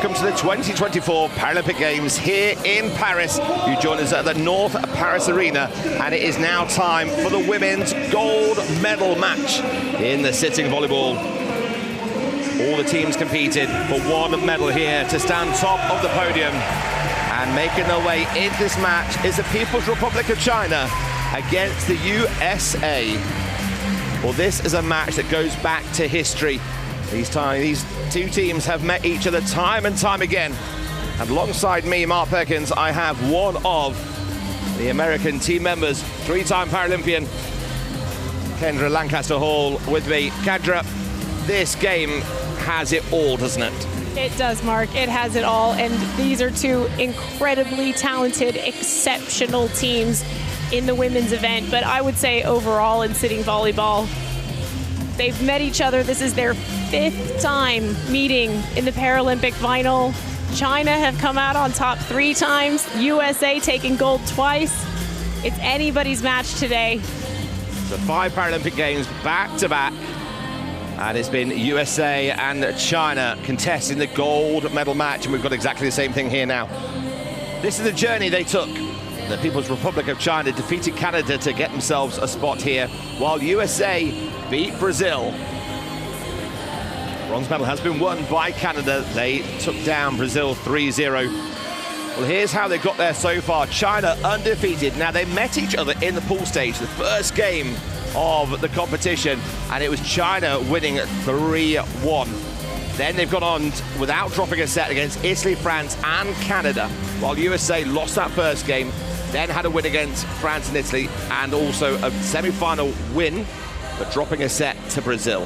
welcome to the 2024 Paralympic Games here in Paris. You join us at the North Paris Arena, and it is now time for the women's gold medal match in the sitting volleyball. All the teams competed for one medal here to stand top of the podium. And making their way into this match is the People's Republic of China against the USA. Well, this is a match that goes back to history. These two teams have met each other time and time again. And alongside me, Mark Perkins, I have one of the American team members, three-time Paralympian, Kendra Lancaster Hall, with me. Kendra, this game has it all, doesn't it? It does, Mark. It has it all. And these are two incredibly talented, exceptional teams in the women's event. But I would say overall in sitting volleyball, they've met each other. This is their 5th time meeting in the Paralympic final. China have come out on top 3 times. USA taking gold twice. It's anybody's match today. The 5 Paralympic Games back to back. And it's been USA and China contesting the gold medal match. And we've got exactly the same thing here now. This is the journey they took. The People's Republic of China defeated Canada to get themselves a spot here, while USA beat Brazil. Bronze medal has been won by Canada. They took down Brazil 3-0. Well, here's how they got there so far. China undefeated. Now, they met each other in the pool stage, the first game of the competition, and it was China winning 3-1. Then they've gone on without dropping a set against Italy, France, and Canada, while USA lost that first game, then had a win against France and Italy, and also a semi-final win, but dropping a set to Brazil.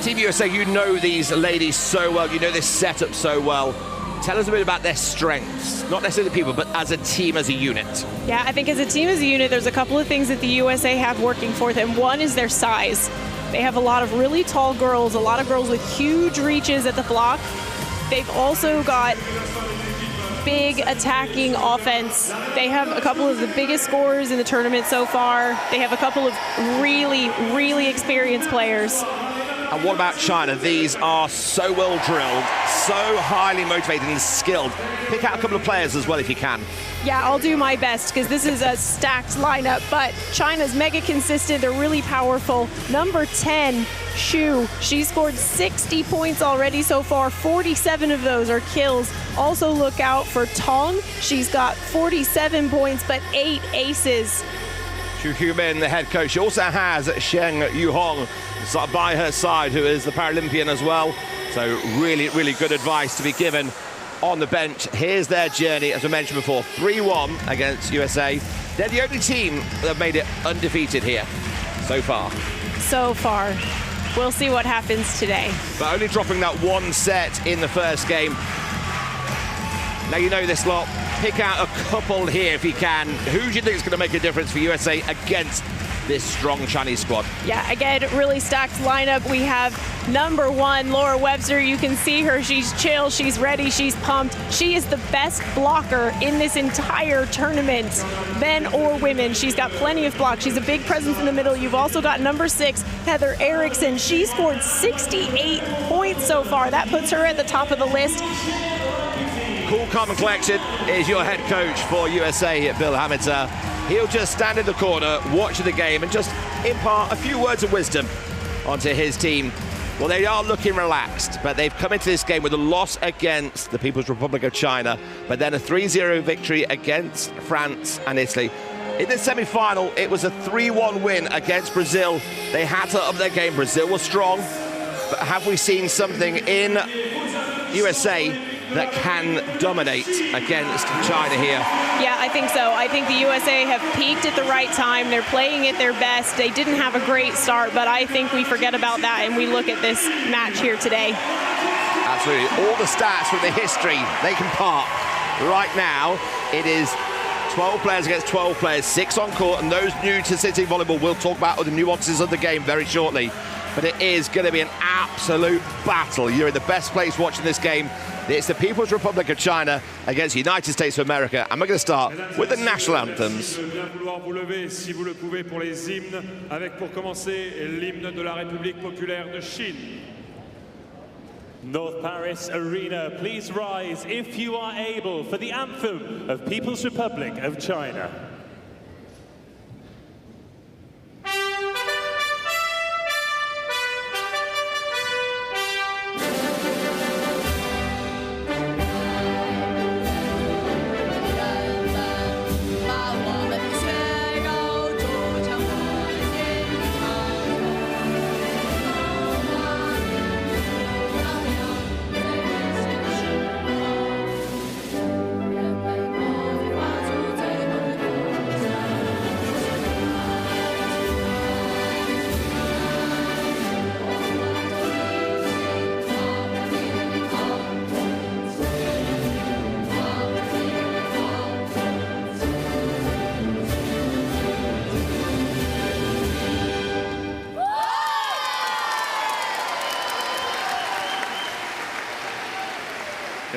Team USA, you know these ladies so well, you know this setup so well. Tell us a bit about their strengths, not necessarily people, but as a team, as a unit. Yeah, I think as a team, as a unit, there's a couple of things that the USA have working for them. One is their size. They have a lot of really tall girls, a lot of girls with huge reaches at the block. They've also got big attacking offense. They have a couple of the biggest scorers in the tournament so far. They have a couple of really, really experienced players. And what about China? These are so well drilled, so highly motivated and skilled. Pick out a couple of players as well if you can. Yeah, I'll do my best because this is a stacked lineup, but China's mega consistent. They're really powerful. Number 10, Xu. She scored 60 points already so far. 47 of those are kills. Also look out for Tong. She's got 47 points, but 8 aces. Xu Humin, the head coach. She also has Sheng Yuhong by her side, who is the Paralympian as well. So really, really good advice to be given on the bench. Here's their journey, as I mentioned before, 3-1 against USA. They're the only team that have made it undefeated here so far. So far. We'll see what happens today. But only dropping that one set in the first game. Now you know this lot. Pick out a couple here if you can. Who do you think is going to make a difference for USA against this strong Chinese squad? Yeah, again, really stacked lineup. We have number 1, Laura Webster. You can see her. She's chill, she's ready, she's pumped. She is the best blocker in this entire tournament, men or women. She's got plenty of blocks. She's a big presence in the middle. You've also got number 6, Heather Erickson. She scored 68 points so far. That puts her at the top of the list. Cool, calm and collected is your head coach for USA, Bill Hamilton. He'll just stand in the corner, watch the game, and just impart a few words of wisdom onto his team. Well, they are looking relaxed, but they've come into this game with a loss against the People's Republic of China, but then a 3-0 victory against France and Italy. In the semi-final, it was a 3-1 win against Brazil. They had to up their game. Brazil was strong, but have we seen something in USA that can dominate against China here? Yeah, I think so. I think the USA have peaked at the right time. They're playing at their best. They didn't have a great start, but I think we forget about that and we look at this match here today. Absolutely. All the stats from the history, they can park. Right now, it is 12 players against 12 players, 6 on court, and those new to sitting volleyball, we'll talk about the nuances of the game very shortly. But it is going to be an absolute battle. You're in the best place watching this game. It's the People's Republic of China against the United States of America. And we're going to start with the national anthems. North Paris Arena, please rise if you are able for the anthem of People's Republic of China.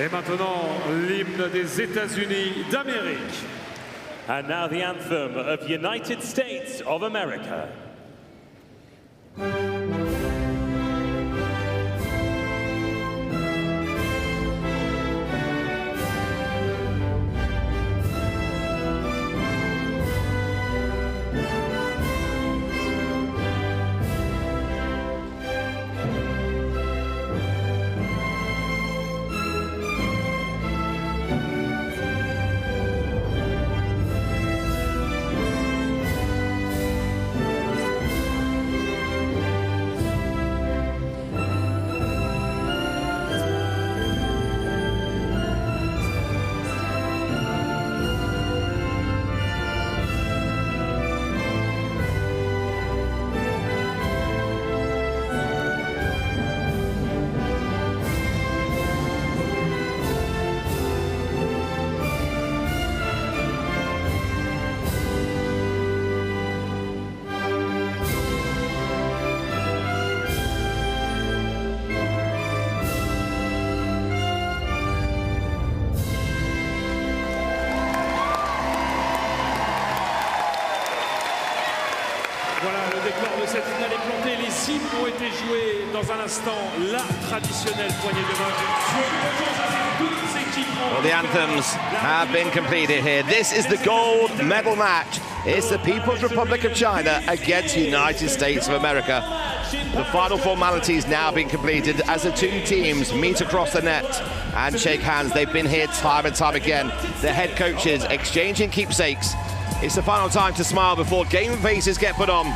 Et maintenant, l'hymne des États-Unis d'Amérique. And now the anthem of United States of America. Voilà, le décor de cette finale est planté. Les cibles ont été jouées dans un instant. La traditionnelle poignée de main. Well, the anthems have been completed here. This is the gold medal match. It's the People's Republic of China against the United States of America. The final formalities now being completed as the two teams meet across the net and shake hands. They've been here time and time again. The head coaches exchanging keepsakes. It's the final time to smile before game faces get put on.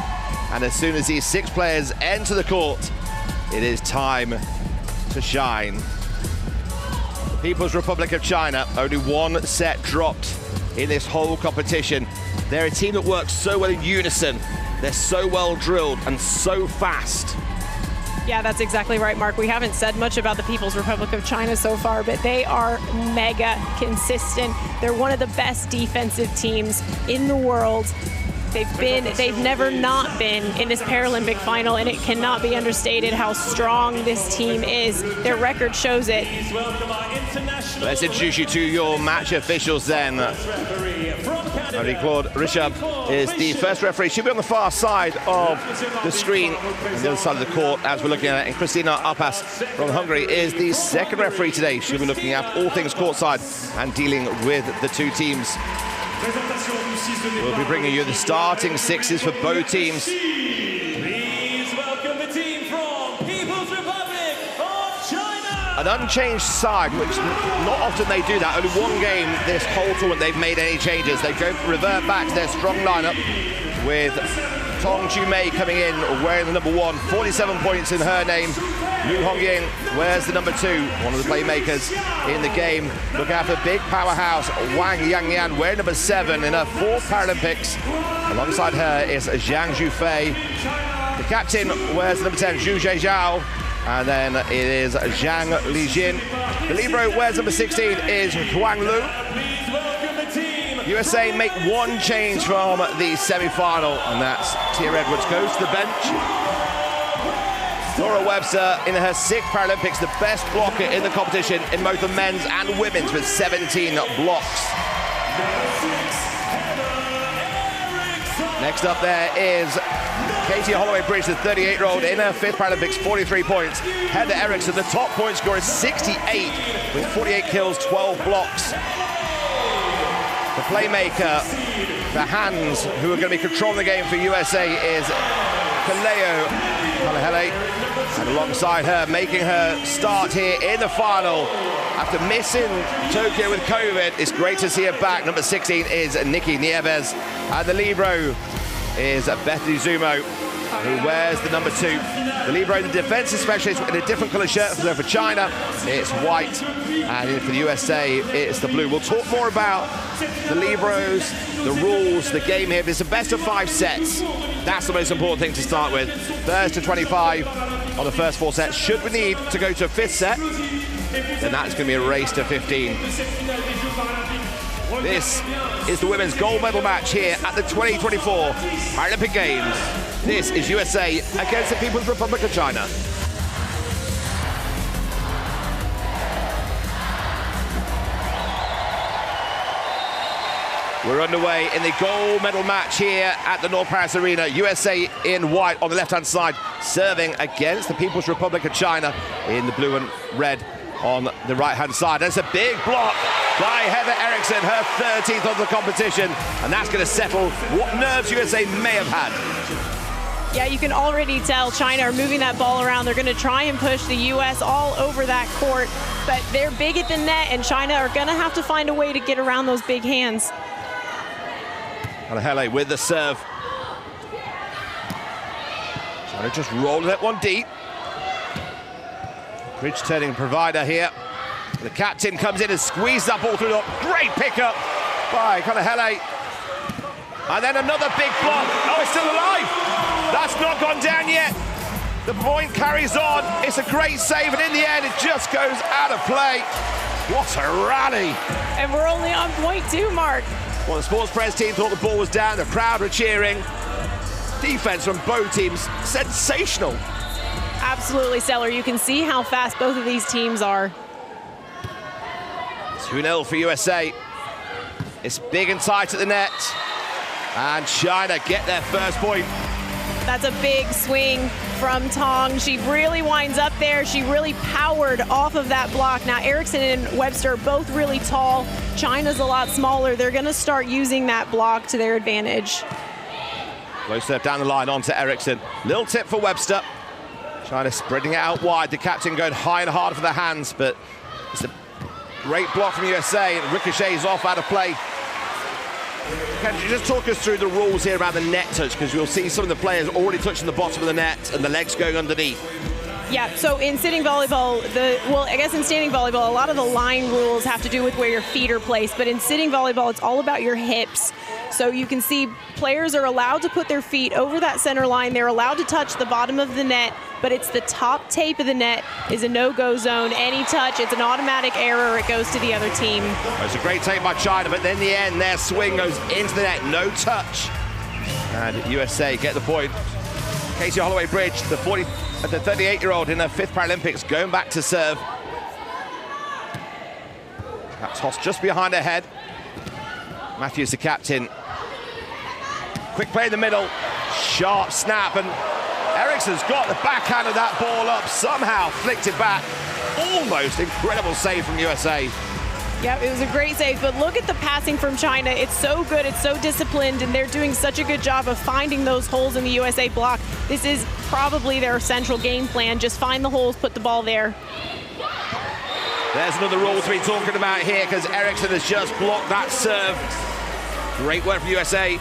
And as soon as these 6 players enter the court, it is time to shine. The People's Republic of China, only 1 set dropped in this whole competition. They're a team that works so well in unison. They're so well drilled and so fast. Yeah, that's exactly right, Mark. We haven't said much about the People's Republic of China so far, but they are mega consistent. They're one of the best defensive teams in the world. They've never not been in this Paralympic final, and it cannot be understated how strong this team is. Their record shows it. Let's introduce you to your match officials then. Marie-Claude Richard is the first referee. She'll be on the far side of the screen, on the other side of the court, as we're looking at it. And Christina Apas from Hungary is the second referee today. She'll be looking at all things courtside and dealing with the two teams. We'll be bringing you the starting 6s for both teams. Please welcome the team from People's Republic of China. An unchanged side, which not often they do that. Only 1 game this whole tournament they've made any changes. They go revert back to their strong lineup with Tong Chu-mei coming in wearing the number 1, 47 points in her name. Lu Hongying wears the number 2, one of the playmakers in the game. Look after big powerhouse Wang Yangyan wearing number 7 in her 4th Paralympics. Alongside her is Zhang Zhufei. The captain wears the number 10, Zhu Zhejiao. And then it is Zhang Lijin. The libero wears number 16 is Huang Lu. USA make 1 change from the semi-final, and that's Tia Edwards goes to the bench. Laura Webster in her 6th Paralympics, the best blocker in the competition in both the men's and women's with 17 blocks. Next up there is Katie Holloway-Bridge, the 38-year-old, in her 5th Paralympics, 43 points. Heather Eriksson, the top point scorer, 68, with 48 kills, 12 blocks. The playmaker, the hands, who are going to be controlling the game for USA, is Palais. And alongside her, making her start here in the final after missing Tokyo with COVID. It's great to see her back. Number 16 is Nikki Nieves. And the libero is Bethany Zumo, who wears the number 2. The libero, the defensive specialist, in a different colour shirt. So for China, it's white, and for the USA, it's the blue. We'll talk more about the liberos, the rules, the game here. It's a best of 5 sets. That's the most important thing to start with. First to 25 on the first 4 sets. Should we need to go to a 5th set, then that's going to be a race to 15. This is the women's gold medal match here at the 2024 Paralympic Games. This is USA against the People's Republic of China. We're underway in the gold medal match here at the North Paris Arena. USA in white on the left-hand side, serving against the People's Republic of China in the blue and red on the right-hand side. That's a big block by Heather Eriksson, her 13th of the competition, and that's going to settle what nerves USA may have had. Yeah, you can already tell China are moving that ball around. They're going to try and push the U.S. all over that court, but they're big at the net, and China are going to have to find a way to get around those big hands. Hele with the serve. China just rolling that one deep. Bridge turning provider here. The captain comes in and squeezes that ball through the... Great pickup by Hele. And then another big block. Oh, it's still alive. That's not gone down yet. The point carries on. It's a great save, and in the end, it just goes out of play. What a rally. And we're only on point 2, Mark. Well, the sports press team thought the ball was down. The crowd were cheering. Defense from both teams, sensational. Absolutely stellar. You can see how fast both of these teams are. 2-0 for USA. It's big and tight at the net. And China get their first point. That's a big swing from Tong. She really winds up there. She really powered off of that block. Now, Eriksson and Webster are both really tall. China's a lot smaller. They're going to start using that block to their advantage. Low serve down the line onto Eriksson. Little tip for Webster. China spreading it out wide. The captain going high and hard for the hands, but it's a great block from USA. And ricochets off out of play. Can you just talk us through the rules here around the net touch? Because you'll see some of the players already touching the bottom of the net and the legs going underneath. Yeah, so in sitting volleyball, I guess in standing volleyball, a lot of the line rules have to do with where your feet are placed. But in sitting volleyball, it's all about your hips. So you can see players are allowed to put their feet over that center line. They're allowed to touch the bottom of the net, but it's the top tape of the net is a no-go zone. Any touch, it's an automatic error. It goes to the other team. Well, it's a great take by China, but then in the end, their swing goes into the net. No touch. And USA get the point. Katie Holloway-Bridge, the 38-year-old in her 5th Paralympics, going back to serve. That toss just behind her head. Matthews, the captain. Quick play in the middle. Sharp snap, and Eriksson's got the backhand of that ball up, somehow flicked it back. Almost incredible save from USA. Yeah, it was a great save, but look at the passing from China. It's so good, it's so disciplined, and they're doing such a good job of finding those holes in the USA block. This is probably their central game plan. Just find the holes, put the ball there. There's another rule to be talking about here, because Eriksson has just blocked that serve. Great work from USA.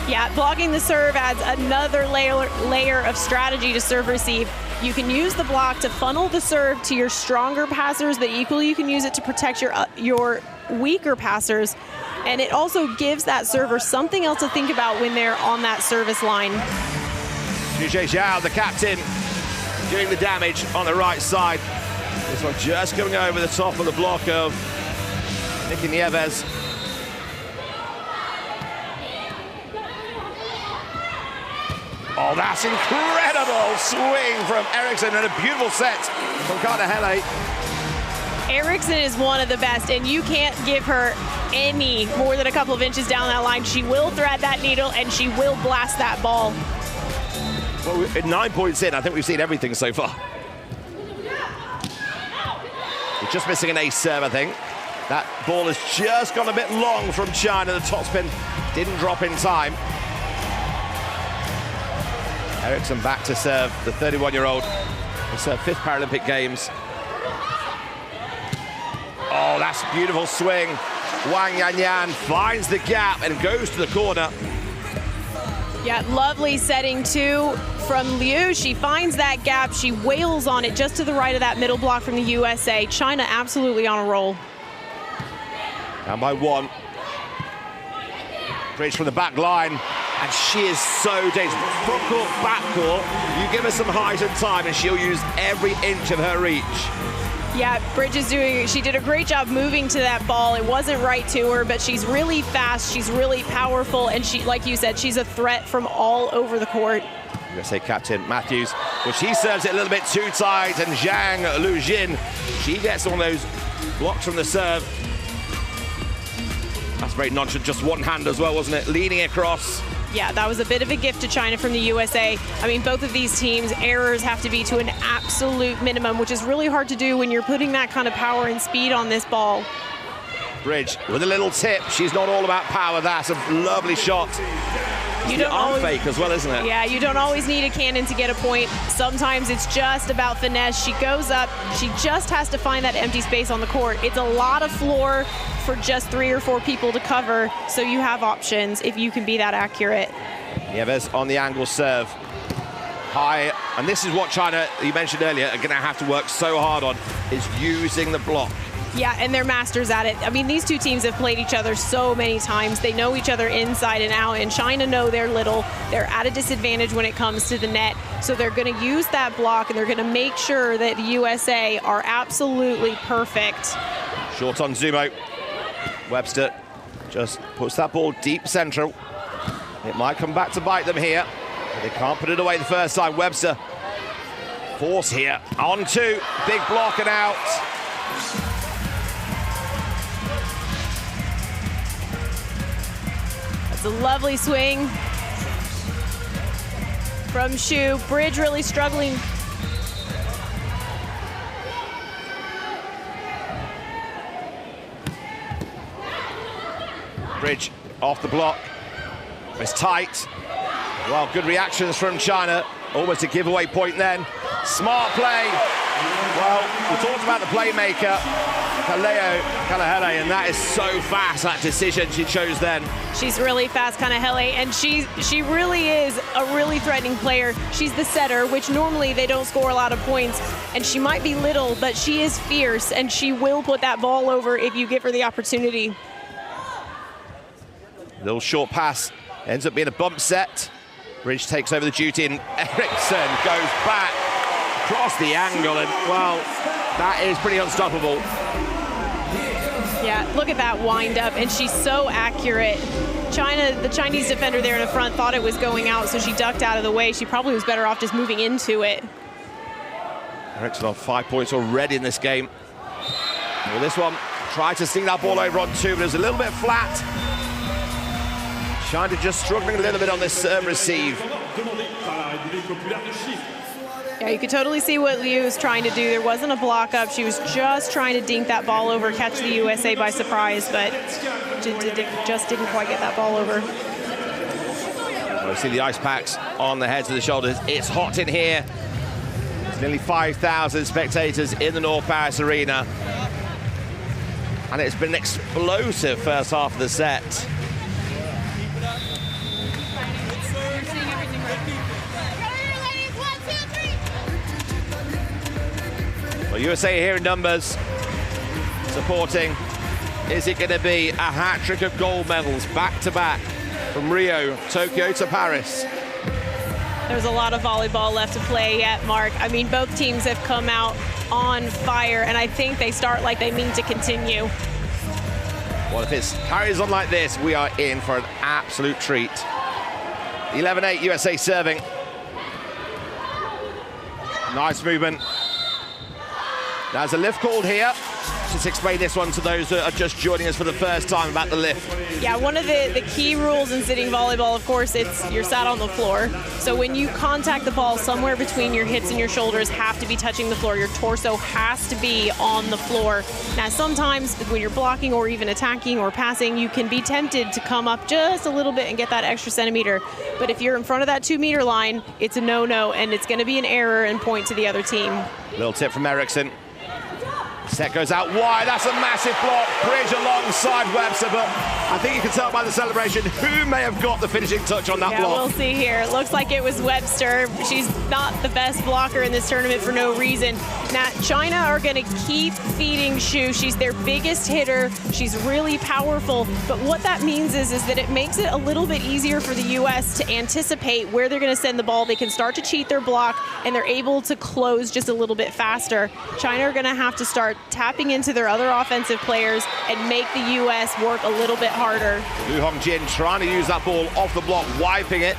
Yeah, blocking the serve adds another layer of strategy to serve receive. You can use the block to funnel the serve to your stronger passers, but equally you can use it to protect your weaker passers. And it also gives that server something else to think about when they're on that service line. Zhu Zhao, the captain, doing the damage on the right side. This one just coming over the top of the block of Nikki Nieves. Oh, that's incredible swing from Eriksson, and a beautiful set from Hele. Eriksson is one of the best, and you can't give her any more than a couple of inches down that line. She will thread that needle, and she will blast that ball. Well, 9 points in, I think we've seen everything so far. We're just missing an ace serve, I think. That ball has just gone a bit long from China. The topspin didn't drop in time. Eriksson back to serve, the 31-year-old. It's her 5th Paralympic Games. Oh, that's a beautiful swing. Wang Yanyan finds the gap and goes to the corner. Yeah, lovely setting two from Liu. She finds that gap. She wails on it just to the right of that middle block from the USA. China absolutely on a roll. Down by 1. Bridge from the back line, and she is so dangerous. Front court, back court, you give her some height and time, and she'll use every inch of her reach. Yeah, Bridge is she did a great job moving to that ball. It wasn't right to her, but she's really fast, she's really powerful, and she, like you said, she's a threat from all over the court. USA captain Matthews, but she serves it a little bit too tight, and Zhang Lujin, she gets one of those blocks from the serve. That's very nonchalant, just one hand as well, wasn't it? Leaning across. Yeah, that was a bit of a gift to China from the USA. I mean, both of these teams, errors have to be to an absolute minimum, which is really hard to do when you're putting that kind of power and speed on this ball. Bridge with a little tip. She's not all about power. That's a lovely shot. It's the arm fake as well, isn't it? Yeah, you don't always need a cannon to get a point. Sometimes it's just about finesse. She goes up. She just has to find that empty space on the court. It's a lot of floor for just 3 or 4 people to cover, so you have options if you can be that accurate. Nieves on the angle serve. High, and this is what China, you mentioned earlier, are going to have to work so hard on, is using the block. Yeah, and they're masters at it. I mean, these two teams have played each other so many times. They know each other inside and out, and China know they're little. They're at a disadvantage when it comes to the net, so they're going to use that block, and they're going to make sure that the USA are absolutely perfect. Short on Zumo. Webster just puts that ball deep central. It might come back to bite them here, but they can't put it away the first time. Webster, force here, on 2, big block and out. It's a lovely swing from Xu. Bridge really struggling. Bridge off the block. It's tight. Well, good reactions from China. Almost a giveaway point then. Smart play. Well, we talked about the playmaker, Kalahele, and that is so fast, that decision she chose then. She's really fast, Kalahele, and she really is a really threatening player. She's the setter, which normally they don't score a lot of points, and she might be little, but she is fierce, and she will put that ball over if you give her the opportunity. Little short pass, ends up being a bump set. Bridge takes over the duty, and Eriksson goes back across the angle, and well, that is pretty unstoppable. Yeah, look at that wind up, and she's so accurate. The Chinese defender there in the front thought it was going out, so she ducked out of the way. She probably was better off just moving into it. Eriksson on 5 points already in this game. Well, this one tried to sting that ball over on 2, but it was a little bit flat. China just struggling a little bit on this serve receive. Yeah, you could totally see what Liu was trying to do. There wasn't a block up. She was just trying to dink that ball over, catch the USA by surprise, but just didn't quite get that ball over. We see the ice packs on the heads of the shoulders. It's hot in here. There's nearly 5,000 spectators in the North Paris Arena. And it's been an explosive first half of the set. Well, USA here in numbers, supporting. Is it going to be a hat-trick of gold medals back-to-back from Rio, Tokyo to Paris? There's a lot of volleyball left to play yet, Mark. I mean, both teams have come out on fire, and I think they start like they mean to continue. Well, if it carries on like this, we are in for an absolute treat. 11-8, USA serving. Nice movement. There's a lift called here. Just explain this one to those that are just joining us for the first time about the lift. Yeah, one of the key rules in sitting volleyball, of course, you're sat on the floor. So when you contact the ball, somewhere between your hips and your shoulders have to be touching the floor. Your torso has to be on the floor. Now, sometimes when you're blocking or even attacking or passing, you can be tempted to come up just a little bit and get that extra centimeter. But if you're in front of that 2-meter line, it's a no-no, and it's going to be an error and point to the other team. Little tip from Eriksson. Set goes out wide. That's a massive block. Bridge alongside Webster, but I think you can tell by the celebration who may have got the finishing touch on that block. We'll see here. It looks like it was Webster. She's not the best blocker in this tournament for no reason. Now, China are going to keep feeding Xu. She's their biggest hitter. She's really powerful. But what that means is that it makes it a little bit easier for the U.S. to anticipate where they're going to send the ball. They can start to cheat their block, and they're able to close just a little bit faster. China are going to have to start tapping into their other offensive players and make the U.S. work a little bit harder. Lu Hongjin trying to use that ball off the block, wiping it.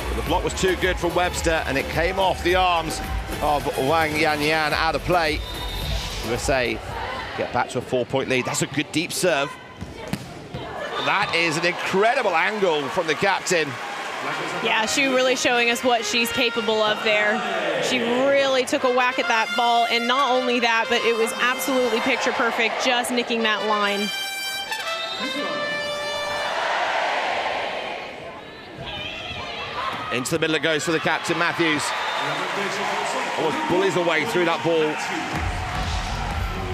But the block was too good for Webster, and it came off the arms of Wang Yanyan out of play. USA get back to a 4-point lead. That's a good deep serve. That is an incredible angle from the captain. Yeah, Xu really showing us what she's capable of there. She really took a whack at that ball, and not only that, but it was absolutely picture perfect, just nicking that line. Into the middle it goes for the captain, Matthews. Almost bullies the way through that ball.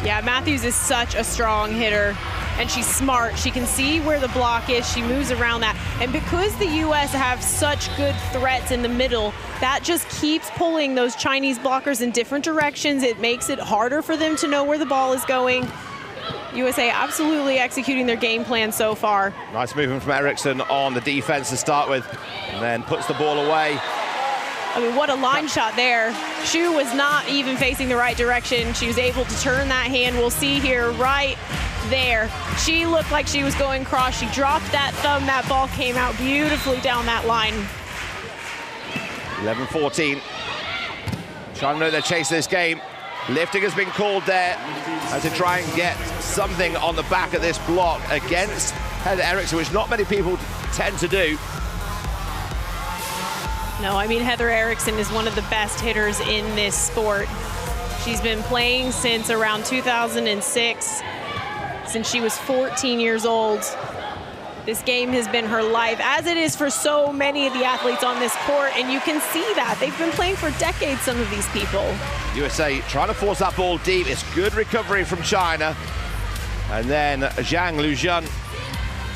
Yeah, Matthews is such a strong hitter, and she's smart. She can see where the block is. She moves around that. And because the U.S. have such good threats in the middle, that just keeps pulling those Chinese blockers in different directions. It makes it harder for them to know where the ball is going. USA absolutely executing their game plan so far. Nice movement from Eriksson on the defense to start with, and then puts the ball away. I mean, what a line shot there. Xu was not even facing the right direction. She was able to turn that hand. We'll see here right there. She looked like she was going cross. She dropped that thumb. That ball came out beautifully down that line. 11-14. Trying to know they're chasing this game. Lifting has been called there as to try and get something on the back of this block against Heather Eriksson, which not many people tend to do. No, I mean, Heather Eriksson is one of the best hitters in this sport. She's been playing since around 2006, since she was 14 years old. This game has been her life, as it is for so many of the athletes on this court, and you can see that. They've been playing for decades, some of these people. USA trying to force that ball deep. It's good recovery from China. And then Zhang Luzhen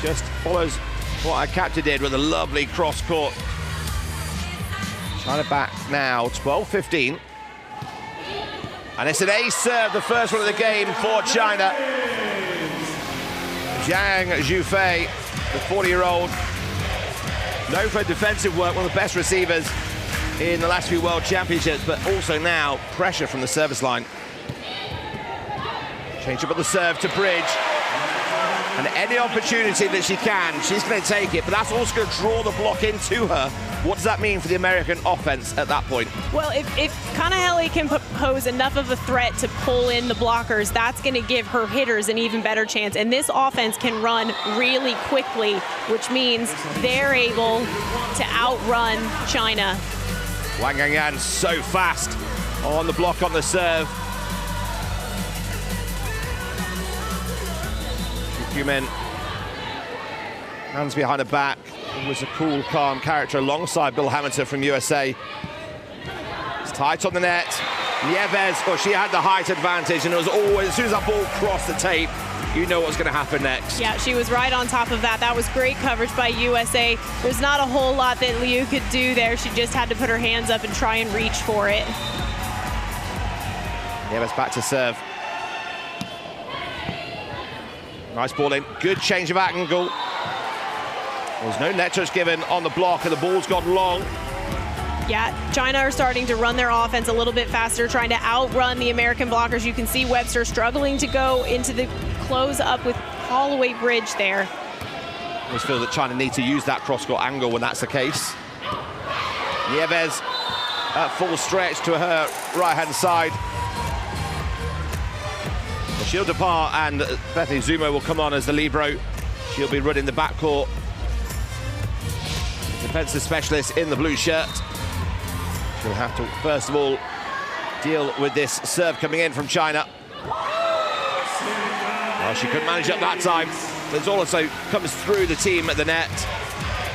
just follows what our captain did with a lovely cross-court. China back now, 12-15. And it's an ace serve, the first one of the game for China. Zhang Zhufei, the 40-year-old, known for defensive work, one of the best receivers in the last few World Championships, but also now pressure from the service line. Change up on the serve to Bridge. And any opportunity that she can, she's going to take it, but that's also going to draw the block into her. What does that mean for the American offense at that point? Well, if Kanahele can pose enough of a threat to pull in the blockers, that's going to give her hitters an even better chance. And this offense can run really quickly, which means they're able to outrun China. Wang Yanyan so fast on the block on the serve. Human hands behind her back. He was a cool, calm character alongside Bill Hamilton from USA. It's tight on the net. Nieves, well, she had the height advantage, and it was always, as soon as that ball crossed the tape, you know what's going to happen next. Yeah, she was right on top of that. That was great coverage by USA. There's not a whole lot that Liu could do there. She just had to put her hands up and try and reach for it. Nieves back to serve. Nice ball in, good change of angle. There's no net touch given on the block, and the ball's gone long. Yeah, China are starting to run their offense a little bit faster, trying to outrun the American blockers. You can see Webster struggling to go into the close up with Holloway Bridge there. I always feel that China need to use that cross-court angle when that's the case. Nieves at full stretch to her right-hand side. Shield Depart and Bethany Zumo will come on as the libero. She'll be running the backcourt. Defensive specialist in the blue shirt. She'll have to, first of all, deal with this serve coming in from China. Well, she couldn't manage up that time. But it also comes through the team at the net.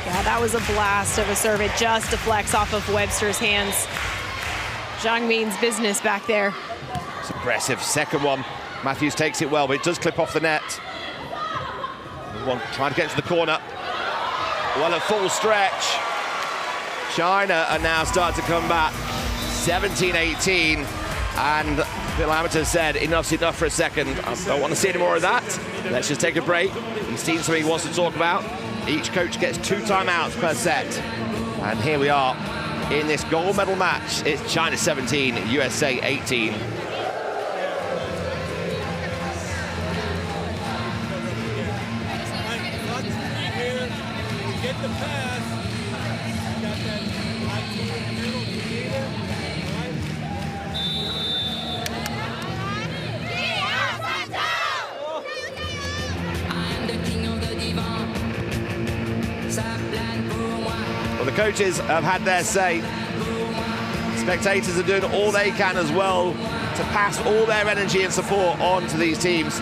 Yeah, that was a blast of a serve. It just deflects off of Webster's hands. Zhang Min's business back there. It's impressive. Second one. Matthews takes it well, but it does clip off the net. One trying to get to the corner. Well, a full stretch. China are now starting to come back. 17-18. And Bill Amateur said, enough's enough for a second. I don't want to see any more of that. Let's just take a break. He's seen something he wants to talk about. Each coach gets 2 timeouts per set. And here we are in this gold medal match. It's China 17, USA 18. Well, the coaches have had their say. Spectators are doing all they can as well to pass all their energy and support on to these teams.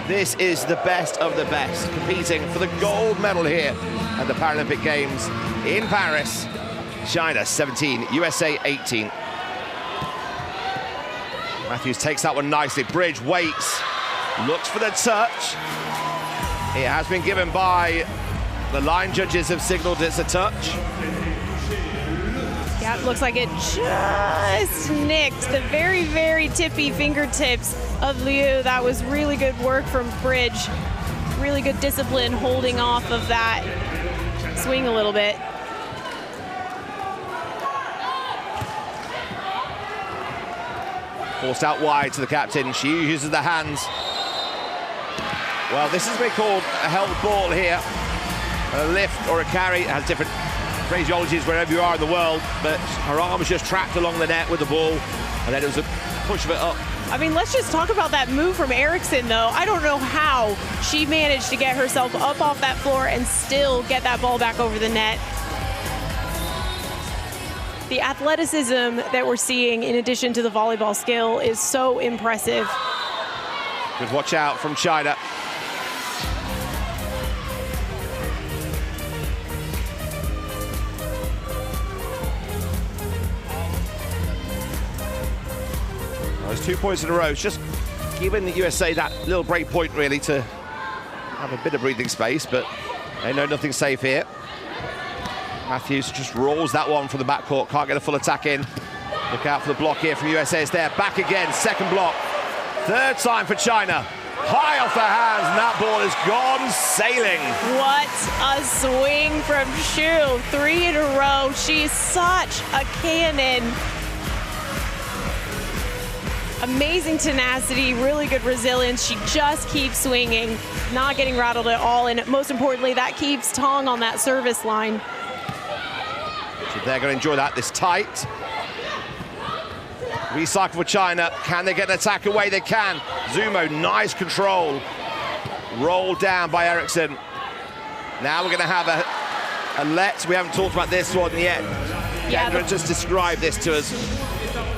This is the best of the best, competing for the gold medal here at the Paralympic Games in Paris. China 17, USA 18. Matthews takes that one nicely. Bridge waits, looks for the touch. It has been given by the line judges, have signaled it's a touch. Yeah, it looks like it just nicked the very, very tippy fingertips of Liu. That was really good work from Bridge. Really good discipline holding off of that swing a little bit. Forced out wide to the captain. She uses the hands. Well, this has been called a held ball here. A lift or a carry. It has different phraseologies wherever you are in the world, but her arm was just trapped along the net with the ball, and then it was a push of it up. I mean, let's just talk about that move from Eriksson, though. I don't know how she managed to get herself up off that floor and still get that ball back over the net. The athleticism that we're seeing, in addition to the volleyball skill, is so impressive. Good watch out from China. There's 2 points in a row. It's just giving the USA that little break point, really, to have a bit of breathing space, but they know nothing's safe here. Matthews just rolls that one from the backcourt, can't get a full attack in. Look out for the block here from USA. It's there, back again, second block. Third time for China. High off their hands, and that ball is gone sailing. What a swing from Xu. 3 in a row. She's such a cannon. Amazing tenacity, really good resilience. She just keeps swinging, not getting rattled at all, and most importantly, that keeps Tong on that service line. So they're going to enjoy that. This tight. Recycle for China. Can they get an attack away? They can. Zumo, nice control. Rolled down by Eriksson. Now we're going to have a let. We haven't talked about this one yet. Yeah, just describe this to us.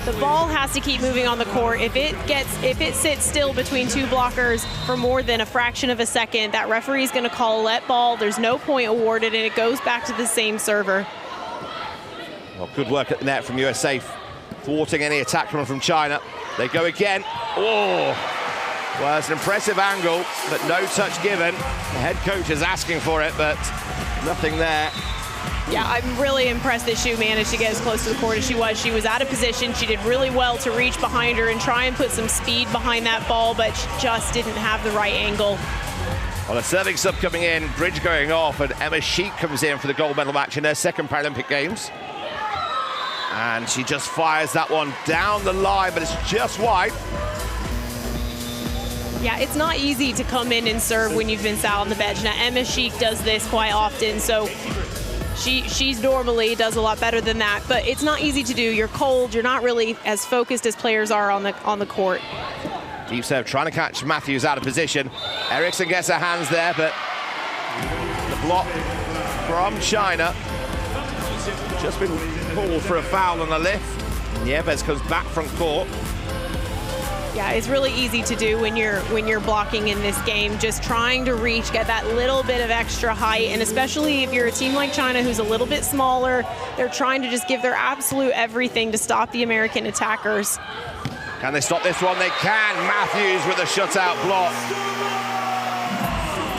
The ball has to keep moving on the court. If it sits still between 2 blockers for more than a fraction of a second, that referee is going to call a let ball. There's no point awarded, and it goes back to the same server. Well, good work at the net from USA, thwarting any attack coming from China. They go again. Oh, well, it's an impressive angle, but no touch given. The head coach is asking for it, but nothing there. Yeah, I'm really impressed that Xu managed to get as close to the court as she was. She was out of position. She did really well to reach behind her and try and put some speed behind that ball, but she just didn't have the right angle. Well, a serving sub coming in, Bridge going off, and Emma Sheik comes in for the gold medal match in her second Paralympic Games. And she just fires that one down the line, but it's just wide. Yeah, it's not easy to come in and serve when you've been sat on the bench. Now, Emma Sheik does this quite often, so she's normally does a lot better than that, but it's not easy to do. You're cold, you're not really as focused as players are on the court. Deep serve, trying to catch Matthews out of position. Eriksson gets her hands there, but the block from China. Just been pulled for a foul on the lift. Nieves comes back front court. Yeah, it's really easy to do when you're blocking in this game, just trying to reach, get that little bit of extra height, and especially if you're a team like China who's a little bit smaller, they're trying to just give their absolute everything to stop the American attackers. Can they stop this one? They can. Matthews with a shutout block.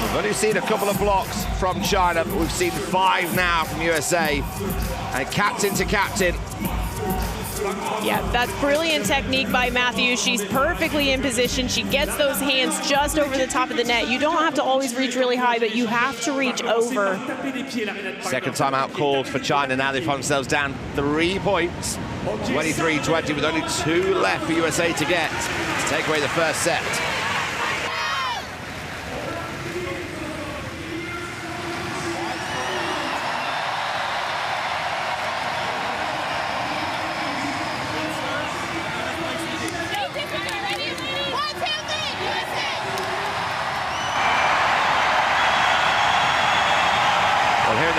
We've only seen a couple of blocks from China, but we've seen 5 now from USA. And captain to captain. Yeah, that's brilliant technique by Matthews. She's perfectly in position. She gets those hands just over the top of the net. You don't have to always reach really high, but you have to reach over. Second timeout called for China. Now they find themselves down 3 points. 23-20 with only 2 left for USA to get to take away the first set.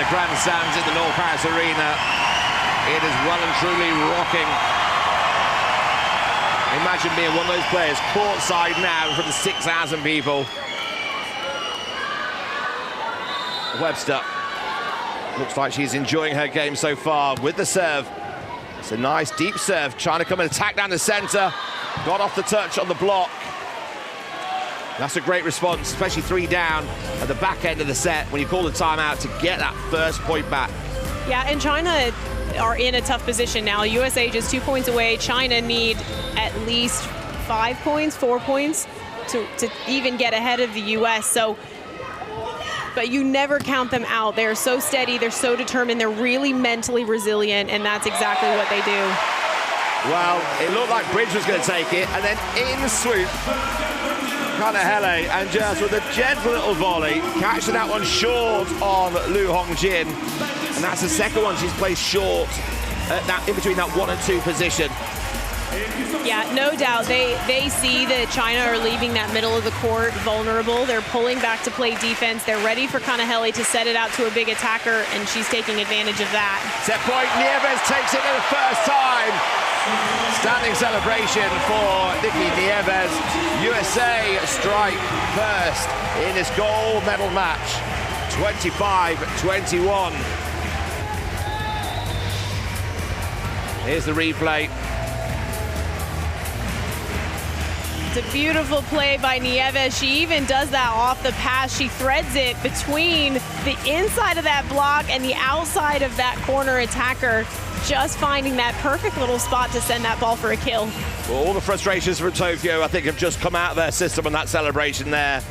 Grandstands in the North Paris Arena. It is well and truly rocking. Imagine being one of those players courtside now in front of 6,000 people. Webster looks like she's enjoying her game so far with the serve. It's a nice deep serve, trying to come and attack down the center. Got off the touch on the block. That's a great response, especially 3 down at the back end of the set when you call the timeout to get that first point back. Yeah, and China are in a tough position now. USA just 2 points away. China need at least 5 points, 4 points to even get ahead of the US. So, but you never count them out. They're so steady, they're so determined, they're really mentally resilient, and that's exactly what they do. Well, it looked like Bridge was going to take it, and then in swoop, Kanahele, and just with a gentle little volley, catching that one short on Lu Hongjin. And that's the second one she's placed short at that, in between that 1 and 2 position. Yeah, no doubt. They see that China are leaving that middle of the court vulnerable. They're pulling back to play defense. They're ready for Kanahele to set it out to a big attacker, and she's taking advantage of that. Set point, Nieves takes it for the first time. Standing celebration for Nikki Nieves. USA strike first in this gold medal match. 25-21. Here's the replay. It's a beautiful play by Nieves. She even does that off the pass. She threads it between the inside of that block and the outside of that corner attacker, just finding that perfect little spot to send that ball for a kill. Well, all the frustrations from Tokyo, I think, have just come out of their system on that celebration there.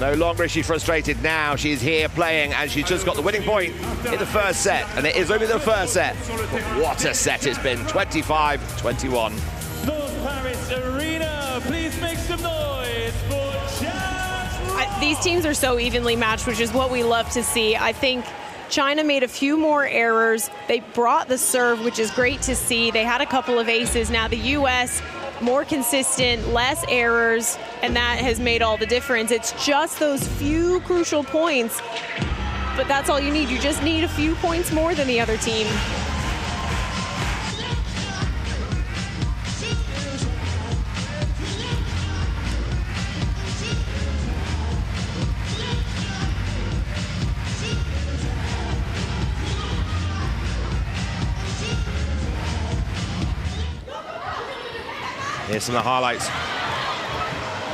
No longer is she frustrated now. She's here playing, and she's just got the winning point in the first set. And it is only the first set. But what a set it's been, 25-21. North Paris Arena, please make some noise for China. These teams are so evenly matched, which is what we love to see. I think China made a few more errors. They brought the serve, which is great to see. They had a couple of aces. Now the US, more consistent, less errors, and that has made all the difference. It's just those few crucial points, but that's all you need. You just need a few points more than the other team. Here's some of the highlights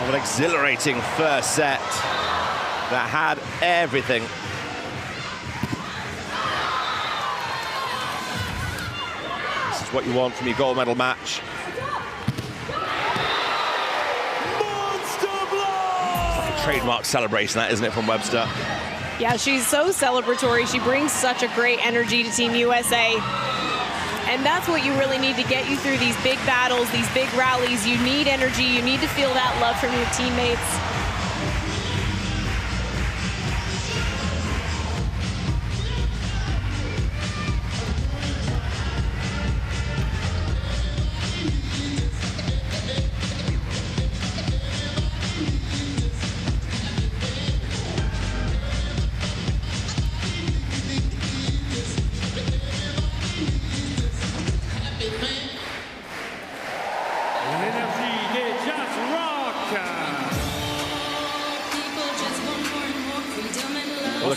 of an exhilarating first set that had everything. This is what you want from your gold medal match. It's like a trademark celebration, that, isn't it, from Webster? Yeah, she's so celebratory. She brings such a great energy to Team USA. And that's what you really need to get you through these big battles, these big rallies. You need energy. You need to feel that love from your teammates.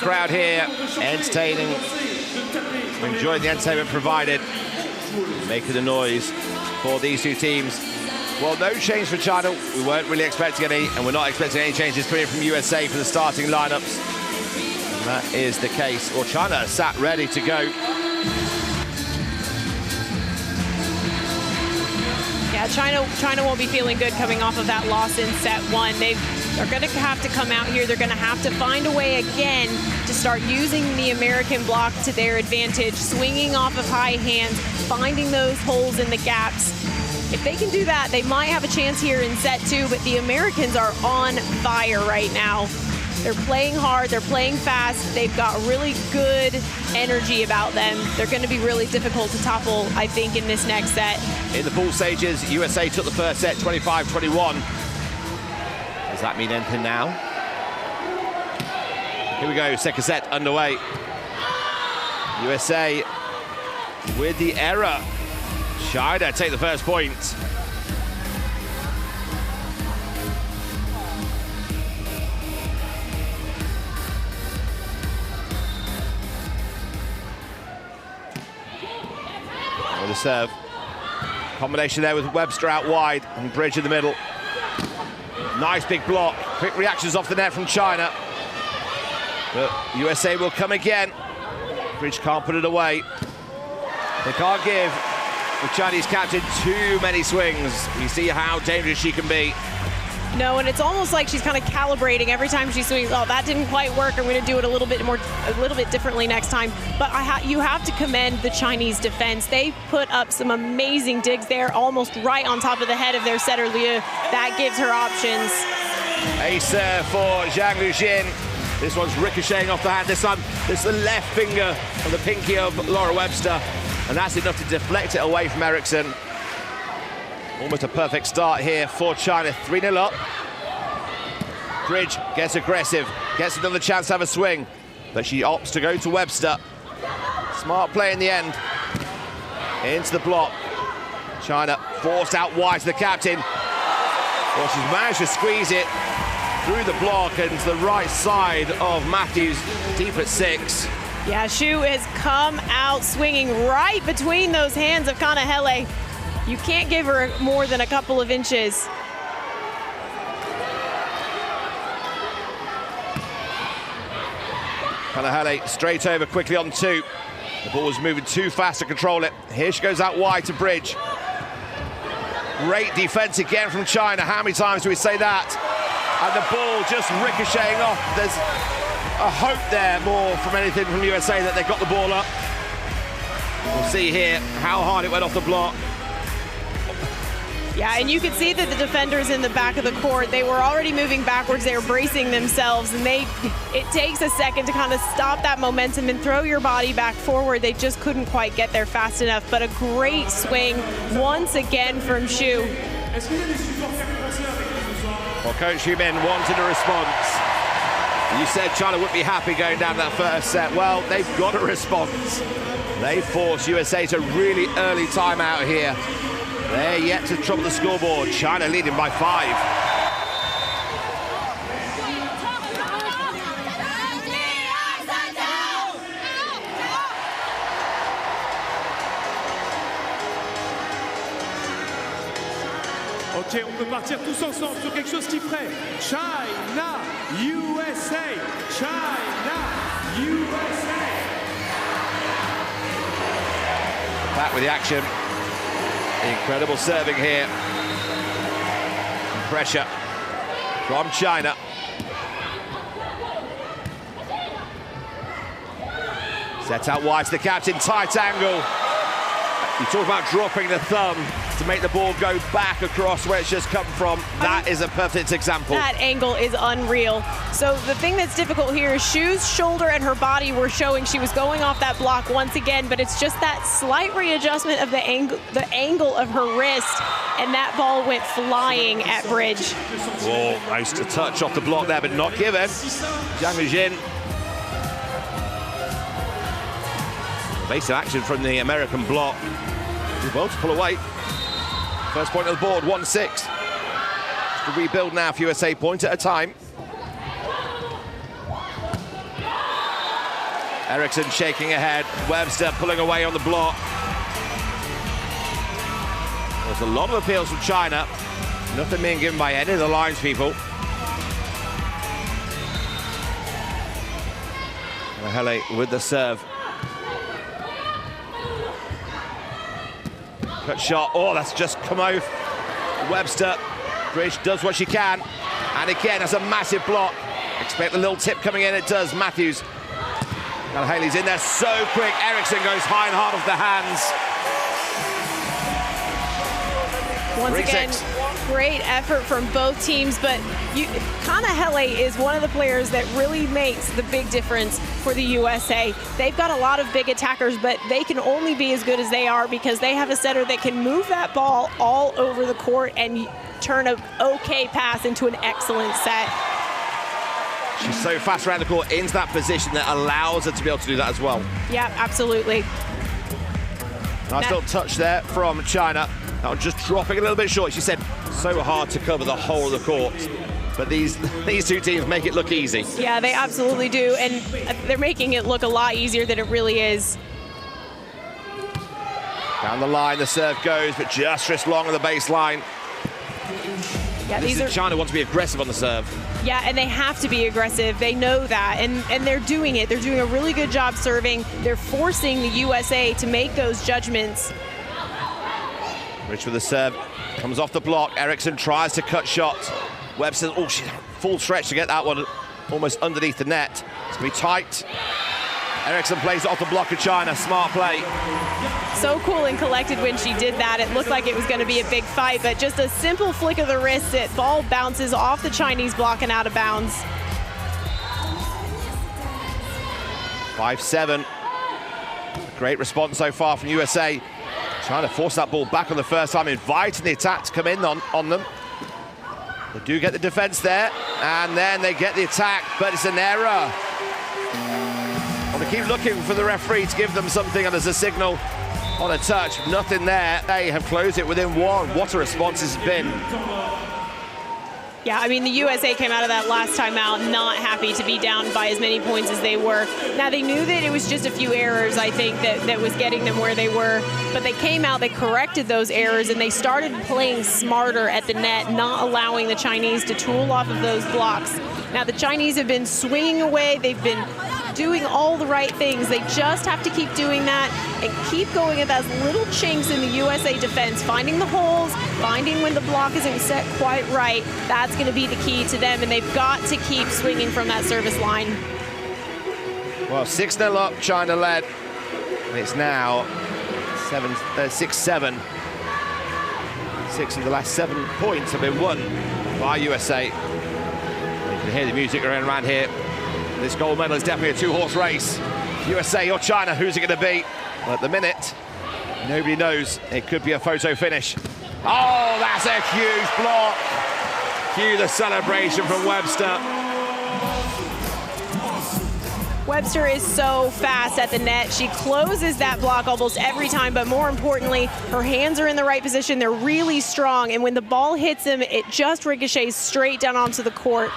crowd here, entertaining, enjoying the entertainment provided, making the noise for these two teams. Well, no change for China. We weren't really expecting any, and we're not expecting any changes coming from USA for the starting lineups. And that is the case. Well, China sat ready to go. Yeah, China won't be feeling good coming off of that loss in set one. They're going to have to come out here. They're going to have to find a way again to start using the American block to their advantage, swinging off of high hands, finding those holes in the gaps. If they can do that, they might have a chance here in set two, but the Americans are on fire right now. They're playing hard, they're playing fast, they've got really good energy about them. They're going to be really difficult to topple, I think, in this next set. In the pool stages, USA took the first set 25-21. Does that mean anything now? Here we go, second set underway. USA with the error. China take the first point. With a serve. Combination there with Webster out wide and Bridge in the middle. Nice big block. Quick reactions off the net from China. But USA will come again. Bridge can't put it away. They can't give the Chinese captain too many swings. We see how dangerous she can be. No, and it's almost like she's kind of calibrating every time she swings. Oh, that didn't quite work. I'm going to do it a little bit differently next time. But you have to commend the Chinese defense. They put up some amazing digs there, almost right on top of the head of their setter Liu. That gives her options. Ace for Zhang Lujin. This one's ricocheting off the hand. This time, it's the left finger of the pinky of Laura Webster. And that's enough to deflect it away from Eriksson. Almost a perfect start here for China. 3-0 up. Bridge gets aggressive, gets another chance to have a swing, but she opts to go to Webster. Smart play in the end. Into the block. China forced out wide to the captain. Well, she's managed to squeeze it through the block and to the right side of Matthews, deep at 6. Yeah, Xu has come out swinging right between those hands of Kanahele. You can't give her more than a couple of inches. Kanahele straight over quickly on 2. The ball was moving too fast to control it. Here she goes out wide to Bridge. Great defense again from China. How many times do we say that? And the ball just ricocheting off. There's a hope there more from anything from USA that they got the ball up. We'll see here how hard it went off the block. Yeah, and you could see that the defenders in the back of the court, they were already moving backwards, they were bracing themselves, and it takes a second to kind of stop that momentum and throw your body back forward. They just couldn't quite get there fast enough, but a great swing once again from Xu. Well, Coach Humin wanted a response. You said China wouldn't be happy going down that first set. Well, they've got a response. They forced USA to a really early timeout here. They're yet to trouble the scoreboard. China leading by 5. Ok, on peut partir tous ensemble sur quelque chose qui ferait. China, USA, China, USA. Back with the action. Incredible serving here. Pressure from China. Set out wide to the captain, tight angle. You talk about dropping the thumb to make the ball go back across where it's just come from. That is a perfect example. That angle is unreal. So the thing that's difficult here is Xu's shoulder and her body were showing she was going off that block once again, but it's just that slight readjustment of the angle of her wrist, and that ball went flying at Bridge. Oh, nice to touch off the block there, but not given. Zhang Lujin. Base of action from the American block. Well to pull away. First point of the board, 1-6. To rebuild now for USA, point at a time. Eriksson shaking ahead. Webster pulling away on the block. There's a lot of appeals from China. Nothing being given by any of the lines people. Hele with the serve. Cut shot. Oh, that's just come out. Webster. Bridge does what she can. And again, that's a massive block. Expect a little tip coming in. It does. Matthews. Now Haley's in there so quick. Eriksson goes high and hard off the hands. Once again, great effort from both teams, but Kana Hele is one of the players that really makes the big difference for the USA. They've got a lot of big attackers, but they can only be as good as they are because they have a setter that can move that ball all over the court and turn an okay pass into an excellent set. She's so fast around the court into that position that allows her to be able to do that as well. Yeah, absolutely. Nice little touch there from China. That one just dropping a little bit short. She said so hard to cover the whole of the court. But these two teams make it look easy. Yeah, they absolutely do. And they're making it look a lot easier than it really is. Down the line, the serve goes, but just long on the baseline. Yeah, China wants to be aggressive on the serve. Yeah, and they have to be aggressive. They know that, and they're doing it. They're doing a really good job serving. They're forcing the USA to make those judgments. Rich with the serve, comes off the block. Eriksson tries to cut shot. Webster, oh, she's full stretch to get that one almost underneath the net. It's going to be tight. Eriksson plays it off the block of China. Smart play. So cool and collected when she did that. It looked like it was going to be a big fight, but just a simple flick of the wrist, the ball bounces off the Chinese block and out of bounds. 5-7. Great response so far from USA. Trying to force that ball back on the first time, inviting the attack to come in on them. They do get the defense there, and then they get the attack, but it's an error. Want to keep looking for the referee to give them something, and there's a signal on a touch. Nothing there. They have closed it within one. What a response this has been. Yeah, I mean, the USA came out of that last time out not happy to be down by as many points as they were. Now, they knew that it was just a few errors, I think, that was getting them where they were. But they came out, they corrected those errors, and they started playing smarter at the net, not allowing the Chinese to tool off of those blocks. Now, the Chinese have been swinging away. They've been doing all the right things. They just have to keep doing that and keep going at those little chinks in the USA defense, finding the holes, finding when the block isn't set quite right. That's going to be the key to them, and they've got to keep swinging from that service line. Well, 6-0 up, China led. And it's now 6-7. 6 of the last 7 points have been won by USA. You can hear the music around here. This gold medal is definitely a two-horse race. USA or China, who's it going to beat? Well, at the minute, nobody knows. It could be a photo finish. Oh, that's a huge block. Cue the celebration from Webster. Webster is so fast at the net. She closes that block almost every time, but more importantly, her hands are in the right position. They're really strong, and when the ball hits them, it just ricochets straight down onto the court.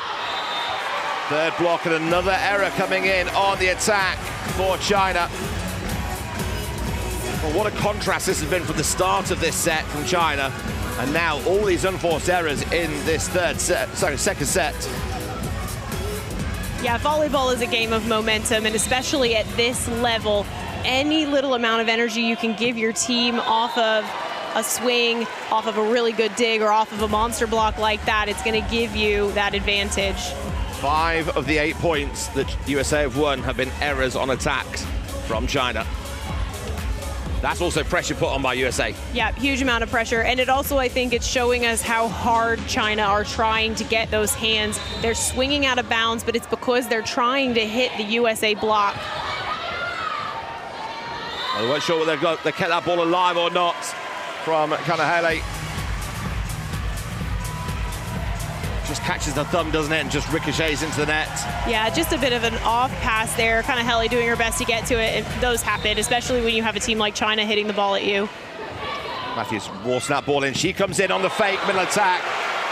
Third block and another error coming in on the attack for China. Well, what a contrast this has been from the start of this set from China, and now all these unforced errors in this second set. Yeah, volleyball is a game of momentum, and especially at this level, any little amount of energy you can give your team off of a swing, off of a really good dig, or off of a monster block like that, it's going to give you that advantage. 5 of the 8 points that USA have won have been errors on attacks from China. That's also pressure put on by USA. Yeah, huge amount of pressure. And it also, I think, it's showing us how hard China are trying to get those hands. They're swinging out of bounds, but it's because they're trying to hit the USA block. Well, they weren't sure whether they kept that ball alive or not from Kana Hele. Just catches the thumb, doesn't it, and just ricochets into the net. Yeah, just a bit of an off pass there. Kind of Hele doing her best to get to it, and those happen, especially when you have a team like China hitting the ball at you. Matthews waltzing that ball in. She comes in on the fake middle attack.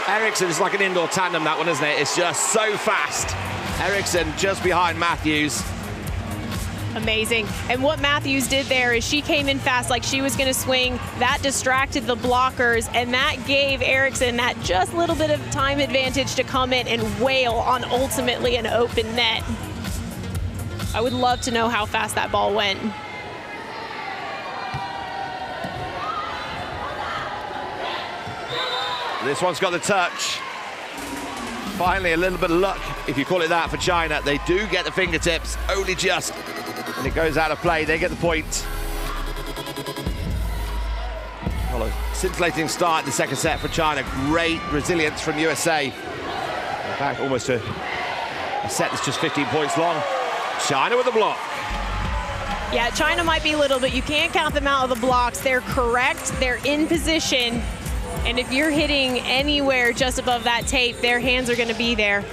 Eriksson is like an indoor tandem, that one, isn't it? It's just so fast. Eriksson just behind Matthews. Amazing. And what Matthews did there is she came in fast like she was going to swing. That distracted the blockers, and that gave Eriksson that just little bit of time advantage to come in and wail on ultimately an open net. I would love to know how fast that ball went. This one's got the touch. Finally, a little bit of luck, if you call it that, for China. They do get the fingertips, only just. And it goes out of play. They get the point. Well, a scintillating start in the second set for China. Great resilience from USA. In fact, almost a set that's just 15 points long. China with the block. Yeah, China might be little, but you can't count them out of the blocks. They're correct. They're in position. And if you're hitting anywhere just above that tape, their hands are going to be there.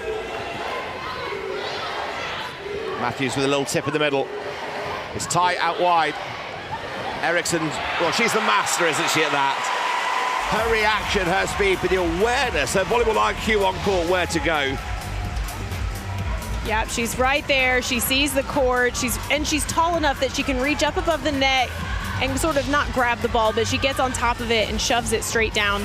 Matthews with a little tip in the middle. It's tight out wide. Eriksson, well, she's the master, isn't she, at that? Her reaction, her speed, but the awareness, her volleyball IQ on court, where to go. Yep, she's right there. She sees the court. She's tall enough that she can reach up above the net and sort of not grab the ball, but she gets on top of it and shoves it straight down.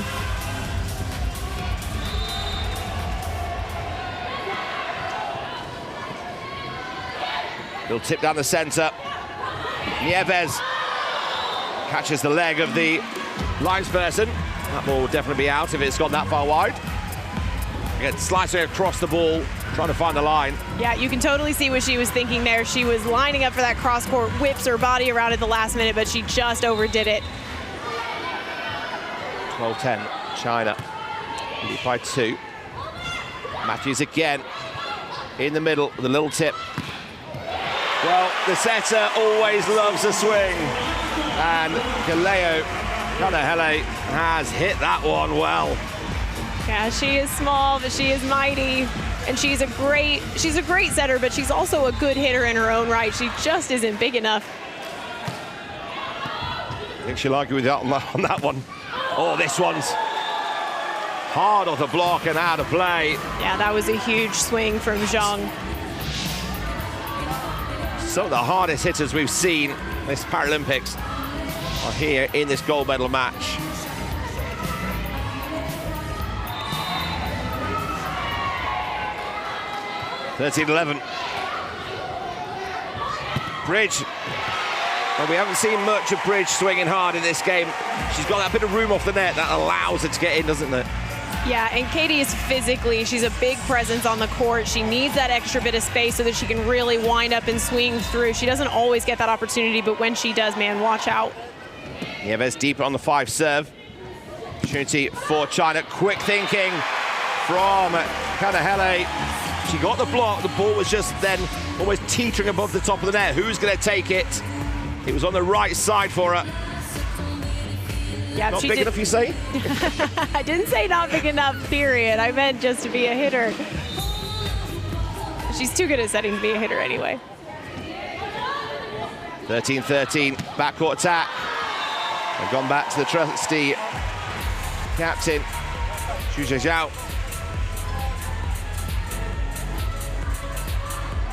Little tip down the center. Nieves catches the leg of the linesperson. That ball will definitely be out if it's gone that far wide. Again, slicing across the ball, trying to find the line. Yeah, you can totally see what she was thinking there. She was lining up for that cross-court, whips her body around at the last minute, but she just overdid it. 12-10, China lead by 2. Matthews again in the middle with a little tip. Well, the setter always loves a swing, and Galeo Kanahele has hit that one well. Yeah, she is small, but she is mighty, and she's a great setter, but she's also a good hitter in her own right. She just isn't big enough. I think she'll argue with you on that one. Oh, this one's hard off the block and out of play. Yeah, that was a huge swing from Zhang. Some of the hardest hitters we've seen this Paralympics are here in this gold medal match. (13-11). Bridge. Well, we haven't seen much of Bridge swinging hard in this game. She's got that bit of room off the net that allows her to get in, doesn't it? Yeah, and Katie is she's a big presence on the court. She needs that extra bit of space so that she can really wind up and swing through. She doesn't always get that opportunity, but when she does, man, watch out. Nieves deep on the 5 serve. Opportunity for China. Quick thinking from Kanahele. She got the block. The ball was just then almost teetering above the top of the net. Who's going to take it? It was on the right side for her. Yeah, not big enough, you say? I didn't say not big enough, period. I meant just to be a hitter. She's too good at setting to be a hitter anyway. 13-13, backcourt attack. They've gone back to the trusty captain, Xu Zhao.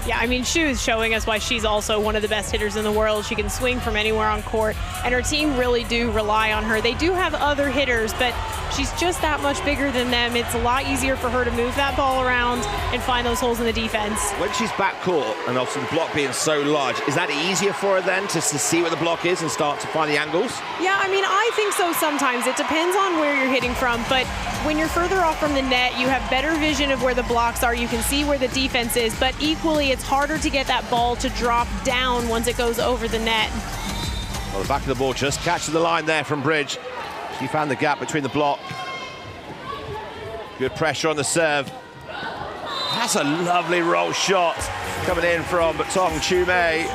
Yeah, I mean, Xu's showing us why she's also one of the best hitters in the world. She can swing from anywhere on court, and her team really do rely on her. They do have other hitters, but she's just that much bigger than them. It's a lot easier for her to move that ball around and find those holes in the defense. When she's backcourt, and obviously the block being so large, is that easier for her then to see where the block is and start to find the angles? Yeah, I mean, I think so sometimes. It depends on where you're hitting from, but when you're further off from the net, you have better vision of where the blocks are. You can see where the defense is, but equally, it's harder to get that ball to drop down once it goes over the net. Well, the back of the ball just catching the line there from Bridge. She found the gap between the block. Good pressure on the serve. That's a lovely roll shot coming in from Tong Chu Mei.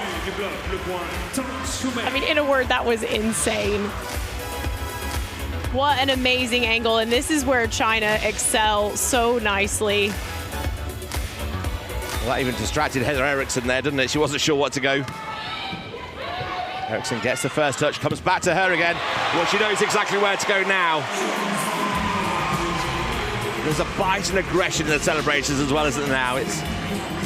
I mean, in a word, that was insane. What an amazing angle, and this is where China excels so nicely. Well, that even distracted Heather Eriksson there, didn't it? She wasn't sure what to go. Eriksson gets the first touch, comes back to her again. Well, she knows exactly where to go now. There's a bite and aggression in the celebrations as well as it now. It's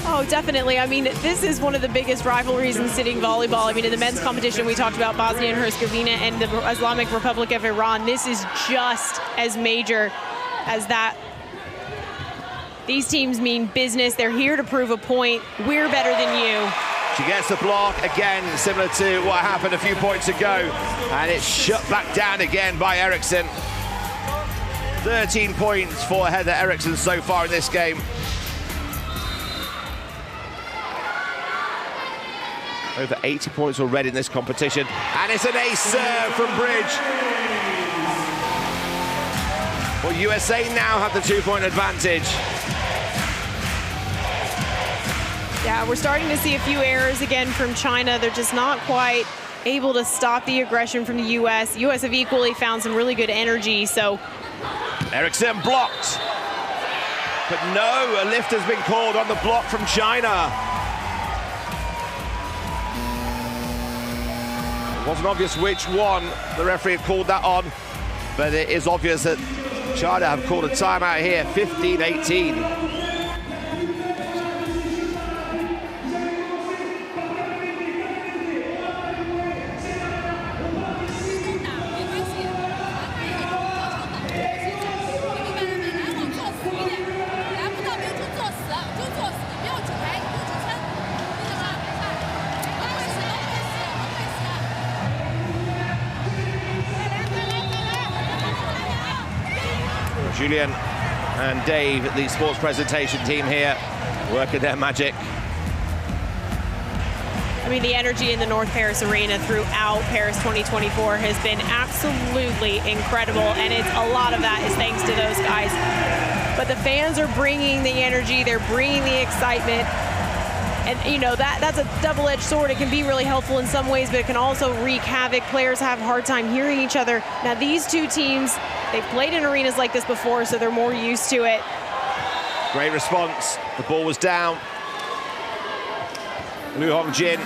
Oh, definitely. I mean, this is one of the biggest rivalries in sitting volleyball. I mean, in the men's competition, we talked about Bosnia and Herzegovina and the Islamic Republic of Iran. This is just as major as that. These teams mean business. They're here to prove a point. We're better than you. She gets the block again, similar to what happened a few points ago, and it's shut back down again by Eriksson. 13 points for Heather Eriksson so far in this game. Over 80 points already in this competition, and it's an ace serve from Bridge. Well, USA now have the 2-point advantage. Yeah, we're starting to see a few errors again from China. They're just not quite able to stop the aggression from the US. US have equally found some really good energy, so. Eriksson blocked. But no, a lift has been called on the block from China. It wasn't obvious which one the referee had called that on, but it is obvious that China have called a timeout here, 15-18. Julian and Dave, the sports presentation team here, working their magic. I mean, the energy in the North Paris Arena throughout Paris 2024 has been absolutely incredible, and a lot of that is thanks to those guys. But the fans are bringing the energy, they're bringing the excitement, and you know, that's a double-edged sword. It can be really helpful in some ways, but it can also wreak havoc. Players have a hard time hearing each other. Now, these two teams, they've played in arenas like this before, so they're more used to it. Great response. The ball was down. Lu Hongjin.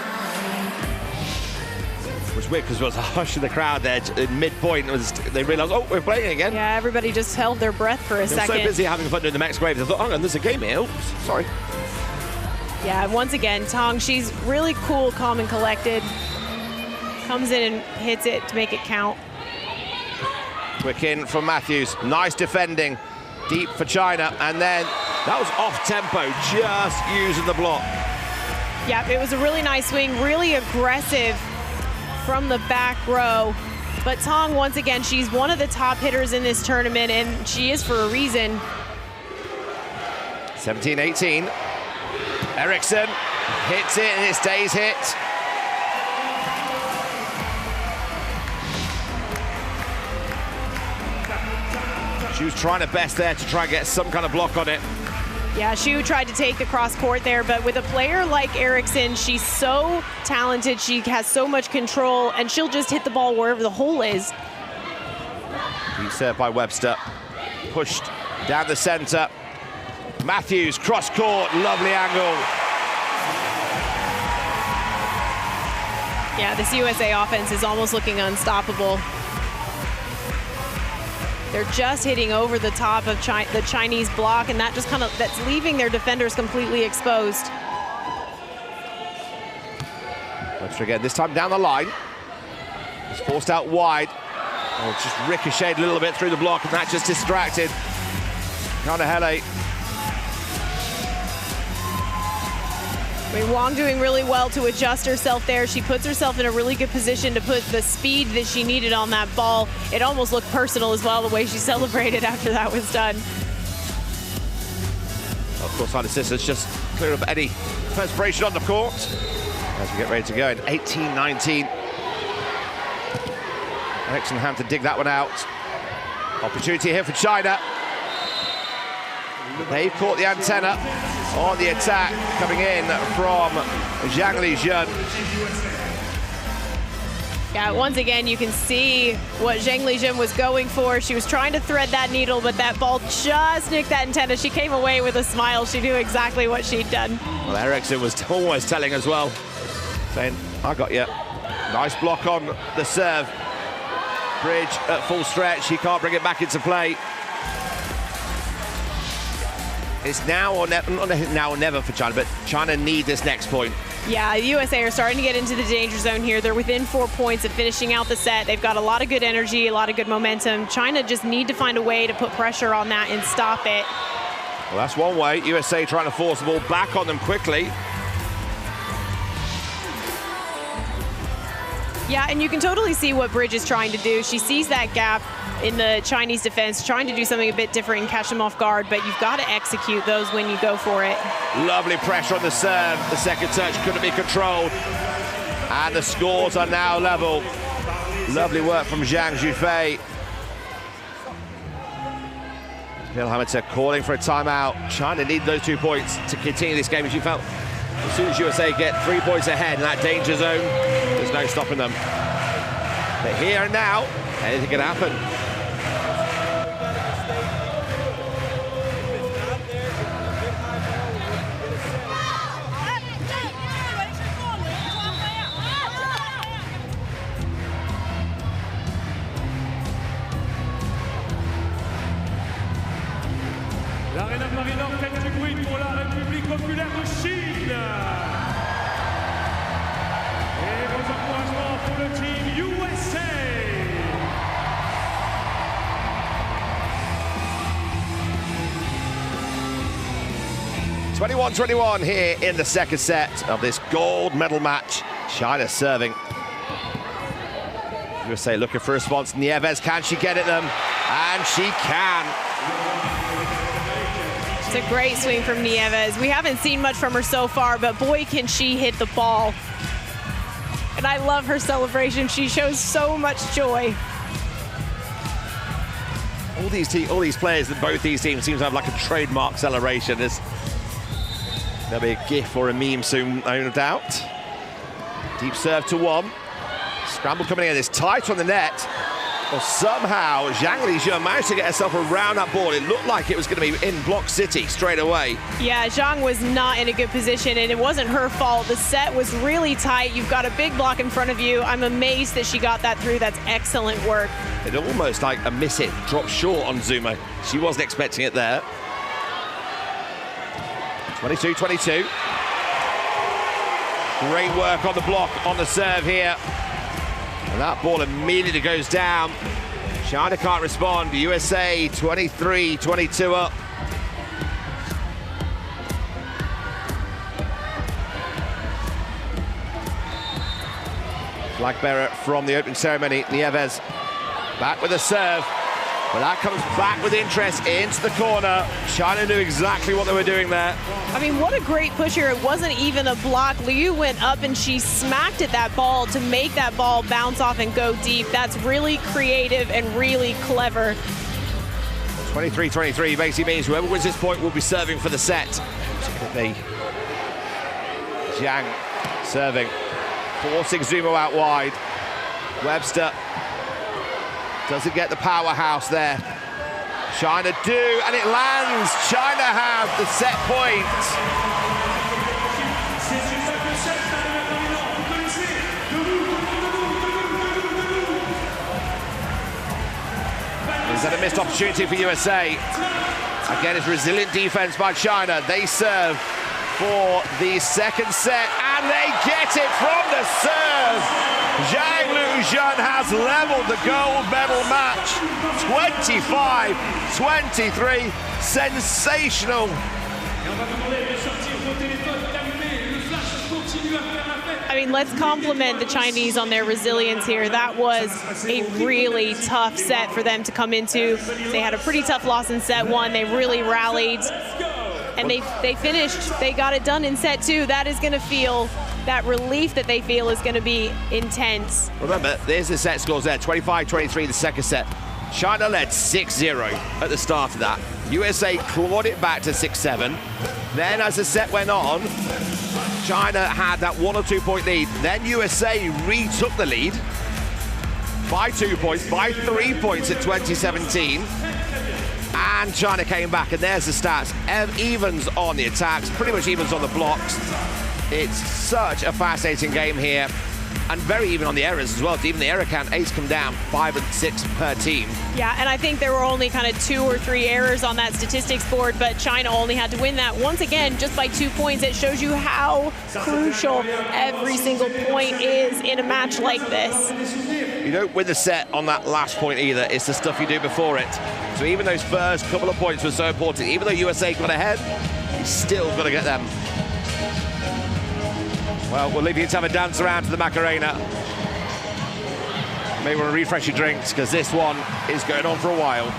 It was weird because there was a hush in the crowd there in mid-point. They realised, oh, we're playing again. Yeah, everybody just held their breath for a second. They were so busy having fun doing the Max Graves. I thought, hang on, there's a game here. Oops, sorry. Yeah, once again, Tong, she's really cool, calm, and collected. Comes in and hits it to make it count. Quick in from Matthews. Nice defending. Deep for China. And then that was off-tempo, just using the block. Yeah, it was a really nice swing, really aggressive from the back row. But Tong, once again, she's one of the top hitters in this tournament, and she is for a reason. 17-18. Eriksson hits it, and it stays hit. She was trying her best there to try and get some kind of block on it. Yeah, Xu tried to take the cross court there, but with a player like Eriksson, she's so talented, she has so much control, and she'll just hit the ball wherever the hole is. Deep serve by Webster. Pushed down the center. Matthews, cross court, lovely angle. Yeah, this USA offense is almost looking unstoppable. They're just hitting over the top of the Chinese block, and that's leaving their defenders completely exposed. Webster again, this time down the line. It's forced out wide. Oh, it's just ricocheted a little bit through the block, and that just distracted Kanahele. I mean, Wang doing really well to adjust herself there. She puts herself in a really good position to put the speed that she needed on that ball. It almost looked personal as well, the way she celebrated after that was done. Of course, side assistants just clear up any perspiration on the court as we get ready to go in 18-19. Eriksson had to dig that one out. Opportunity here for China. They've caught the antenna on the attack coming in from Zhang Lijun. Yeah, once again, you can see what Zhang Lijun was going for. She was trying to thread that needle, but that ball just nicked that antenna. She came away with a smile. She knew exactly what she'd done. Well, Eriksson was almost telling as well, saying, I got you. Nice block on the serve. Bridge at full stretch. He can't bring it back into play. It's now or never, not now or never for China, but China need this next point. Yeah, the USA are starting to get into the danger zone here. They're within 4 points of finishing out the set. They've got a lot of good energy, a lot of good momentum. China just need to find a way to put pressure on that and stop it. Well, that's one way. USA trying to force the ball back on them quickly. Yeah, and you can totally see what Bridge is trying to do. She sees that gap in the Chinese defense, trying to do something a bit different and catch them off guard, but you've got to execute those when you go for it. Lovely pressure on the serve. The second touch couldn't be controlled. And the scores are now level. Lovely work from Zhang Zhufei. Bill Hamilton calling for a timeout. China need those 2 points to continue this game. As you felt, as soon as USA get 3 points ahead in that danger zone, there's no stopping them. But here and now, anything can happen. L'Arena de Marie-Laure fait du bruit pour la République populaire de Chine. Et vos encouragements pour le team USA. 21-21 here in the second set of this gold medal match. China serving. USA looking for a response. Nieves, can she get at them? And she can. It's a great swing from Nieves. We haven't seen much from her so far, but boy, can she hit the ball. And I love her celebration. She shows so much joy. All these players that both these teams seem to have like a trademark celebration. There'll be a gif or a meme soon, no doubt. Deep serve to one. Scramble coming in. It's tight on the net. Well, somehow Zhang Lijun managed to get herself around that ball. It looked like it was going to be in block city straight away. Yeah, Zhang was not in a good position, and it wasn't her fault. The set was really tight. You've got a big block in front of you. I'm amazed that she got that through. That's excellent work. It almost like a miss hit, dropped short on Zuma. She wasn't expecting it there. 22-22. Great work on the block, on the serve here. And that ball immediately goes down. China can't respond. USA 23-22 up. Flag bearer from the opening ceremony, Nieves. Back with a serve. But that comes back with interest into the corner. China knew exactly what they were doing there. I mean, what a great push here. It wasn't even a block. Liu went up and she smacked at that ball to make that ball bounce off and go deep. That's really creative and really clever. 23-23 basically means whoever wins this point will be serving for the set. Zhang serving, forcing Zuma out wide. Webster doesn't get the powerhouse there. China do, and it lands. China have the set point. Is that a missed opportunity for USA? Again, it's resilient defense by China. They serve for the second set, and they get it from the serve. Zhang Lijun has leveled the gold medal match. 25-23, sensational. I mean, let's compliment the Chinese on their resilience here. That was a really tough set for them to come into. They had a pretty tough loss in set one. They really rallied, and they finished. They got it done in set two. That is going to feel, that relief that they feel is going to be intense. Remember, there's the set scores there, 25-23 the second set. China led 6-0 at the start of that. USA clawed it back to 6-7. Then as the set went on, China had that 1 or 2 point lead. Then USA retook the lead by 2 points, by 3 points at 2017. And China came back, and there's the stats. Evens on the attacks, pretty much evens on the blocks. It's such a fascinating game here. and very even on the errors as well. Even the error count, 8 come down, 5 and 6 per team. Yeah, and I think there were only kind of 2 or 3 errors on that statistics board, but China only had to win that once again just by 2 points. It shows you how crucial every single point is in a match like this. You don't win the set on that last point either. It's the stuff you do before it. So even those first couple of points were so important. Even though USA got ahead, you still got to get them. Well, we'll leave you to have a dance around to the Macarena. Maybe want to refresh your drinks, because this one is going on for a while.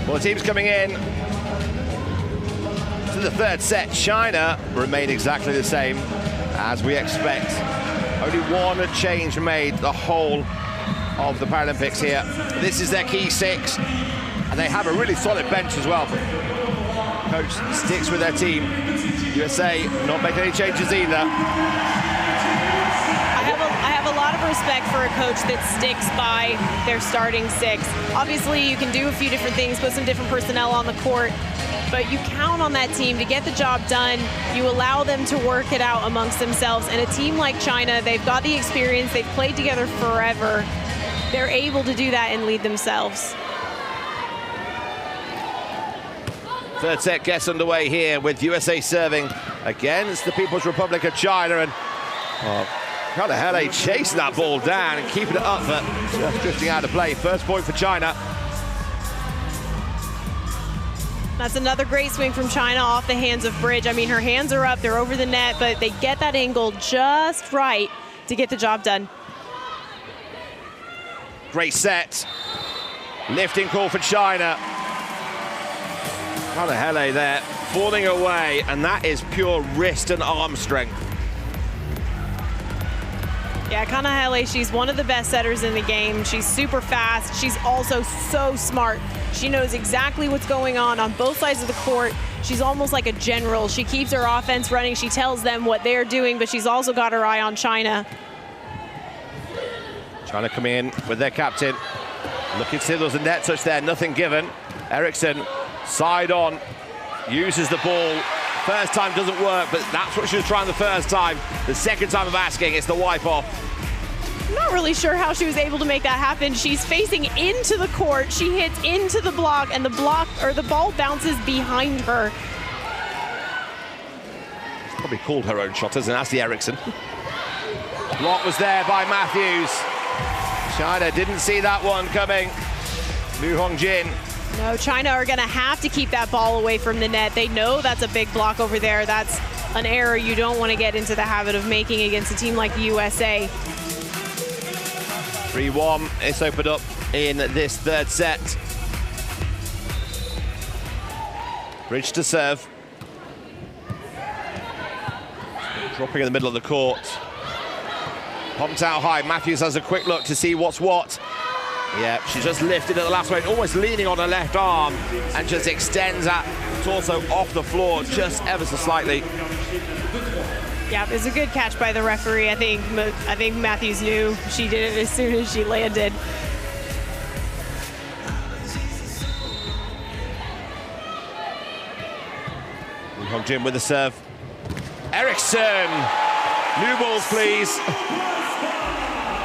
Well, the teams coming in to the third set. China remain exactly the same as we expect. Only one change made the whole of the Paralympics here. This is their key 6, and they have a really solid bench as well. Coach sticks with their team. USA not making any changes either. I have a lot of respect for a coach that sticks by their starting 6. Obviously, you can do a few different things, put some different personnel on the court, but you count on that team to get the job done. You allow them to work it out amongst themselves. And a team like China, they've got the experience, they've played together forever. They're able to do that and lead themselves. Third set gets underway here with USA serving against the People's Republic of China, and Palais chasing that ball down and keeping it up, but just drifting out of play. First point for China. That's another great swing from China off the hands of Bridge. I mean, her hands are up, they're over the net, but they get that angle just right to get the job done. Great set. Lifting call for China. Palais there, falling away, and that is pure wrist and arm strength. Yeah, Kanahele, she's one of the best setters in the game. She's super fast. She's also so smart. She knows exactly what's going on both sides of the court. She's almost like a general. She keeps her offense running. She tells them what they're doing, but she's also got her eye on China. China come in with their captain. Looking to see there was a net touch there, nothing given. Eriksson, side on, uses the ball. First time doesn't work, but that's what she was trying the first time. The second time of asking, it's the wipe off. I'm not really sure how she was able to make that happen. She's facing into the court. She hits into the block, and the ball bounces behind her. Probably called her own shot, and that's the Eriksson. Block was there by Matthews. China didn't see that one coming. Mu Hongjin. No, China are going to have to keep that ball away from the net. They know that's a big block over there. That's an error you don't want to get into the habit of making against a team like the USA. 3-1, it's opened up in this third set. Bridge to serve. Dropping in the middle of the court. Pumped out high. Matthews has a quick look to see what's what. Yeah, she just lifted at the last moment, almost leaning on her left arm, and just extends that torso off the floor just ever so slightly. Yeah, it was a good catch by the referee. I think Matthews knew she did it as soon as she landed. Hongjin with the serve. Eriksson! New balls, please.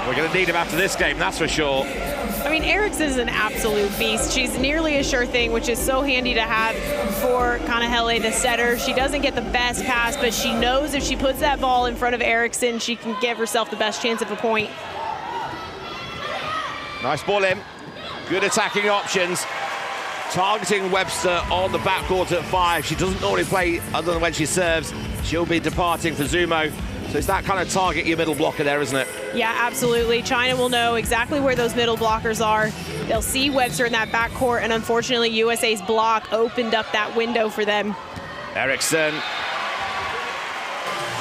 We're going to need him after this game, that's for sure. I mean, Eriksson is an absolute beast. She's nearly a sure thing, which is so handy to have for Kanahele, the setter. She doesn't get the best pass, but she knows if she puts that ball in front of Eriksson, she can give herself the best chance of a point. Nice ball in. Good attacking options. Targeting Webster on the backcourt at 5. She doesn't normally play other than when she serves. She'll be departing for Zumo. So it's that kind of target your middle blocker there, isn't it? Yeah, absolutely. China will know exactly where those middle blockers are. They'll see Webster in that backcourt, and unfortunately, USA's block opened up that window for them. Eriksson.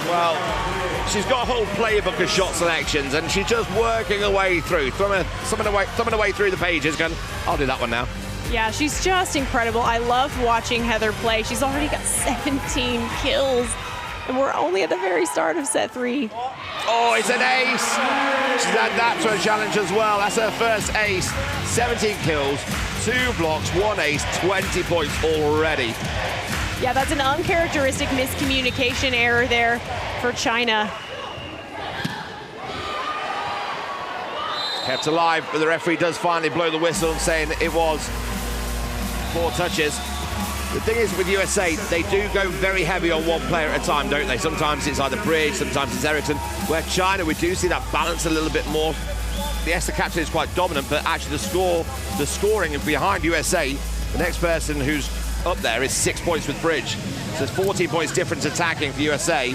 Well, she's got a whole playbook of shot selections, and she's just working her way through, thumbing her way through the pages, going, I'll do that one now. Yeah, she's just incredible. I love watching Heather play. She's already got 17 kills. And we're only at the very start of set 3. Oh, it's an ace. She's had that to a challenge as well. That's her first ace. 17 kills, 2 blocks, 1 ace, 20 points already. Yeah, that's an uncharacteristic miscommunication error there for China. Kept alive, but the referee does finally blow the whistle saying it was 4 touches. The thing is with USA, they do go very heavy on one player at a time, don't they? Sometimes it's either Bridge, sometimes it's Eriksson. Where China, we do see that balance a little bit more. The Esther captain is quite dominant, but actually the scoring behind USA, the next person who's up there is 6 points with Bridge. So there's 14 points difference attacking for USA,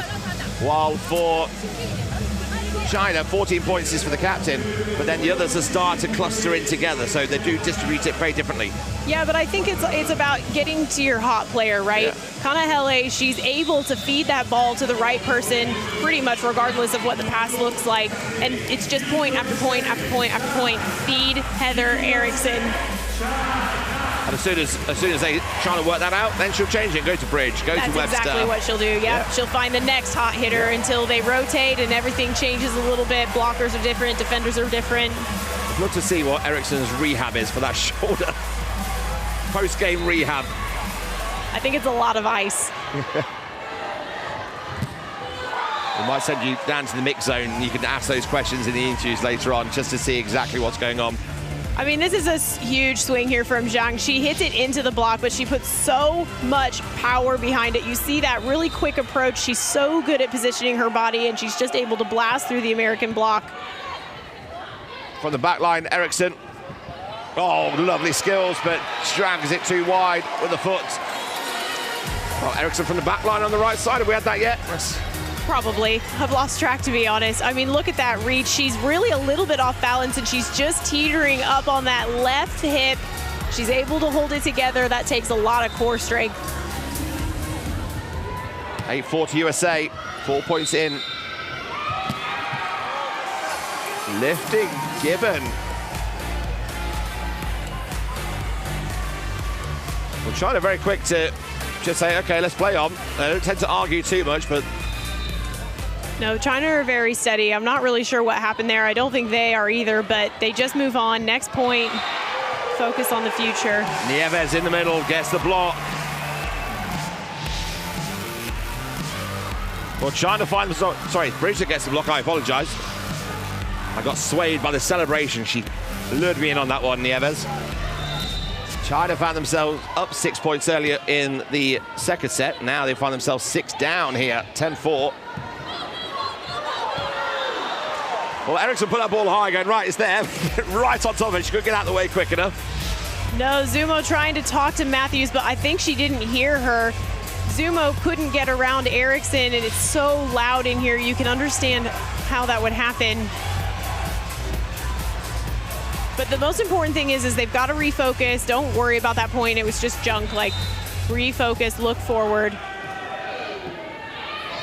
while for China, 14 points is for the captain, but then the others are starting to cluster in together, so they do distribute it very differently. Yeah, but I think it's about getting to your hot player, right? Yeah. Kanahele, she's able to feed that ball to the right person pretty much regardless of what the pass looks like, and it's just point after point after point after point. Feed Heather Eriksson. And as soon as they try to work that out, then she'll change it and go to Bridge, go to Webster. That's exactly what she'll do, yeah. She'll find the next hot hitter until they rotate and everything changes a little bit. Blockers are different, defenders are different. I'd love to see what Eriksson's rehab is for that shoulder. Post-game rehab. I think it's a lot of ice. We might send you down to the mix zone and you can ask those questions in the interviews later on just to see exactly what's going on. I mean, this is a huge swing here from Zhang. She hits it into the block, but she puts so much power behind it. You see that really quick approach. She's so good at positioning her body, and she's just able to blast through the American block. From the back line, Eriksson. Oh, lovely skills, but drags it too wide with the foot. Oh, Eriksson from the back line on the right side. Have we had that yet? Yes. Probably. I've lost track, to be honest. I mean, look at that reach. She's really a little bit off balance, and she's just teetering up on that left hip. She's able to hold it together. That takes a lot of core strength. 8-4 to USA. 4 points in. Lifting Gibbon. Well, China very quick to just say, okay, let's play on. They don't tend to argue too much, but no, China are very steady. I'm not really sure what happened there. I don't think they are either, but they just move on. Next point, focus on the future. Nieves in the middle, gets the block. Well, China finds themselves, sorry, Bridge gets the block, I apologize. I got swayed by the celebration. She lured me in on that one, Nieves. China found themselves up 6 points earlier in the second set. Now they find themselves 6 down here, 10-4. Well, Eriksson put that ball high, going, right, it's there. Right on top of it. She couldn't get out of the way quick enough. No, Zumo trying to talk to Matthews, but I think she didn't hear her. Zumo couldn't get around Eriksson, and it's so loud in here. You can understand how that would happen. But the most important thing is they've got to refocus. Don't worry about that point. It was just junk. Like, refocus, look forward.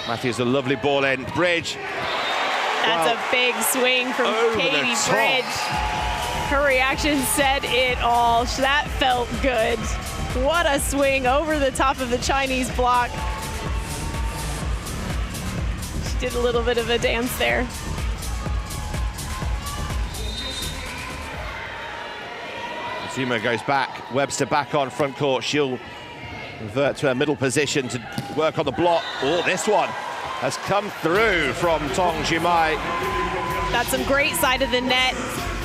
Matthews, a lovely ball in. Bridge. That's a big swing from Katie Bridge. Her reaction said it all. That felt good. What a swing over the top of the Chinese block. She did a little bit of a dance there. Zuma goes back. Webster back on front court. She'll revert to her middle position to work on the block. Oh, this one has come through from Tong Jimai. That's some great side of the net.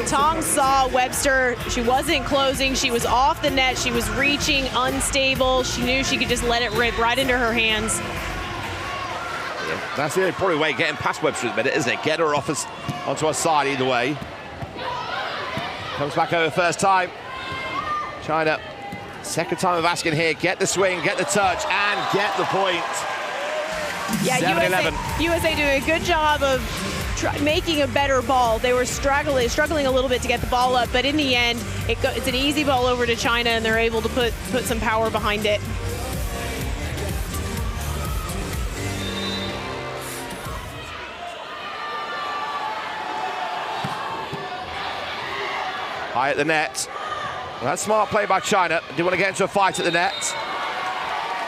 Tong saw Webster. She wasn't closing. She was off the net. She was reaching, unstable. She knew she could just let it rip right into her hands. Yeah, that's the only probably way of getting past Webster at the minute, isn't it? Get her off onto her side either way. Comes back over first time. China, second time of asking here. Get the swing, get the touch, and get the point. Yeah, USA doing a good job of making a better ball. They were struggling a little bit to get the ball up, but in the end, it's an easy ball over to China, and they're able to put some power behind it. High at the net. Well, that's smart play by China. Do want to get into a fight at the net.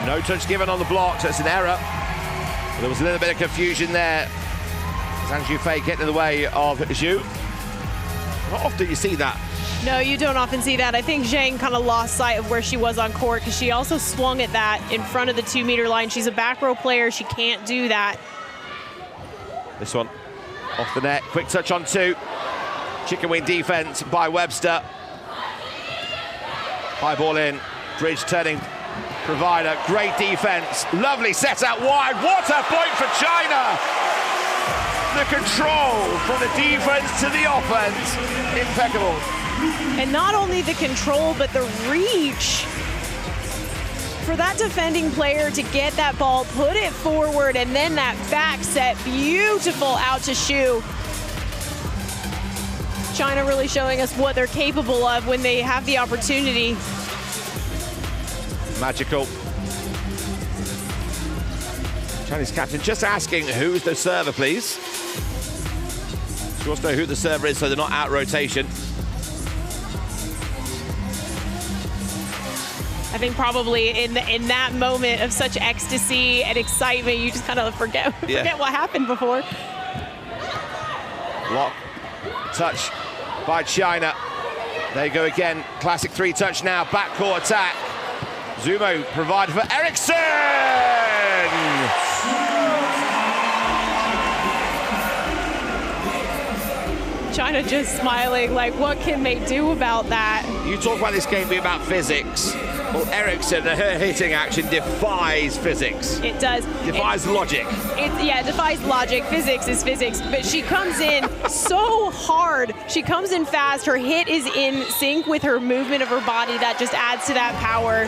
No touch given on the block, so it's an error. There was a little bit of confusion there. Zhang Zhufei getting in the way of Zhu. Not often you see that. No, you don't often see that. I think Zhang kind of lost sight of where she was on court because she also swung at that in front of the 2-meter line. She's a back row player. She can't do that. This one off the net. Quick touch on 2. Chicken wing defense by Webster. High ball in. Bridge turning provider. Great defense. Lovely set out wide. What a point for China! The control from the defense to the offense. Impeccable. And not only the control, but the reach. For that defending player to get that ball, put it forward, and then that back set, beautiful out to Xu. China really showing us what they're capable of when they have the opportunity. Magical. Chinese captain just asking who's the server, please. She wants to know who the server is so they're not out rotation. I think probably in that moment of such ecstasy and excitement, you just kind of forget what happened before. Block, touch by China. There you go again. Classic 3-touch now. Backcourt attack. Zumo provided for Eriksson. China just smiling, like, what can they do about that? You talk about this game being about physics. Well, Eriksson, her hitting action defies physics. It does. Defies logic. It defies logic. Physics is physics. But she comes in so hard. She comes in fast. Her hit is in sync with her movement of her body. That just adds to that power.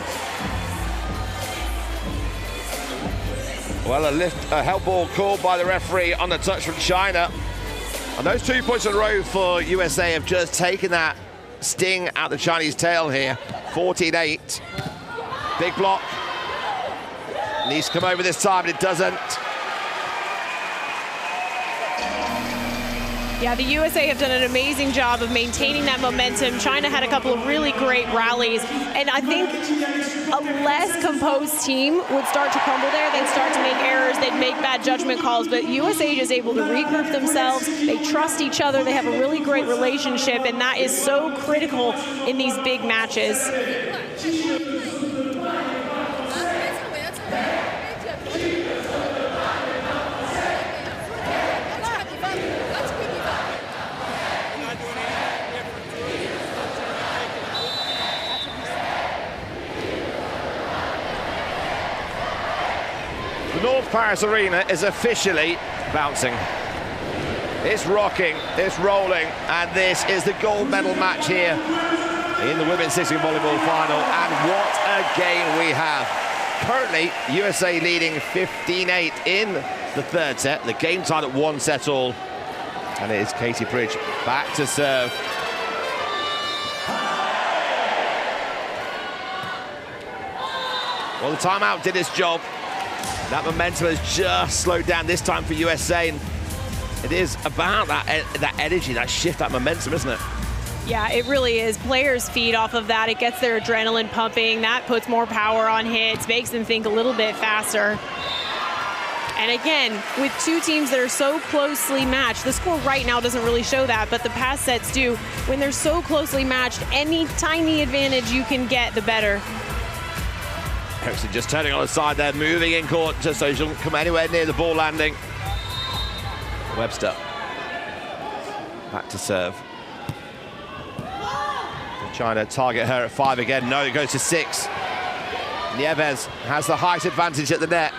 Well, a help ball called by the referee on the touch from China. And those 2 points in a row for USA have just taken that sting out the Chinese tail here. 14-8. Big block. Needs to come over this time, but it doesn't. Yeah, the USA have done an amazing job of maintaining that momentum. China had a couple of really great rallies, and I think a less composed team would start to crumble there. They'd start to make errors, they'd make bad judgment calls, but USA is able to regroup themselves. They trust each other, they have a really great relationship, and that is so critical in these big matches. The North Paris Arena is officially bouncing. It's rocking, it's rolling, and this is the gold medal match here in the women's sitting volleyball final. And what a game we have. Currently, USA leading 15-8 in the third set. The game tied at 1 set all. And it is Katie Bridge back to serve. Well, the timeout did its job. That momentum has just slowed down this time for USA, and it is about that energy, that shift, that momentum, isn't it? Yeah, it really is. Players feed off of that. It gets their adrenaline pumping. That puts more power on hits, makes them think a little bit faster. And again, with two teams that are so closely matched, the score right now doesn't really show that, but the past sets do. When they're so closely matched, any tiny advantage you can get, the better. Eriksson just turning on the side there, moving in court just so she doesn't come anywhere near the ball landing. Webster back to serve. China target her at 5 again. No, it goes to 6. Nieves has the height advantage at the net.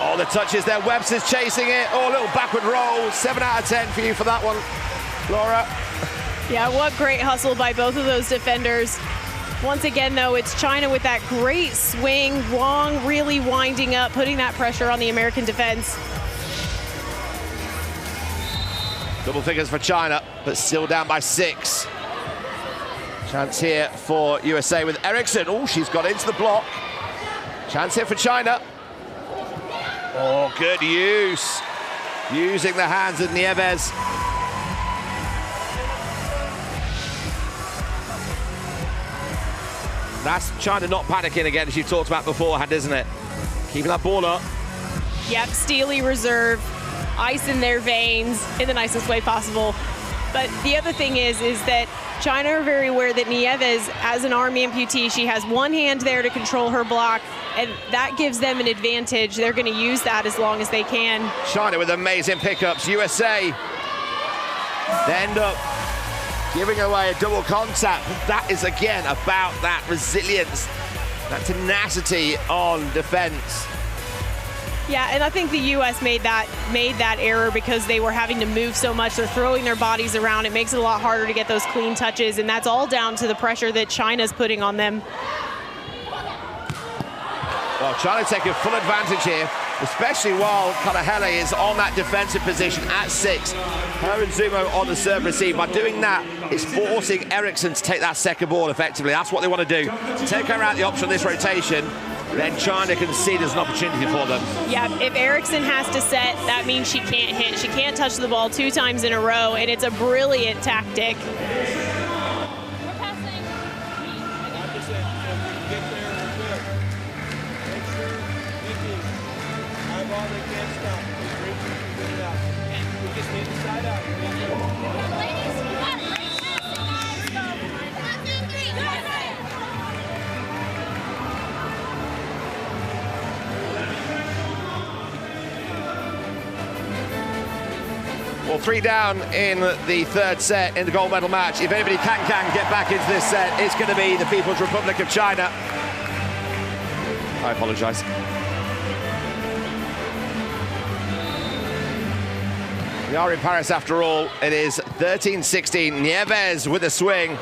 Oh, the touches there. Webster's chasing it. Oh, a little backward roll. 7 out of 10 for you for that one, Laura. Yeah, what great hustle by both of those defenders. Once again, though, it's China with that great swing. Wang really winding up, putting that pressure on the American defense. Double figures for China, but still down by 6. Chance here for USA with Eriksson. Oh, she's got into the block. Chance here for China. Oh, good use. Using the hands of Nieves. That's China not panicking again, as you've talked about beforehand, isn't it? Keeping that ball up. Yep, steely reserve, ice in their veins in the nicest way possible. But the other thing is that China are very aware that Nieves, as an arm amputee, she has one hand there to control her block, and that gives them an advantage. They're going to use that as long as they can. China with amazing pickups. USA, they end up giving away a double contact. That is, again, about that resilience, that tenacity on defense. Yeah, and I think the U.S. made that error because they were having to move so much. They're throwing their bodies around. It makes it a lot harder to get those clean touches, and that's all down to the pressure that China's putting on them. Well, China taking full advantage here, especially while Kalahele is on that defensive position at 6. Her and Zumo on the serve receive. By doing that, it's forcing Eriksson to take that second ball effectively. That's what they want to do. Take her out the option of this rotation, then China can see there's an opportunity for them. Yeah, if Eriksson has to set, that means she can't hit. She can't touch the ball 2 times in a row, and it's a brilliant tactic. Well, 3 down in the third set in the gold medal match. If anybody can get back into this set, it's going to be the People's Republic of China. I apologise. We are in Paris after all. It is 13-16. Nieves with a swing.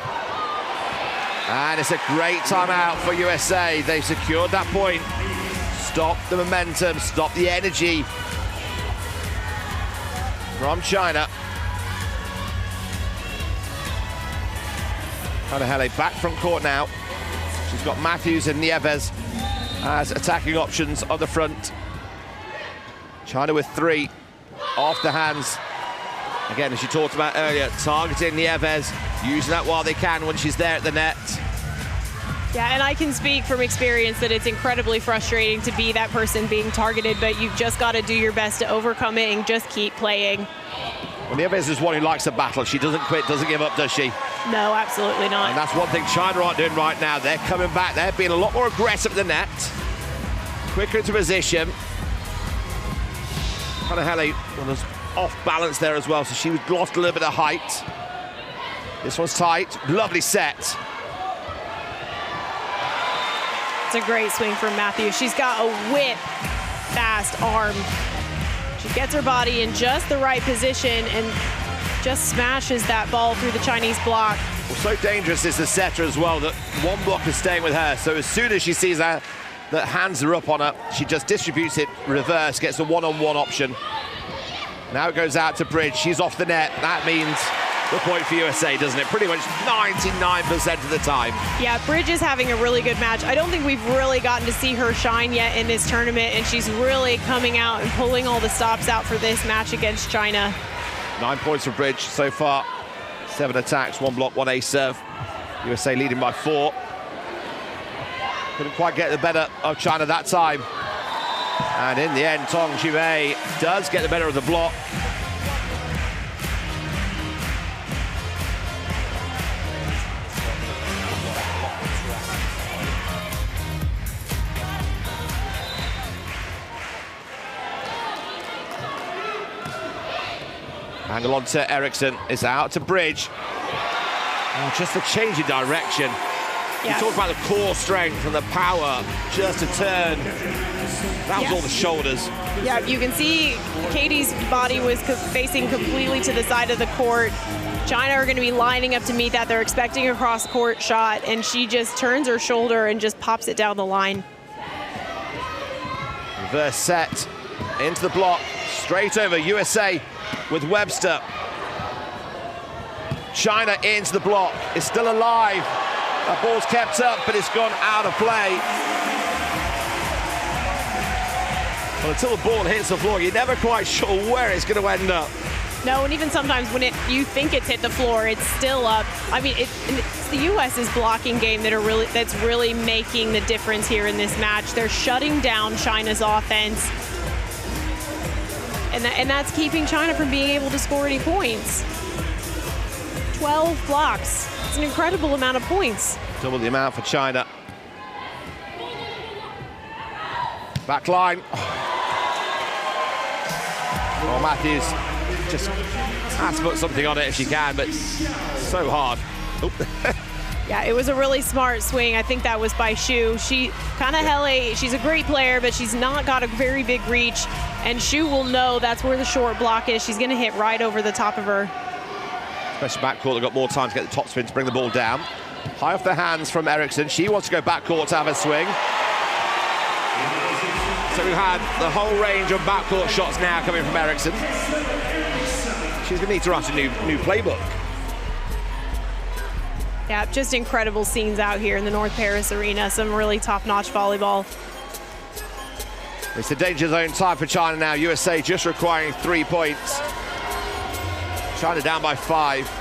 And it's a great timeout for USA. They've secured that point. Stop the momentum, stop the energy from China. Kalahele back front court now. She's got Matthews and Nieves as attacking options on the front. China with 3 off the hands. Again, as you talked about earlier, targeting Nieves, using that while they can when she's there at the net. Yeah, and I can speak from experience that it's incredibly frustrating to be that person being targeted, but you've just got to do your best to overcome it and just keep playing. Well, Nieves is one who likes to battle. She doesn't quit, doesn't give up, does she? No, absolutely not. And that's one thing China aren't doing right now. They're coming back. They're being a lot more aggressive at the net. Quicker into position. Kalahele was off balance there as well, so she lost a little bit of height. This one's tight. Lovely set. It's a great swing from Matthews. She's got a whip fast arm. She gets her body in just the right position and just smashes that ball through the Chinese block. Well, so dangerous is the setter as well that one block is staying with her. So as soon as she sees that hands are up on her, she just distributes it reverse, gets a one-on-one option. Now it goes out to Bridge. She's off the net. That means the point for USA, doesn't it? Pretty much 99% of the time. Yeah, Bridge is having a really good match. I don't think we've really gotten to see her shine yet in this tournament, and she's really coming out and pulling all the stops out for this match against China. 9 points for Bridge so far. 7 attacks, 1 block, 1 ace serve. USA leading by 4. Couldn't quite get the better of China that time. And in the end, Tong Jimei does get the better of the block. Angle on to Eriksson. It's out to Bridge. Oh, just a change in direction. Yeah. You talk about the core strength and the power just to turn. That was all the shoulders. Yeah, you can see Katie's body was facing completely to the side of the court. China are going to be lining up to meet that. They're expecting a cross-court shot, and she just turns her shoulder and just pops it down the line. Reverse set into the block, straight over USA with Webster. China into the block, is still alive. That ball's kept up, but it's gone out of play. Well, until the ball hits the floor, you're never quite sure where it's going to end up. No, and even sometimes when you think it's hit the floor, it's still up. I mean, it's the U.S.'s blocking game that's really making the difference here in this match. They're shutting down China's offense, and that's keeping China from being able to score any points. 12 blocks. It's an incredible amount of points. Double the amount for China. Back line. Oh, Matthews just has to put something on it if she can, but so hard. Yeah, it was a really smart swing. I think that was by Xu. She kind of she's a great player, but she's not got a very big reach, and Xu will know that's where the short block is. She's going to hit right over the top of her. Especially backcourt, they've got more time to get the top spin to bring the ball down. High off the hands from Eriksson. She wants to go backcourt to have a swing. So we've had the whole range of backcourt shots now coming from Eriksson. She's going to need to write a new playbook. Yeah, just incredible scenes out here in the North Paris Arena. Some really top-notch volleyball. It's the danger zone time for China now. USA just requiring 3 points. China down by 5.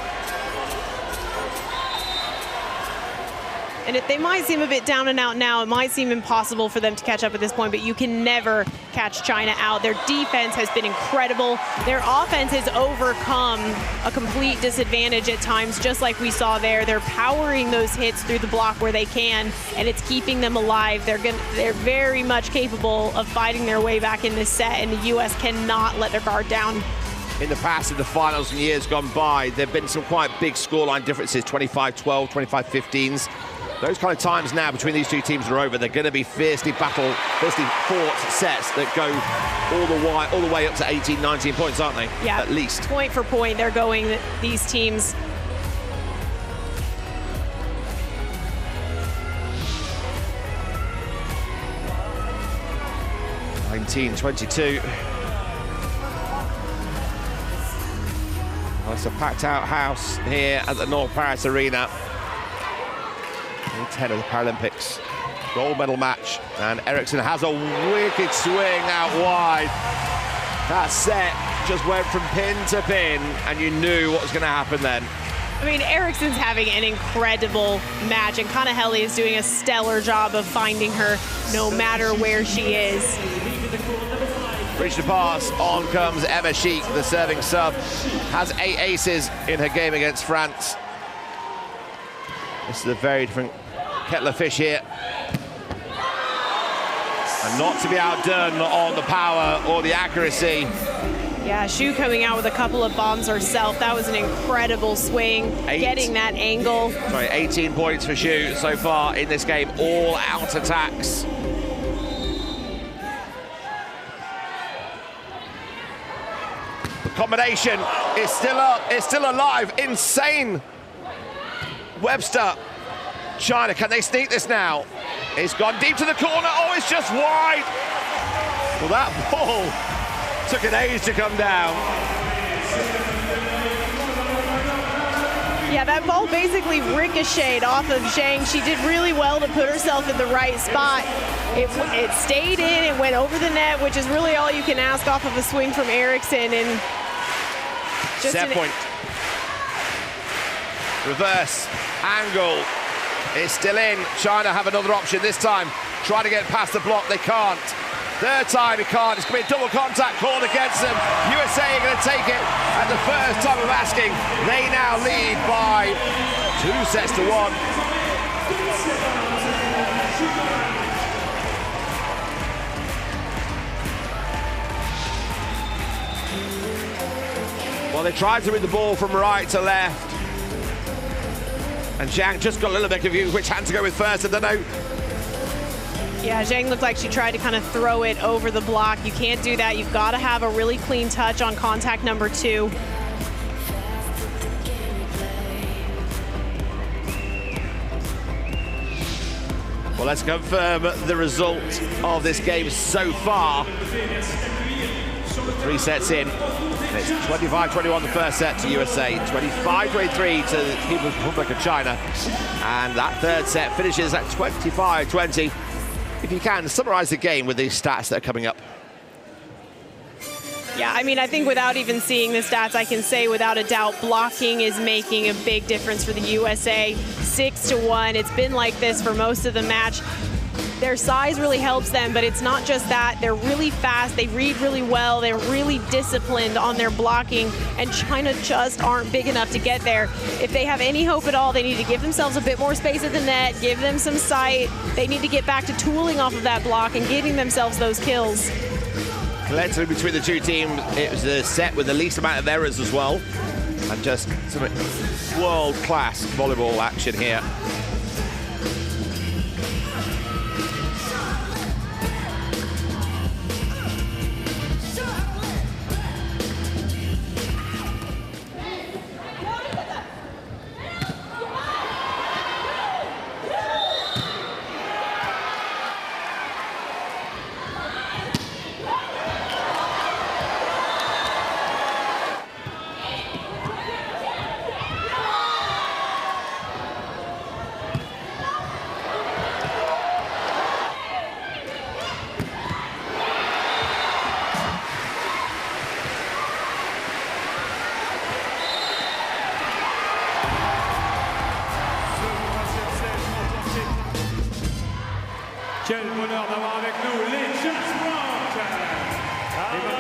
And they might seem a bit down and out now. It might seem impossible for them to catch up at this point, but you can never catch China out. Their defense has been incredible. Their offense has overcome a complete disadvantage at times, just like we saw there. They're powering those hits through the block where they can, and it's keeping them alive. They're very much capable of fighting their way back in this set, and the U.S. cannot let their guard down. In the past, in the finals and years gone by, there have been some quite big scoreline differences, 25-12, 25-15s. Those kind of times now between these two teams are over. They're going to be fiercely fought sets that go all the way up to 18, 19 points, aren't they? Yeah, at least. Point for point, they're going, these teams. (19-22). Well, it's a packed-out house here at the North Paris Arena. 10 of the Paralympics. Gold medal match, and Eriksson has a wicked swing out wide. That set just went from pin to pin, and you knew what was going to happen then. I mean, Eriksson's having an incredible match, and Kanahele is doing a stellar job of finding her no matter where she is. Bridge to pass, on comes Emma Sheik, the serving sub. Has 8 aces in her game against France. This is a very different kettle of fish here. And not to be outdone on the power or the accuracy. Yeah, Xu coming out with a couple of bombs herself. That was an incredible swing, getting that angle. Sorry, 18 points for Xu so far in this game, all out attacks. The combination is still up, it's still alive, insane. Webster, China, can they sneak this now? It's gone deep to the corner, oh, it's just wide. Well, that ball took an age to come down. Yeah, that ball basically ricocheted off of Zhang. She did really well to put herself in the right spot. It stayed in, it went over the net, which is really all you can ask off of a swing from Eriksson. And just set point. Reverse, angle, it's still in. China have another option this time. Try to get past the block, they can't. Third time he can't, it's going to be a double contact called against them. USA are going to take it at the first time of asking. They now lead by 2-1. Well, Well, they tried to move the ball from right to left. And Zhang just got a little bit confused which hand to go with first. I don't know. Yeah, Zhang looked like she tried to kind of throw it over the block. You can't do that. You've got to have a really clean touch on contact number 2. Well, let's confirm the result of this game so far. 3 sets in. And it's 25-21 the first set to USA, 25-23 to the People's Republic of China. And that third set finishes at 25-20. If you can, summarize the game with these stats that are coming up. Yeah, I mean, I think without even seeing the stats, I can say without a doubt, blocking is making a big difference for the USA. 6-1. It's been like this for most of the match. Their size really helps them, but it's not just that. They're really fast. They read really well. They're really disciplined on their blocking, and China just aren't big enough to get there. If they have any hope at all, they need to give themselves a bit more space at the net, give them some sight. They need to get back to tooling off of that block and giving themselves those kills. Collectively between the two teams, it was the set with the least amount of errors as well. And just some world-class volleyball action here.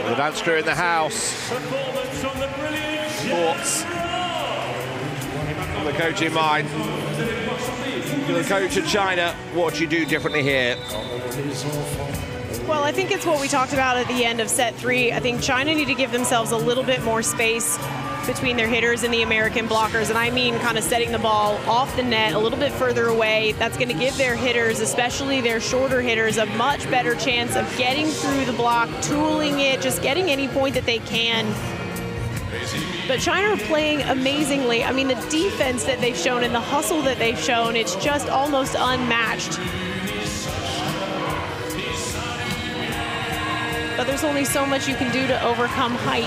The dance crew in the house. Thoughts from the coach in mind. You're the coach of China. What do you do differently here? Well, I think it's what we talked about at the end of set 3. I think China need to give themselves a little bit more space between their hitters and the American blockers, and I mean kind of setting the ball off the net a little bit further away. That's going to give their hitters, especially their shorter hitters, a much better chance of getting through the block, tooling it, just getting any point that they can. But China are playing amazingly. I mean, the defense that they've shown and the hustle that they've shown, it's just almost unmatched. But there's only so much you can do to overcome height.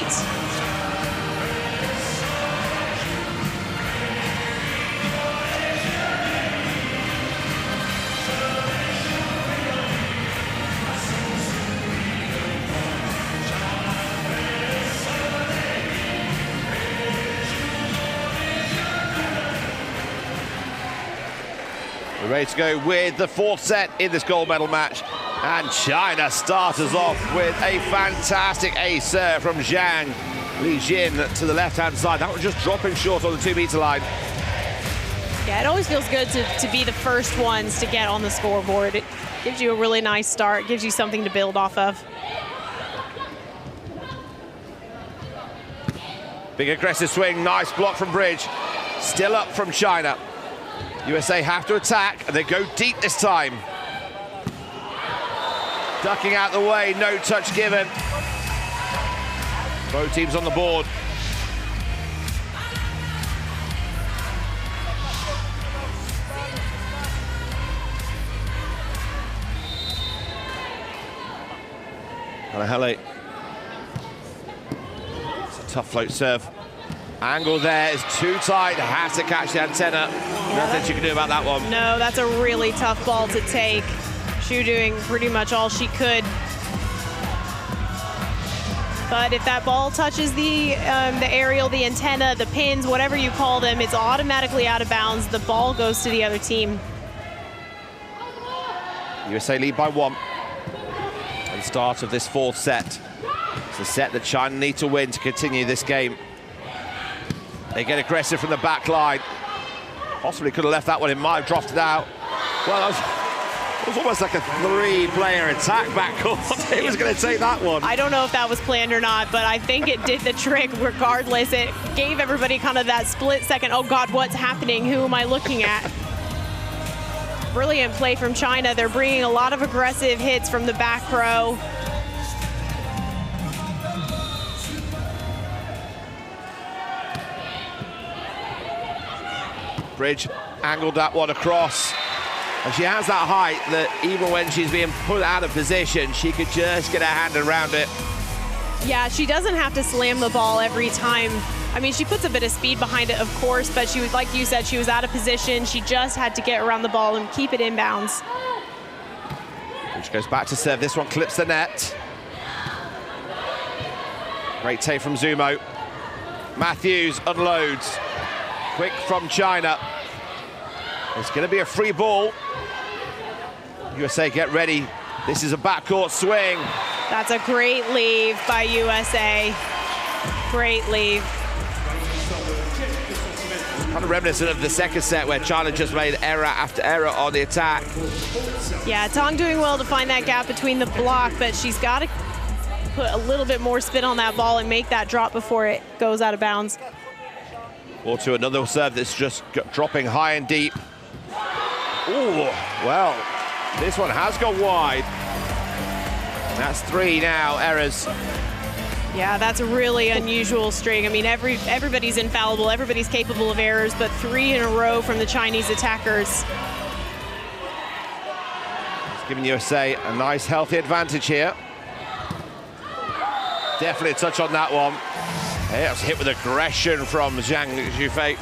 We're ready to go with the 4th set in this gold medal match. And China starts us off with a fantastic ace serve from Zhang. Li Jin to the left-hand side. That one just dropping short on the 2-meter line. Yeah, it always feels good to be the first ones to get on the scoreboard. It gives you a really nice start, gives you something to build off of. Big aggressive swing, nice block from Bridge. Still up from China. USA have to attack, and they go deep this time. Ducking out the way, no touch given. Both teams on the board. Palais. It's a tough float serve. Angle there is too tight, has to catch the antenna. Nothing she can do about that one. No, that's a really tough ball to take. Xu doing pretty much all she could. But if that ball touches the aerial, the antenna, the pins, whatever you call them, it's automatically out of bounds. The ball goes to the other team. USA lead by 1. At the start of this 4th set. It's a set that China need to win to continue this game. They get aggressive from the back line. Possibly could have left that one in, might have dropped it out. Well, It was almost like a 3-player attack backcourt. It was going to take that one. I don't know if that was planned or not, but I think it did the trick regardless. It gave everybody kind of that split second, oh God, what's happening? Who am I looking at? Brilliant play from China. They're bringing a lot of aggressive hits from the back row. Bridge angled that one across. And she has that height that even when she's being put out of position, she could just get her hand around it. Yeah, she doesn't have to slam the ball every time. I mean, she puts a bit of speed behind it, of course, but she was, like you said, she was out of position. She just had to get around the ball and keep it inbounds. Which goes back to serve. This one clips the net. Great take from Zumo. Matthews unloads. Quick from China. It's going to be a free ball. USA, get ready. This is a backcourt swing. That's a great leave by USA. Great leave. Kind of reminiscent of the second set where China just made error after error on the attack. Yeah, Tong doing well to find that gap between the block, but she's got to put a little bit more spin on that ball and make that drop before it goes out of bounds. Or to another serve that's just dropping high and deep. Ooh, well, this one has gone wide. That's 3 now, errors. Yeah, that's a really unusual string. I mean, everybody's infallible, everybody's capable of errors, but 3 in a row from the Chinese attackers. It's giving USA a nice, healthy advantage here. Definitely a touch on that one. It was hit with aggression from Zhang Zhufei.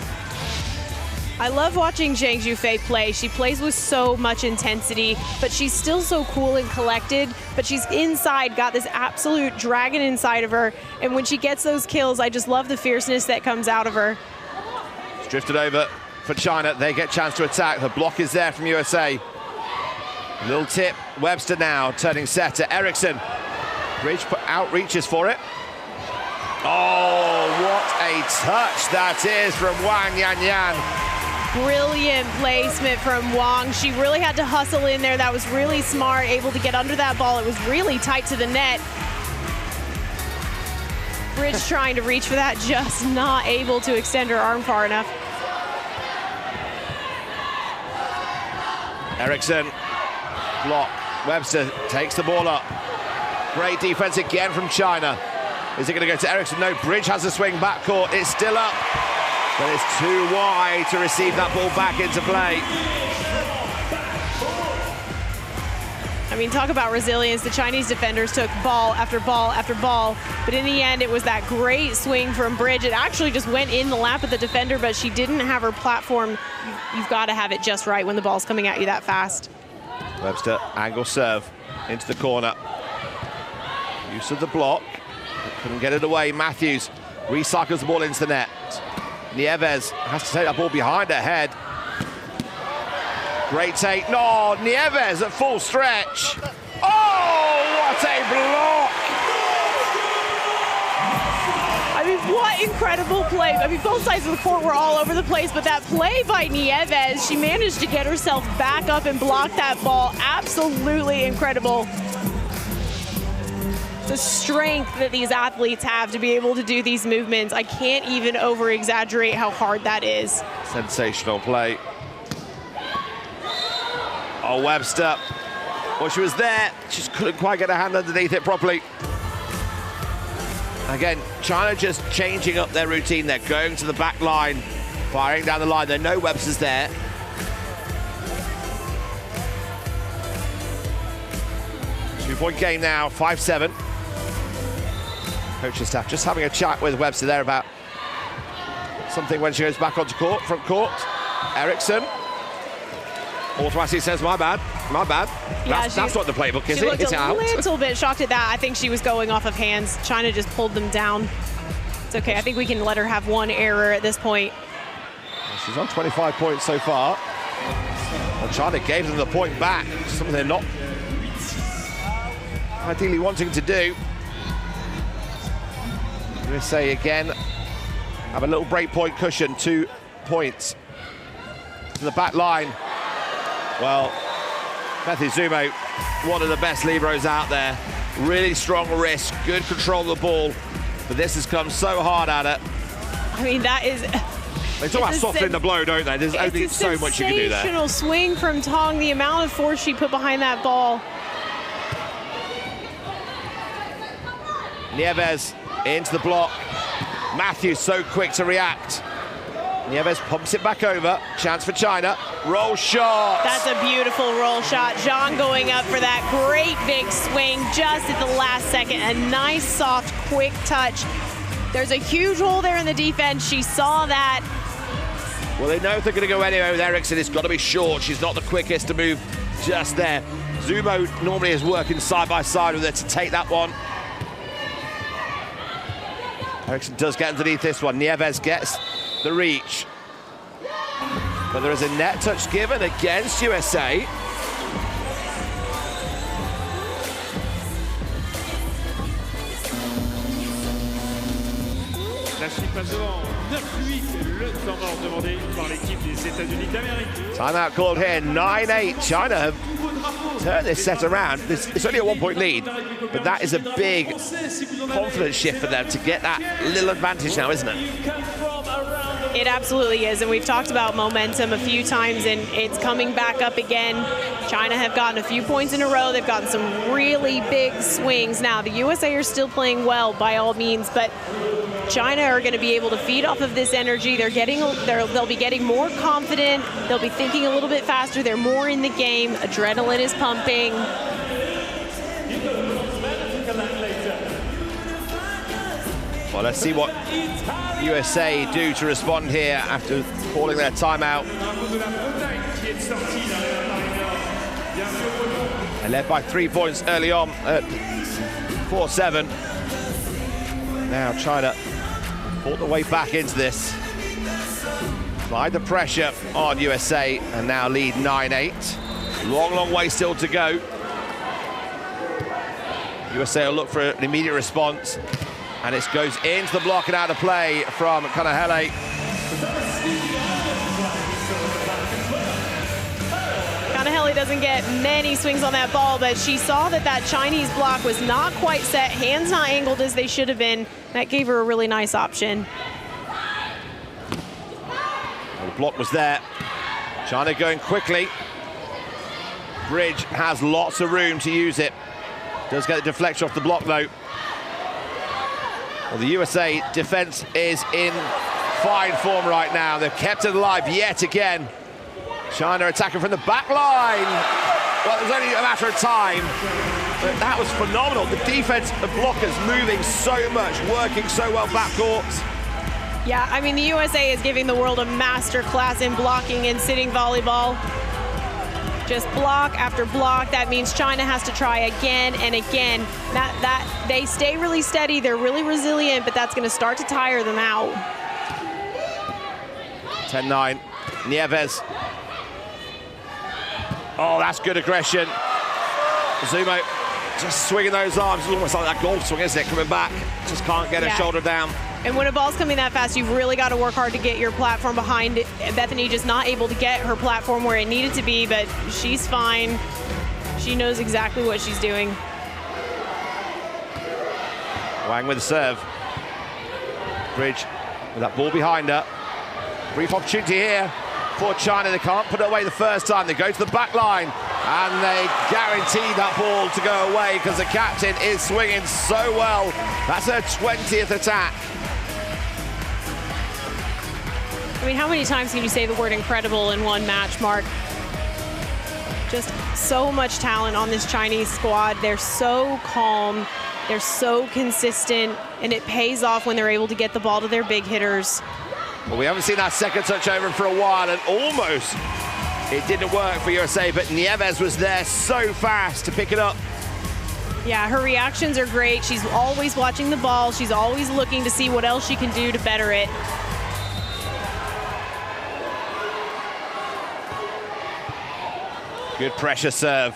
I love watching Zhang Zhufei play. She plays with so much intensity, but she's still so cool and collected, but she's inside, got this absolute dragon inside of her, and when she gets those kills, I just love the fierceness that comes out of her. It's drifted over for China. They get a chance to attack. The block is there from USA. Little tip, Webster now turning setter. Eriksson. Bridge outreaches for it. Oh, what a touch that is from Wang Yanyan. Brilliant placement from Wang. She really had to hustle in there. That was really smart, able to get under that ball. It was really tight to the net. Bridge trying to reach for that, just not able to extend her arm far enough. Eriksson, block. Webster takes the ball up. Great defense again from China. Is it going to go to Eriksson? No, Bridge has a swing backcourt. It's still up, but it's too wide to receive that ball back into play. I mean, talk about resilience. The Chinese defenders took ball after ball after ball, but in the end, it was that great swing from Bridge. It actually just went in the lap of the defender, but she didn't have her platform. You've got to have it just right when the ball's coming at you that fast. Webster, angle serve into the corner. Use of the block. Couldn't get it away. Matthews recycles the ball into the net. Nieves has to take that ball behind her head. Great take. No, Nieves at full stretch. Oh, what a block! I mean, what incredible play. I mean, both sides of the court were all over the place, but that play by Nieves, she managed to get herself back up and block that ball. Absolutely incredible. The strength that these athletes have to be able to do these movements, I can't even over-exaggerate how hard that is. Sensational play. Oh, Webster. Well, she was there, just couldn't quite get her hand underneath it properly. Again, China just changing up their routine. They're going to the back line, firing down the line. They know Webster's there. Two-point game now, 5-7. Coaching staff just having a chat with Webster there about something when she goes back onto court, front court. Eriksson automatically says, my bad. Yeah, that's not the playbook, is it? It's out. She looked a little bit shocked at that. I think she was going off of hands. China just pulled them down. It's okay. I think we can let her have one error at this point. She's on 25 points so far. Well, China gave them the point back, something they're not ideally wanting to do. USA again have a little break point cushion, 2 points to the back line. Well, Matthew Zumo, one of the best liberos out there. Really strong wrist, good control of the ball. But this has come so hard at it. I mean, that is... They talk about softening the blow, don't they? There's only so much you can do there. Sensational swing from Tong, the amount of force she put behind that ball. Nieves into the block. Matthews so quick to react. Nieves pumps it back over. Chance for China. Roll shot. That's a beautiful roll shot. Zhang going up for that great big swing just at the last second. A nice, soft, quick touch. There's a huge hole there in the defense. She saw that. Well, they know if they're going to go anywhere with Eriksson, it's got to be short. She's not the quickest to move just there. Zumo normally is working side by side with her to take that one. Eriksson does get underneath this one. Nieves gets the reach. But there is a net touch given against USA. La Chine passe devant 9-8, le temps mort demandé par l'équipe des États-Unis d'Amérique. Timeout called here, 9-8. China have turned this set around. It's only a 1-point lead, but that is a big confidence shift for them to get that little advantage now, isn't it? It absolutely is, and we've talked about momentum a few times, and it's coming back up again. China have gotten a few points in a row. They've gotten some really big swings. Now, the USA are still playing well by all means, but China are going to be able to feed off of this energy. They'll be getting more confident. They'll be thinking a little bit faster. They're more in the game. Adrenaline is pumping. Well, let's see what USA do to respond here after calling their timeout. They led by 3 points early on at 4-7. Now China fought their way back into this. Applied the pressure on USA and now lead 9-8. Long way still to go. USA will look for an immediate response. And it goes into the block and out of play from Kanahele. Kanahele doesn't get many swings on that ball, but she saw that that Chinese block was not quite set, hands not angled as they should have been. That gave her a really nice option. Well, the block was there. China going quickly. Bridge has lots of room to use it. Does get the deflection off the block though. Well, the USA defense is in fine form right now. They've kept it alive yet again. China attacking from the back line. Well, it was only a matter of time, but that was phenomenal. The defense, the blockers moving so much, working so well backcourt. Yeah, I mean, the USA is giving the world a master class in blocking and sitting volleyball. Just block after block. That means China has to try again and again. That they stay really steady, they're really resilient, but that's going to start to tire them out. 10-9, Nieves. Oh, that's good aggression. Zumo just swinging those arms. It's almost like that golf swing, isn't it? Coming back, just can't get her shoulder down. And when a ball's coming that fast, you've really got to work hard to get your platform behind it. Bethany just not able to get her platform where it needed to be, but she's fine. She knows exactly what she's doing. Wang with the serve. Bridge with that ball behind her. Brief opportunity here for China. They can't put it away the first time. They go to the back line and they guarantee that ball to go away because the captain is swinging so well. That's her 20th attack. I mean, how many times can you say the word incredible in one match, Mark? Just so much talent on this Chinese squad. They're so calm, they're so consistent, and it pays off when they're able to get the ball to their big hitters. Well, we haven't seen that second touch over for a while, and almost it didn't work for USA, but Nieves was there so fast to pick it up. Yeah, her reactions are great. She's always watching the ball. She's always looking to see what else she can do to better it. Good pressure serve.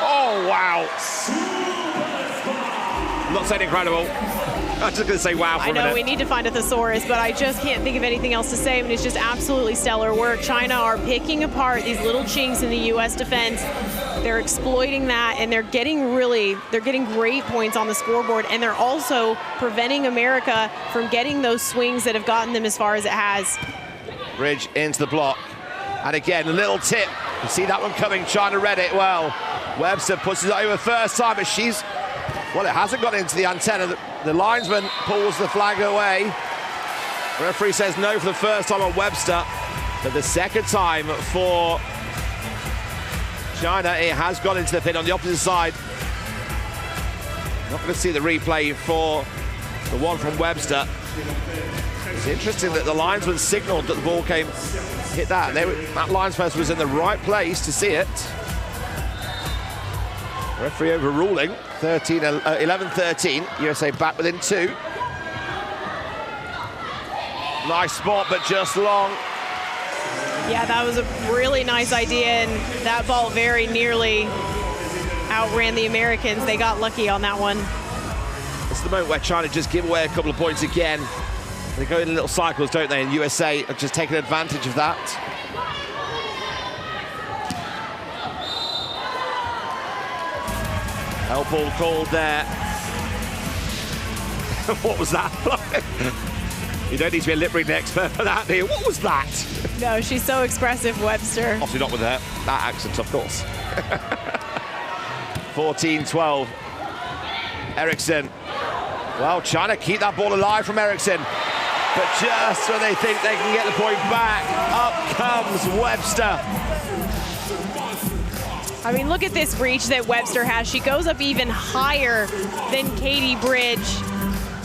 Oh, wow. I'm not saying incredible. I'm just going to say wow for a minute. I know we need to find a thesaurus, but I just can't think of anything else to say. I mean, it's just absolutely stellar work. China are picking apart these little chinks in the U.S. defense. They're exploiting that, and they're getting great points on the scoreboard, and they're also preventing America from getting those swings that have gotten them as far as it has. Bridge into the block. And again, a little tip. You see that one coming. China read it well. Webster puts it over first time, but well, it hasn't got into the antenna. The linesman pulls the flag away. The referee says no for the first time on Webster, but the second time for China, it has got into the pin on the opposite side. Not going to see the replay for the one from Webster. It's interesting that the linesman signaled that the ball hit that. That linesperson was in the right place to see it. Referee overruling. 11-13. USA back within 2. Nice spot, but just long. Yeah, that was a really nice idea, and that ball very nearly outran the Americans. They got lucky on that one. It's the moment where China just give away a couple of points again. They go in little cycles, don't they? And USA have just taken advantage of that. Help ball called there. What was that? You don't need to be a lip reading expert for that, do you? What was that? No, she's so expressive, Webster. Obviously not with that accent, of course. 14-12. Eriksson. Well, China keep that ball alive from Eriksson. But just when they think they can get the point back, up comes Webster. I mean, look at this reach that Webster has. She goes up even higher than Katie Bridge.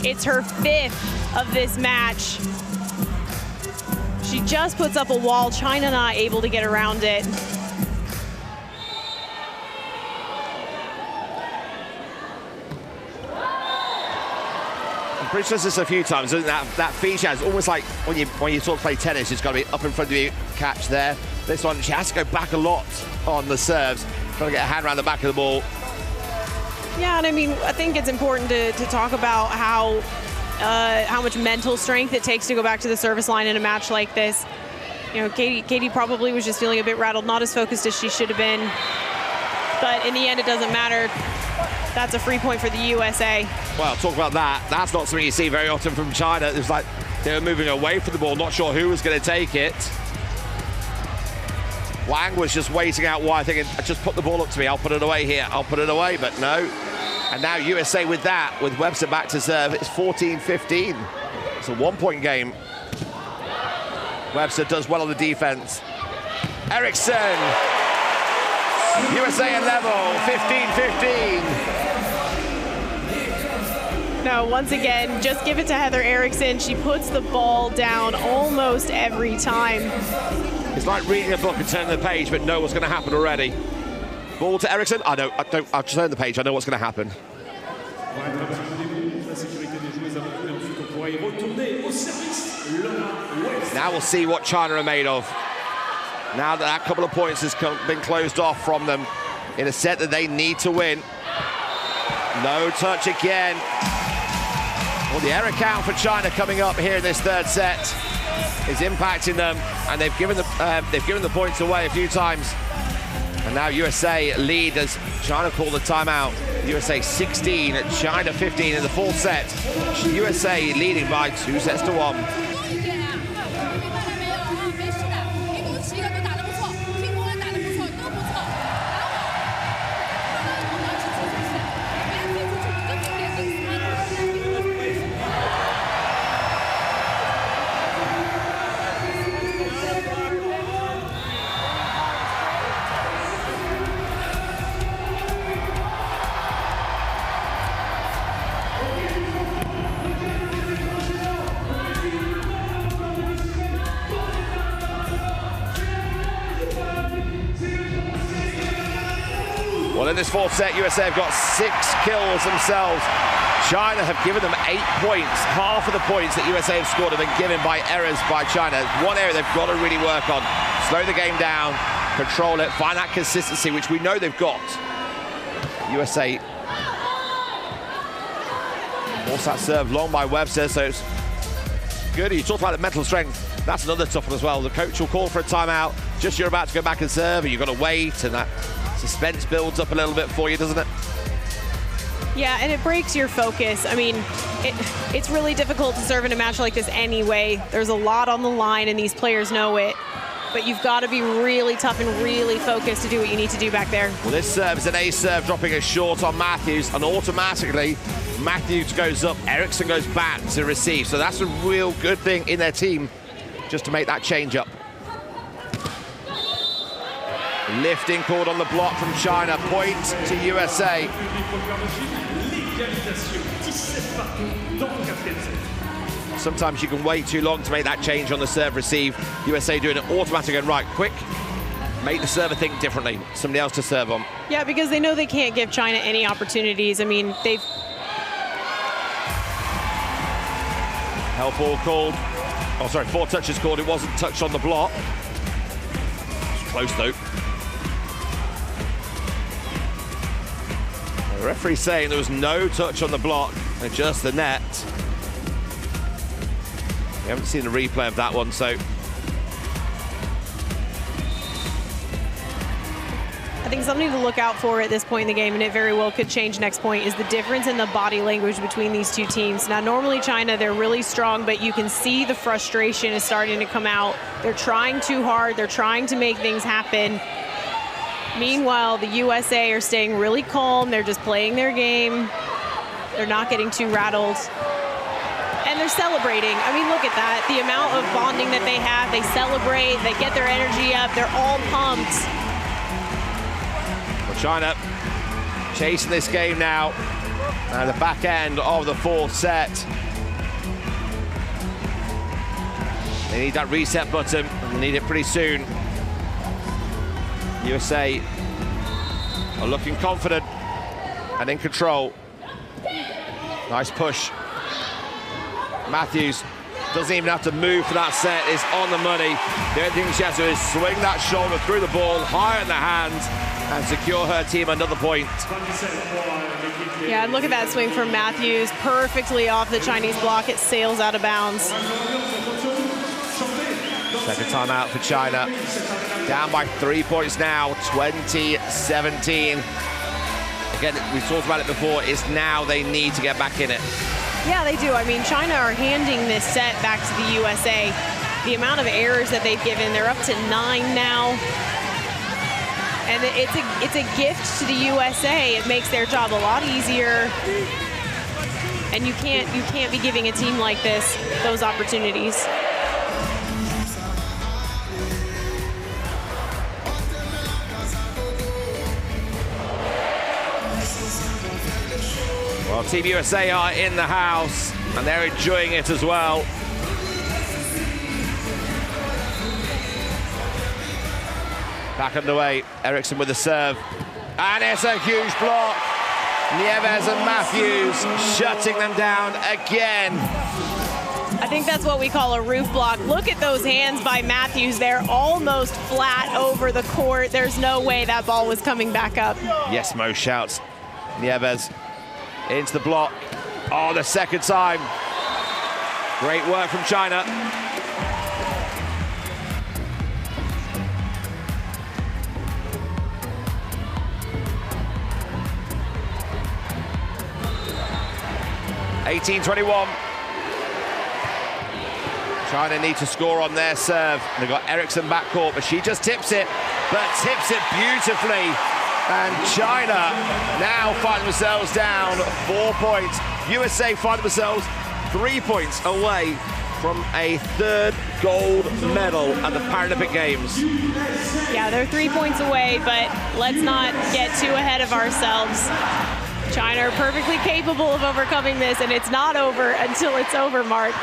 It's her 5th of this match. She just puts up a wall. China not able to get around it. Bridge does this a few times, doesn't that feature is almost like when you sort of play tennis, it's got to be up in front of you, catch there. This one, she has to go back a lot on the serves, trying to get a hand around the back of the ball. Yeah, and I mean, I think it's important to talk about how much mental strength it takes to go back to the service line in a match like this. You know, Katie probably was just feeling a bit rattled, not as focused as she should have been. But in the end, it doesn't matter. That's a free point for the USA. Well, talk about that. That's not something you see very often from China. It was like they were moving away from the ball, not sure who was going to take it. Wang was just waiting out wide, thinking, just put the ball up to me, I'll put it away here, I'll put it away, but no. And now USA with that, with Webster back to serve, it's 14-15. It's a 1-point game. Webster does well on the defense. Eriksson. USA at level, 15-15. No, once again, just give it to Heather Eriksson. She puts the ball down almost every time. It's like reading a book and turning the page, but know what's going to happen already. Ball to Eriksson. I'll just turn the page. I know what's going to happen. Now we'll see what China are made of. Now that couple of points has been closed off from them in a set that they need to win. No touch again. Well, the error count for China coming up here in this third set is impacting them, and they've given the points away a few times. And now USA lead as China call the timeout. USA 16, China 15 in the fourth set. USA leading by 2-1. Well, in this fourth set, USA have got 6 kills themselves. China have given them 8 points. Half of the points that USA have scored have been given by errors by China. One area they've got to really work on. Slow the game down, control it, find that consistency, which we know they've got. USA Force that serve long by Webster, so it's good. You talked about the mental strength. That's another tough one as well. The coach will call for a timeout. Just you're about to go back and serve, and you've got to wait, and that suspense builds up a little bit for you, doesn't it? Yeah, and it breaks your focus. I mean, it's really difficult to serve in a match like this anyway. There's a lot on the line, and these players know it. But you've got to be really tough and really focused to do what you need to do back there. Well, this serve is an ace serve, dropping it short on Matthews, and automatically Matthews goes up, Eriksson goes back to receive. So that's a real good thing in their team, just to make that change up. Lifting called on the block from China, point to USA. Sometimes you can wait too long to make that change on the serve receive. USA doing it automatic and right, quick. Make the server think differently, somebody else to serve on. Yeah, because they know they can't give China any opportunities. I mean, they've... Help ball called. Oh, sorry, 4 touches called. It wasn't touched on the block. Close though. The referee saying there was no touch on the block, and just the net. We haven't seen a replay of that one, so. I think something to look out for at this point in the game, and it very well could change next point, is the difference in the body language between these two teams. Now, normally China, they're really strong, but you can see the frustration is starting to come out. They're trying too hard. They're trying to make things happen. Meanwhile, the USA are staying really calm. They're just playing their game. They're not getting too rattled. And they're celebrating. I mean, look at that. The amount of bonding that they have. They celebrate. They get their energy up. They're all pumped. Well, China chasing this game now. Now the back end of the 4th set. They need that reset button. They need it pretty soon. USA are looking confident and in control. Nice push. Matthews doesn't even have to move for that set, is on the money. The only thing she has to do is swing that shoulder through the ball, high in the hands, and secure her team another point. Yeah, and look at that swing from Matthews, perfectly off the Chinese block. It sails out of bounds. Second timeout for China. Down by 3 points now, 20-17. Again, we've talked about it before, it's now they need to get back in it. Yeah, they do. I mean, China are handing this set back to the USA. The amount of errors that they've given, they're up to 9 now. And it's a gift to the USA. It makes their job a lot easier. And you can't be giving a team like this those opportunities. Well, Team USA are in the house, and they're enjoying it as well. Back underway, Eriksson with the serve. And it's a huge block. Nieves and Matthews shutting them down again. I think that's what we call a roof block. Look at those hands by Matthews. They're almost flat over the court. There's no way that ball was coming back up. Yes, Mo shouts. Nieves into the block. Oh, the second time. Great work from China. (18-21). China need to score on their serve. They've got Eriksson backcourt, but she just tips it, but tips it beautifully. And China now find themselves down 4 points. USA find themselves 3 points away from a 3rd gold medal at the Paralympic Games. Yeah, they're 3 points away, but let's not get too ahead of ourselves. China are perfectly capable of overcoming this, and it's not over until it's over, Mark.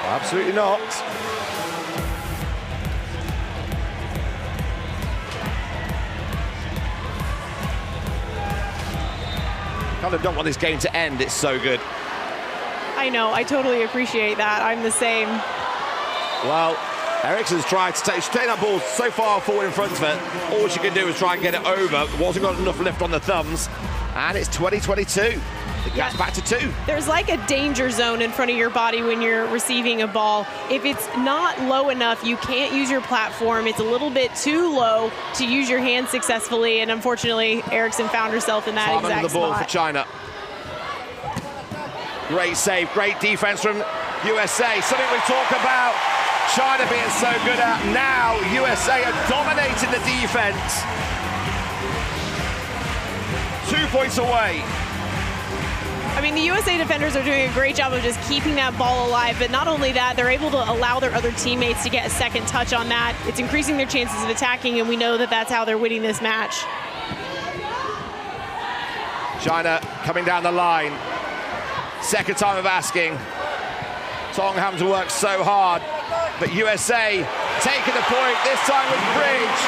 Absolutely not. Kind of don't want this game to end, it's so good. I know, I totally appreciate that. I'm the same. Well, Eriksson's tried to take that ball so far forward in front of her. All she can do is try and get it over. Wasn't got enough lift on the thumbs. And it's 20-22. The gap's back to 2. There's like a danger zone in front of your body when you're receiving a ball. If it's not low enough, you can't use your platform. It's a little bit too low to use your hands successfully, and unfortunately, Eriksson found herself in that Time exact under the ball spot. for China. Great save, great defense from USA. Something we talk about China being so good at. Now USA are dominating the defense. 2 points away. I mean, the USA defenders are doing a great job of just keeping that ball alive, but not only that, they're able to allow their other teammates to get a second touch on that. It's increasing their chances of attacking, and we know that that's how they're winning this match. China coming down the line. Second time of asking. Tong having to work so hard, but USA taking the point, this time with Bridge.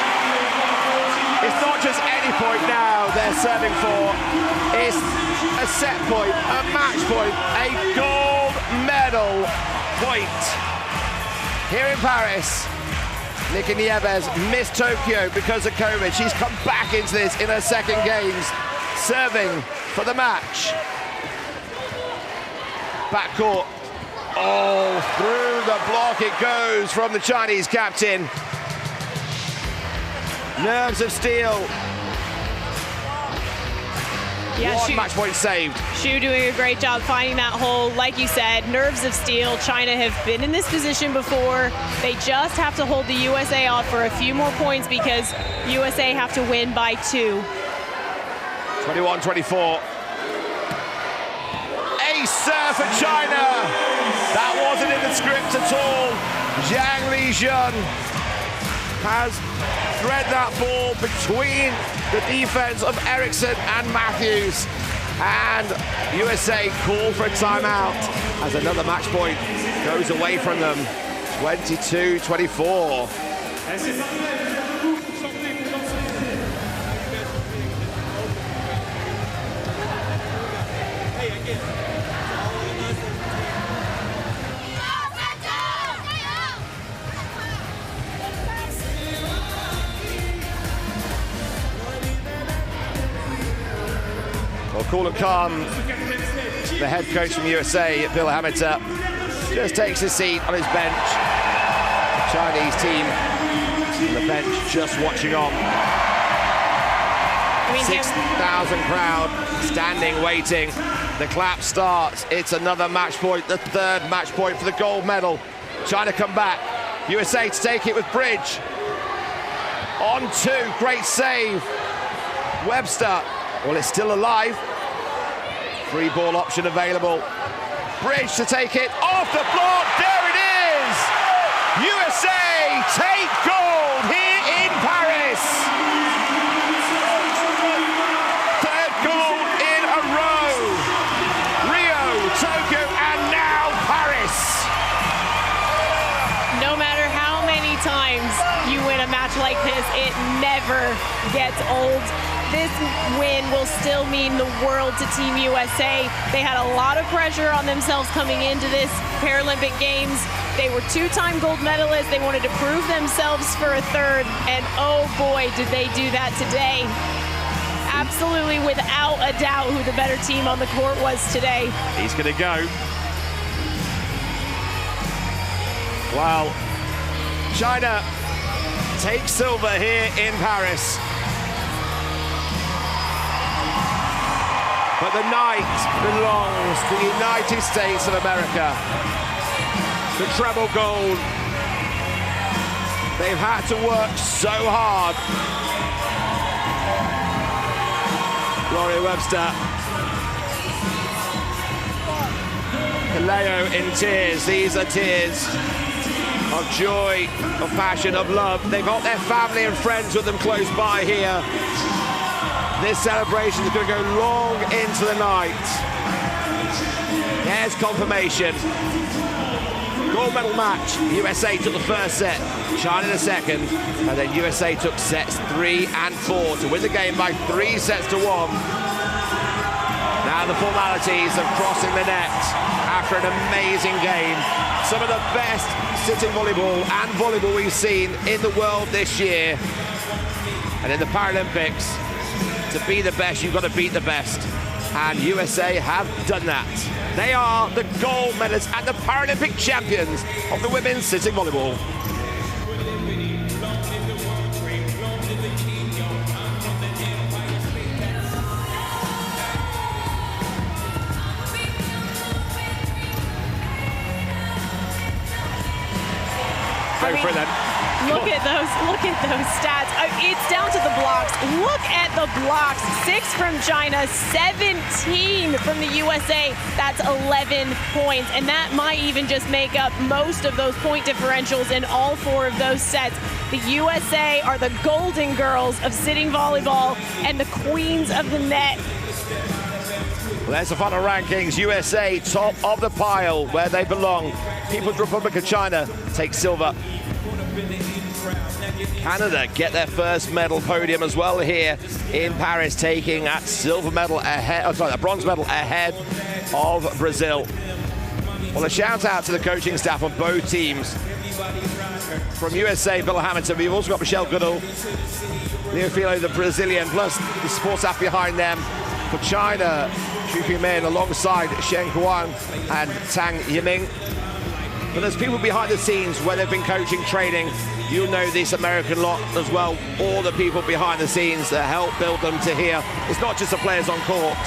It's not just any point now they're serving for. It's a set point, a match point, a gold medal point. Here in Paris, Nika Nieves missed Tokyo because of COVID. She's come back into this in her second games, serving for the match. Backcourt. Oh, through the block it goes from the Chinese captain. Nerves of steel. Yeah, One match point saved. Xu doing a great job finding that hole. Like you said, nerves of steel. China have been in this position before. They just have to hold the USA off for a few more points because USA have to win by 2. 21-24. Ace serve for China. That wasn't in the script at all. Zhang Lijun has thread that ball between the defense of Eriksson and Matthews, and USA call for a timeout as another match point goes away from them. 22-24. Well, cool and calm, the head coach from USA, Bill Hamilton, just takes a seat on his bench. The Chinese team on the bench just watching on. 6,000 crowd standing, waiting. The clap starts. It's another match point, the third match point for the gold medal. China come back. USA to take it with Bridge. On 2, great save. Webster. Well, it's still alive. Free ball option available. Bridge to take it off the block. There it is! USA take gold here in Paris. Third gold in a row. Rio, Tokyo, and now Paris. No matter how many times you win a match like this, it never gets old. This win will still mean the world to Team USA. They had a lot of pressure on themselves coming into this Paralympic Games. They were 2-time gold medalists. They wanted to prove themselves for a third, and oh boy, did they do that today. Absolutely, without a doubt, who the better team on the court was today. He's gonna go. Wow. China takes silver here in Paris. But the night belongs to the United States of America. The treble gold. They've had to work so hard. Gloria Webster. Palais in tears. These are tears of joy, of passion, of love. They've got their family and friends with them close by here. This celebration is going to go long into the night. There's confirmation. Gold medal match. USA took the first set, China the second, and then USA took sets 3 and 4 to win the game by 3 sets to 1. Now the formalities of crossing the net after an amazing game. Some of the best sitting volleyball and volleyball we've seen in the world this year. And in the Paralympics, to be the best, you've got to beat the best. And USA have done that. They are the gold medalists and the Paralympic champions of the women's sitting volleyball. Look at those stats. It's down to the blocks. Look at the blocks. 6 from China, 17 from the USA. That's 11 points. And that might even just make up most of those point differentials in all 4 of those sets. The USA are the golden girls of sitting volleyball and the queens of the net. Well, there's the final rankings. USA top of the pile where they belong. People's Republic of China take silver. Canada get their first medal podium as well here in Paris, taking that silver medal ahead, a bronze medal ahead of Brazil. Well, a shout out to the coaching staff on both teams. From USA, Bill Hamilton, we've also got Michelle Goodall, Leofilo, the Brazilian, plus the support staff behind them. For China, Xu Qingmin alongside Shen Kuang and Tang Yiming. But there's people behind the scenes where they've been coaching, training. You'll know this American lot as well. All the people behind the scenes that help build them to here. It's not just the players on court.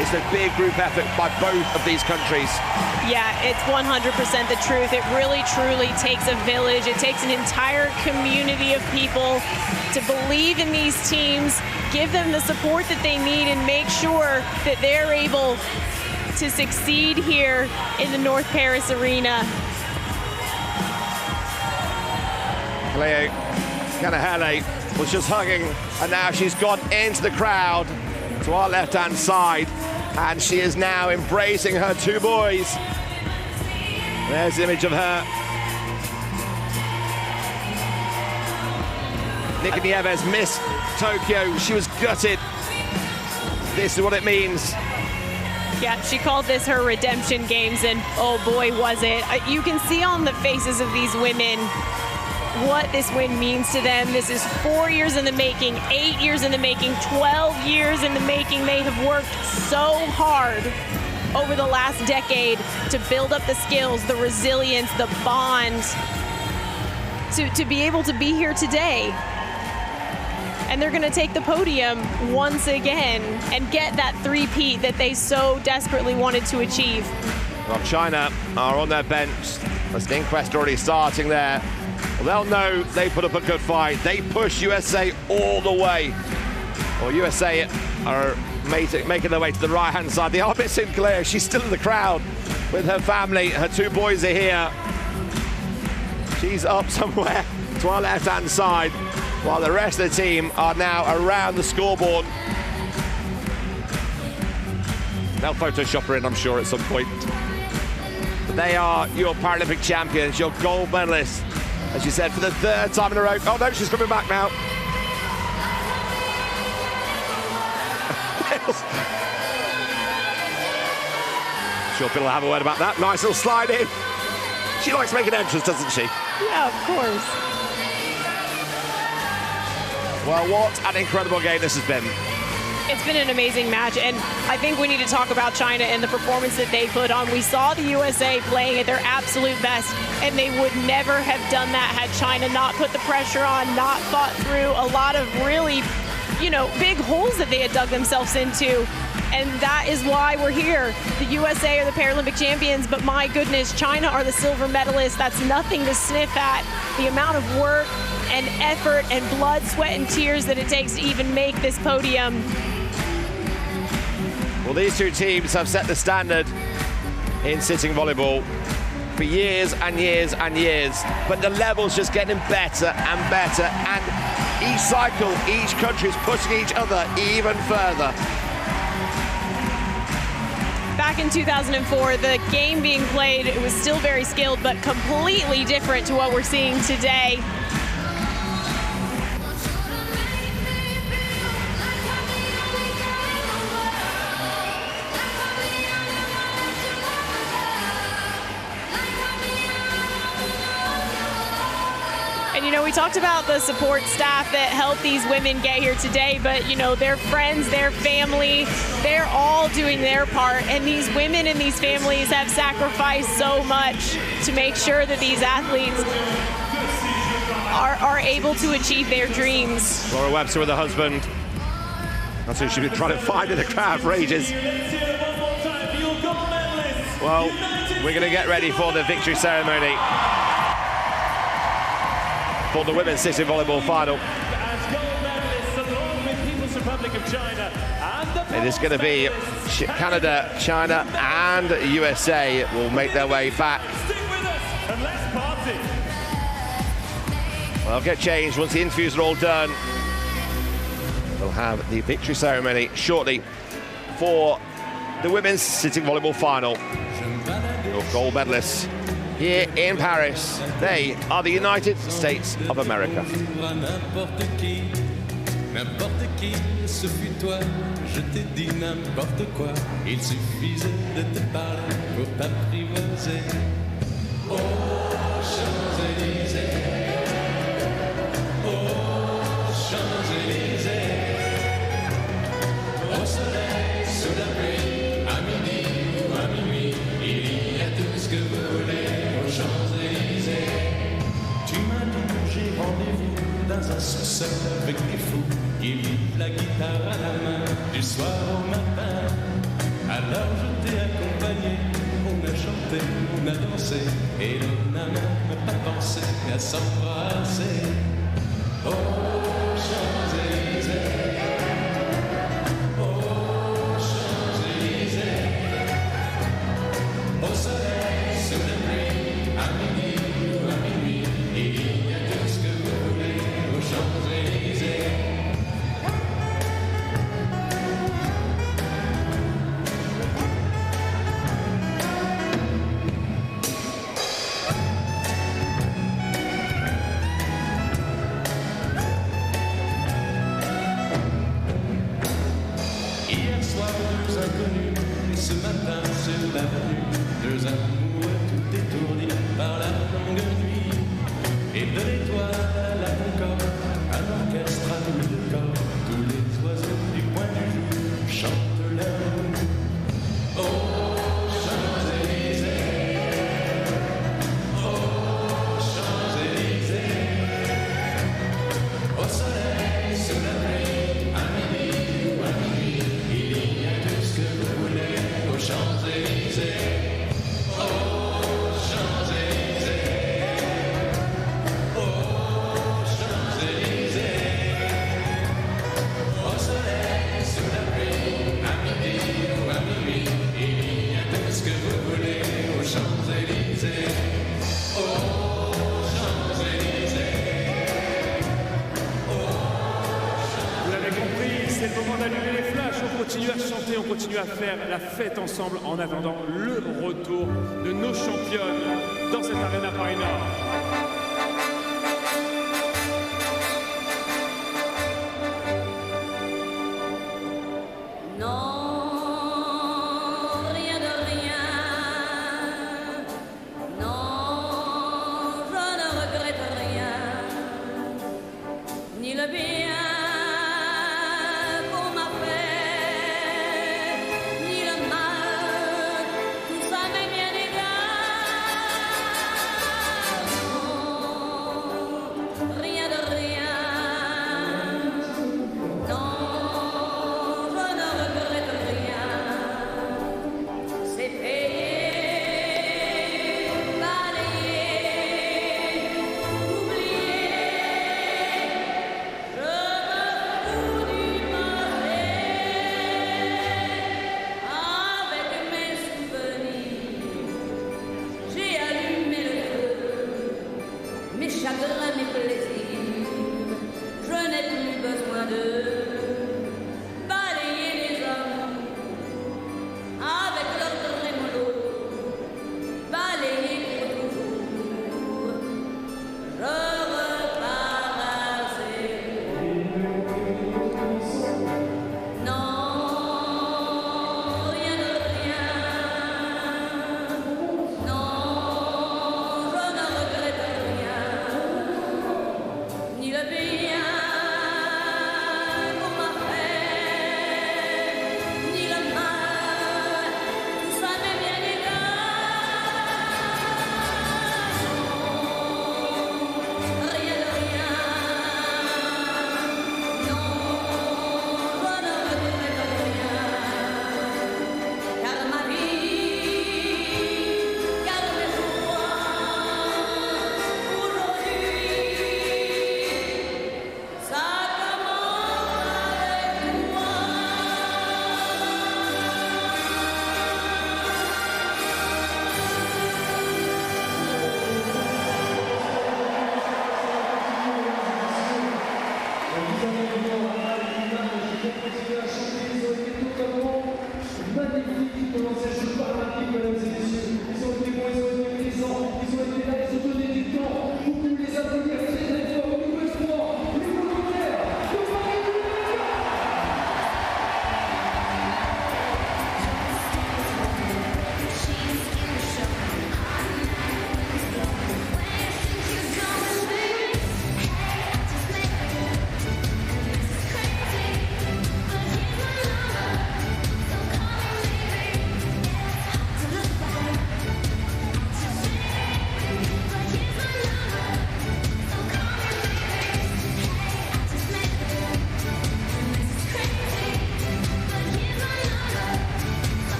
It's a big group effort by both of these countries. Yeah, it's 100% the truth. It really, truly takes a village. It takes an entire community of people to believe in these teams, give them the support that they need, and make sure that they're able to succeed here in the North Paris arena. Cleo Kanahele was just hugging, and now she's gone into the crowd to our left-hand side, and she is now embracing her 2 boys. There's the image of her. Nika Nieves missed Tokyo. She was gutted. This is what it means. Yeah, she called this her redemption games, and oh boy, was it. You can see on the faces of these women what this win means to them. This is 4 years in the making, 8 years in the making, 12 years in the making. They have worked so hard over the last decade to build up the skills, the resilience, the bond, to be able to be here today. And they're going to take the podium once again and get that three-peat that they so desperately wanted to achieve. Well, China are on their bench. There's an inquest already starting there. Well, they'll know they put up a good fight. They push USA all the way. Well, USA are making their way to the right-hand side. The arbit Sinclair, she's still in the crowd with her family. Her 2 boys are here. She's up somewhere to our left-hand side, while the rest of the team are now around the scoreboard. They'll Photoshop her in, I'm sure, at some point. But they are your Paralympic champions, your gold medalists, as you said, for the 3rd time in a row. Oh no, she's coming back now. Sure, Bill will have a word about that. Nice little slide in. She likes making entrance, doesn't she? Yeah, of course. Well, what an incredible game this has been. It's been an amazing match, and I think we need to talk about China and the performance that they put on. We saw the USA playing at their absolute best, and they would never have done that had China not put the pressure on, not fought through a lot of really, big holes that they had dug themselves into. And that is why we're here. The USA are the Paralympic champions, but my goodness, China are the silver medalists. That's nothing to sniff at. The amount of work and effort and blood, sweat, and tears that it takes to even make this podium. Well, these 2 teams have set the standard in sitting volleyball for years and years and years, but the level's just getting better and better, and each cycle, each country is pushing each other even further. Back in 2004, the game being played, it was still very skilled, but completely different to what we're seeing today. And we we talked about the support staff that helped these women get here today, but you know, their friends, their family, they're all doing their part, and these women and these families have sacrificed so much to make sure that these athletes are able to achieve their dreams. Laura Webster with her husband. That's who she's been trying to find in the crowd for ages. Well, we're going to get ready for the victory ceremony for the women's sitting volleyball final. It is going to be Canada, China, and USA will make their way back. Well, they'll get changed once the interviews are all done. We'll have the victory ceremony shortly for the women's sitting volleyball final. Your gold medalists here in Paris. They are the United States of America. N'importe qui, ce fut toi, je t'ai dit n'importe quoi. Il suffisait de te parler pour t'apprivoiser. Oh, Champs-Élysées, oh, Champs-Élysées. Au soleil, sous la pluie, à midi ou à minuit, il y a tout ce que vous voulez aux Champs-Élysées. Tu m'as dit, j'ai rendez-vous dans un sous-sol avec des fous qui vivent la guitare à la main du soir au matin. Alors je t'ai accompagné, on a chanté, on a dansé, et l'on n'a même pas pensé à s'embrasser. Oh, Champs-Élysées, oh, Champs-Élysées, au soleil, sous la pluie, à midi ou à minuit, il y a tout ce que vous voulez aux Champs-Élysées. Hier soir, deux inconnus, et ce matin, sur l'avenue, deux amoureux tout étourdis par la longue nuit. Et de l'étoile à la Concorde, un orchestre à mille cordes, tous les oiseaux du coin du jour chantent l'amour. Oh, Champs-Élysées, oh, Champs-Élysées, au soleil, sous la pluie, à midi ou à minuit, il y a tout ce que vous voulez aux Champs-Élysées. Oh, Champs-Élysées, oh, Champs-Élysées, au soleil, sous la pluie, à midi ou à minuit, il y a tout ce que vous voulez aux Champs-Élysées. Oh, Champs-Élysées, Vous l'avez compris, c'est le moment d'allumer les flashs. On continue à chanter, on continue à faire la fête ensemble en attendant le retour de nos championnes dans cette arène à Paris-Nord. Non, rien de rien. Non, je ne regrette rien. Ni le bien qu'on m'a fait, ni le mal, tout ça m'est bien égal. Non, rien de rien. Non, je ne regrette rien. C'est payé, balayé, oublié. Je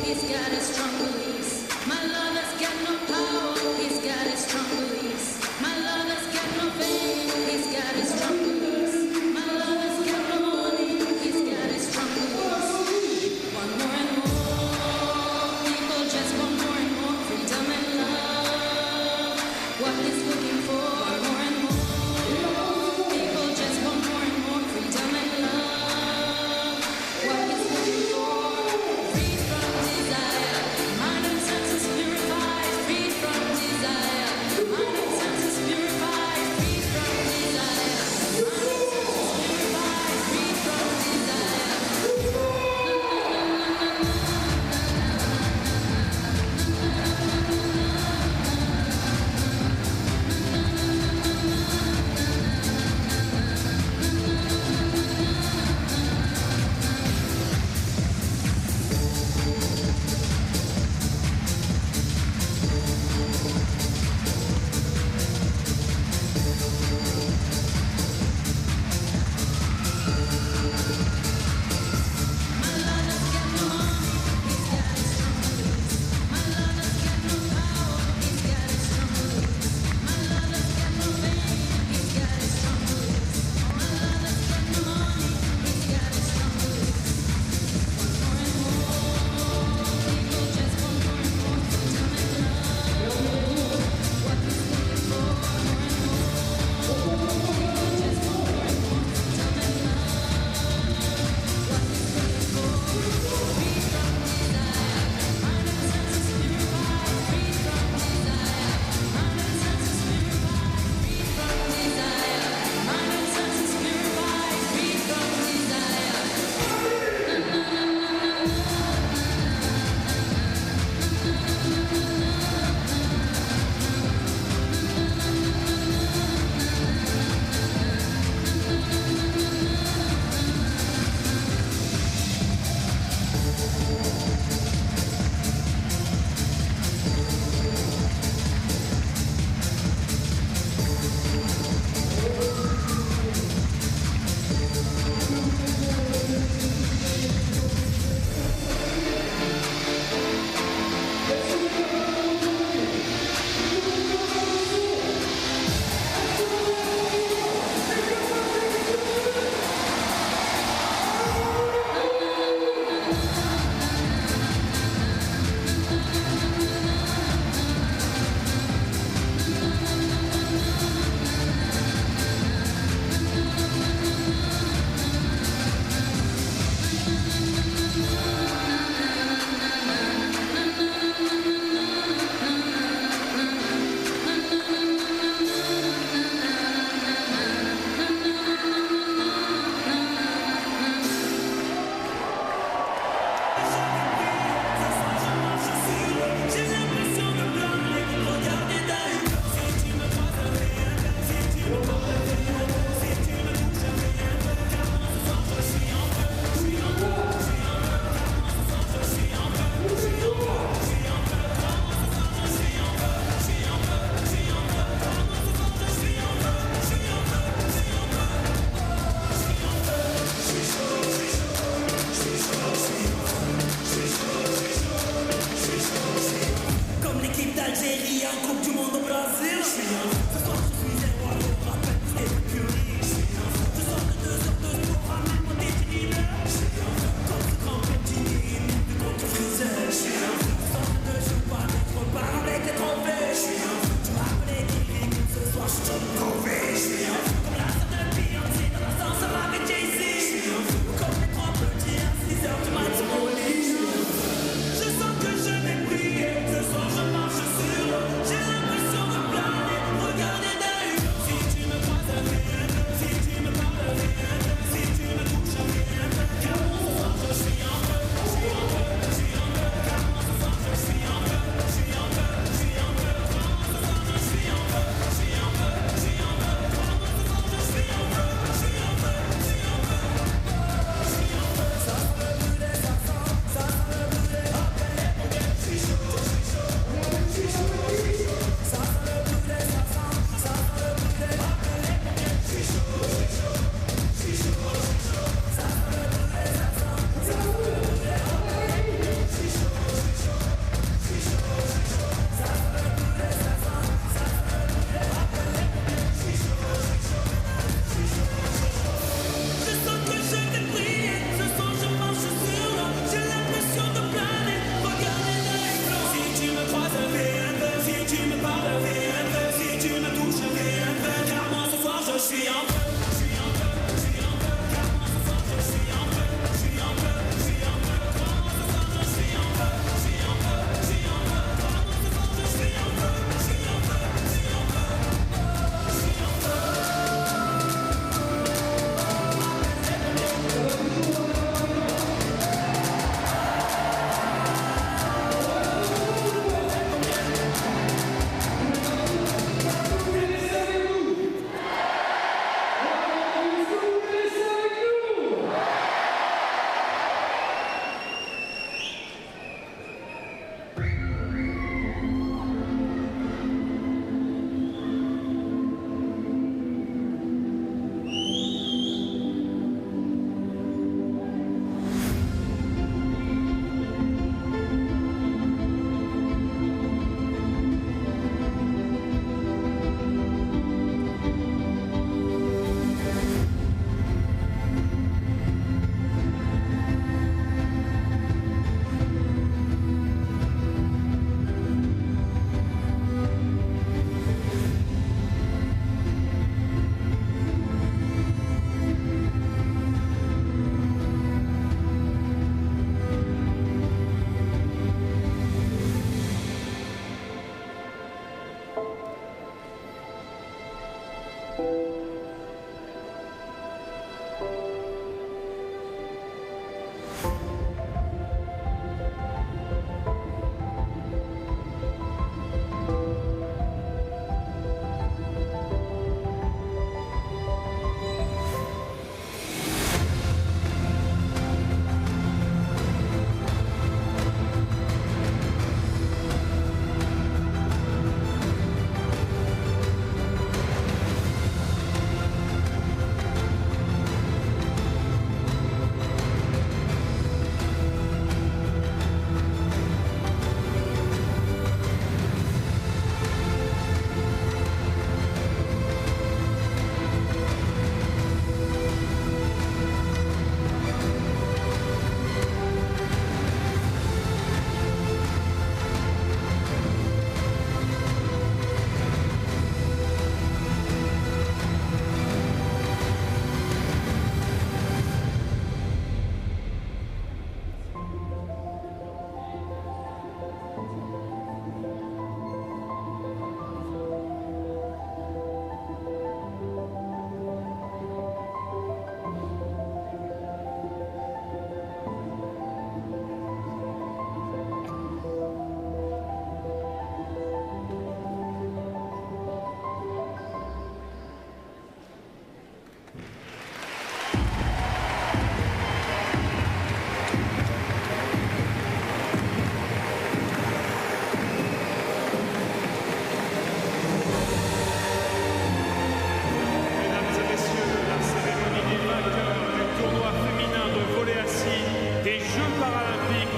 he's got his strong beliefs. My lover's got no power, he's got his strong beliefs. My lover's got no fame, he's got his strong beliefs. My lover's got no money, he's got his strong beliefs. Want more and more, people just want more and more freedom and love. What he's looking for, want more and more. People just want more and more freedom and love. What he's looking for, free from desire. My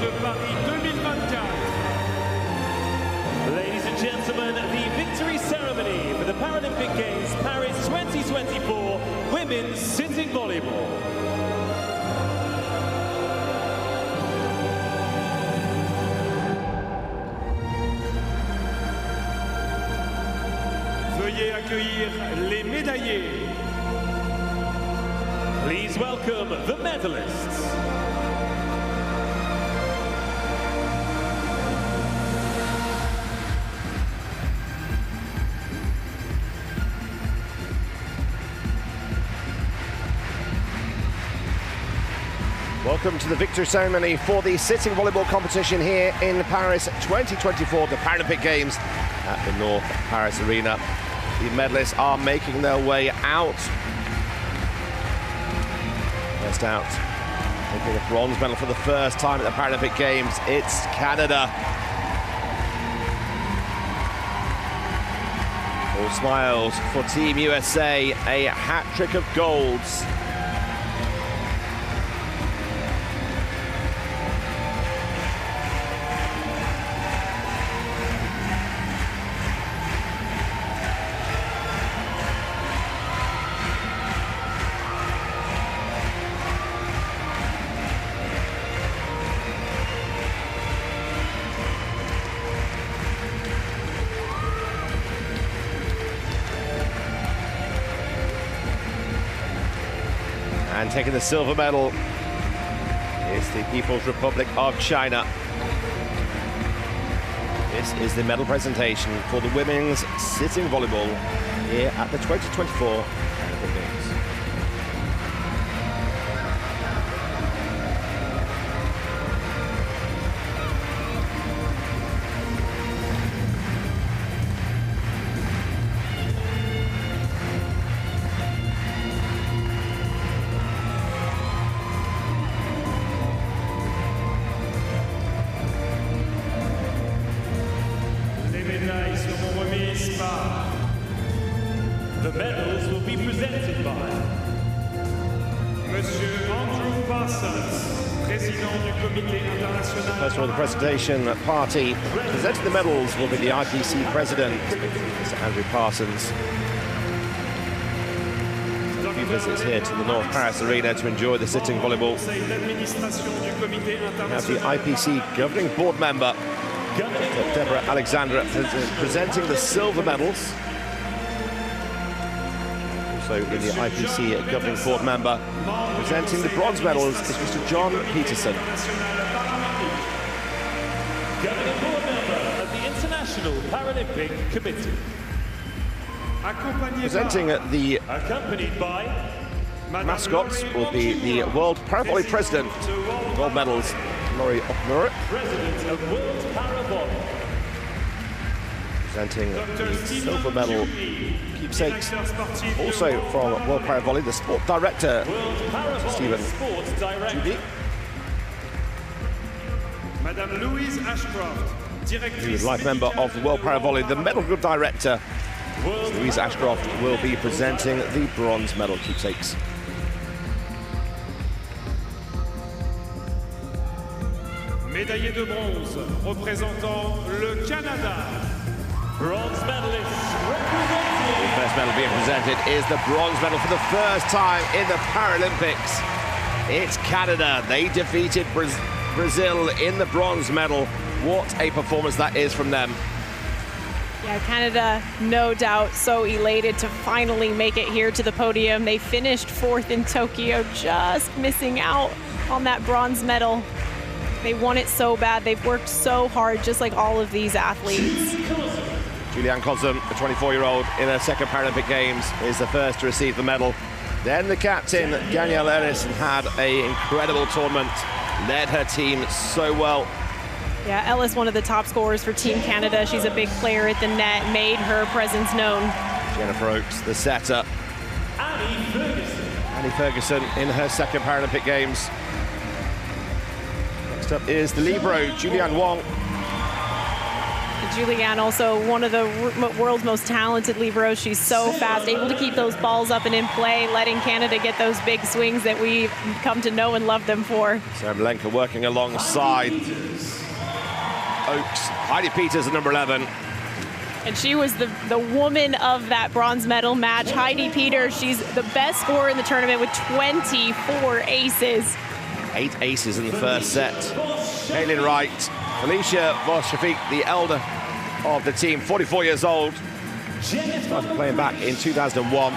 de Paris 2024. Ladies and gentlemen, the victory ceremony for the Paralympic Games Paris 2024 Women's Sitting Volleyball. Veuillez accueillir les médaillés. Please welcome the medalists. Welcome to the victory ceremony for the sitting volleyball competition here in Paris 2024, the Paralympic Games at the North Paris Arena. The medalists are making their way out. First out, taking a bronze medal for the first time at the Paralympic Games, it's Canada. All smiles for Team USA, a hat-trick of golds. And taking the silver medal is the People's Republic of China. This is the medal presentation for the women's sitting volleyball here at the 2024 Paralympic Games. The medals will be presented by Monsieur Andrew Parsons, Président du Comité International. First of all, the presentation party presenting the medals will be the IPC President, Mr. Andrew Parsons. A few visits here to the North Paris Arena to enjoy the sitting volleyball. We have the IPC Governing Board member, Deborah Alexandra, presenting the silver medals. Also in the IPC Governing Board member, presenting the bronze medals is Mr. John Peterson. Governing Board member of the International Paralympic Committee. Presenting the Accompanied by mascots will be the World Paravolley President, gold medals, Laurie Oppenmurray. President of World Paravolley. Presenting the silver medal keepsakes, also from World Paravolley, the Sport Director, Stephen Judy. Madame Louise Ashcroft, Directrice. Life member of the World Paravolley, the Medical Director, Louise Ashcroft, will be presenting the bronze medal keepsakes. Médaillé de bronze, représentant le Canada. Bronze medalist representing. The first medal being presented is the bronze medal for the first time in the Paralympics. It's Canada. They defeated Brazil in the bronze medal. What a performance that is from them. Yeah, Canada, no doubt, so elated to finally make it here to the podium. They finished 4th in Tokyo, just missing out on that bronze medal. They want it so bad. They've worked so hard, just like all of these athletes. Julianne Cosm, the 24-year-old in her second Paralympic Games, is the first to receive the medal. Then the captain, Danielle Ellis, had an incredible tournament, led her team so well. Yeah, Ellis, one of the top scorers for Team Canada. She's a big player at the net, made her presence known. Jennifer Oakes, the setter. Annie Ferguson in her second Paralympic Games. Next up is the libero, Julianne Wong. Julianne, also one of the world's most talented liberos. She's so fast, able to keep those balls up and in play, letting Canada get those big swings that we've come to know and love them for. Sabalenka working alongside Oakes. Heidi Peters at number 11. And she was the woman of that bronze medal match. Heidi Peters, she's the best scorer in the tournament with 24 aces. 8 aces in the first set. Kaylin Wright, Felicia Vos-Shafik, the elder of the team, 44 years old. Started playing back in 2001.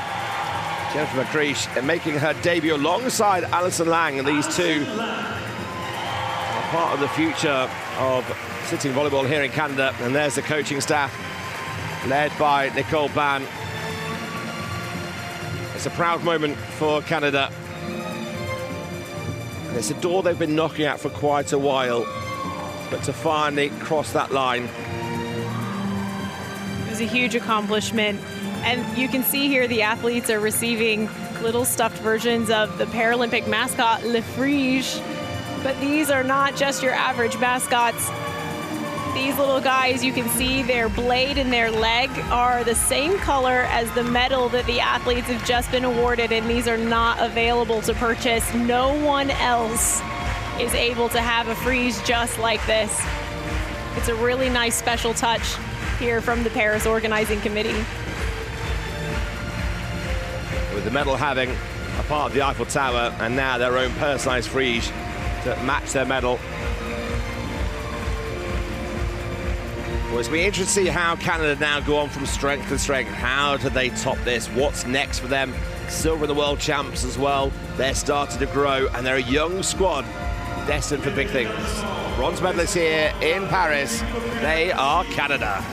Jennifer McCreesh making her debut alongside Alison Lang, and these two are part of the future of sitting volleyball here in Canada. And there's the coaching staff, led by Nicole Ban. It's a proud moment for Canada. And it's a door they've been knocking at for quite a while, but to finally cross that line. It was a huge accomplishment. And you can see here the athletes are receiving little stuffed versions of the Paralympic mascot, Le Frige. But these are not just your average mascots. These little guys, you can see their blade and their leg are the same color as the medal that the athletes have just been awarded, and these are not available to purchase. No one else is able to have a frieze just like this. It's a really nice special touch here from the Paris Organizing Committee. With the medal having a part of the Eiffel Tower and now their own personalized frieze to match their medal. Well, it's been interesting to see how Canada now go on from strength to strength. How do they top this? What's next for them? Silver in the world champs as well. They're starting to grow, and they're a young squad destined for big things. Bronze medalists here in Paris. They are Canada.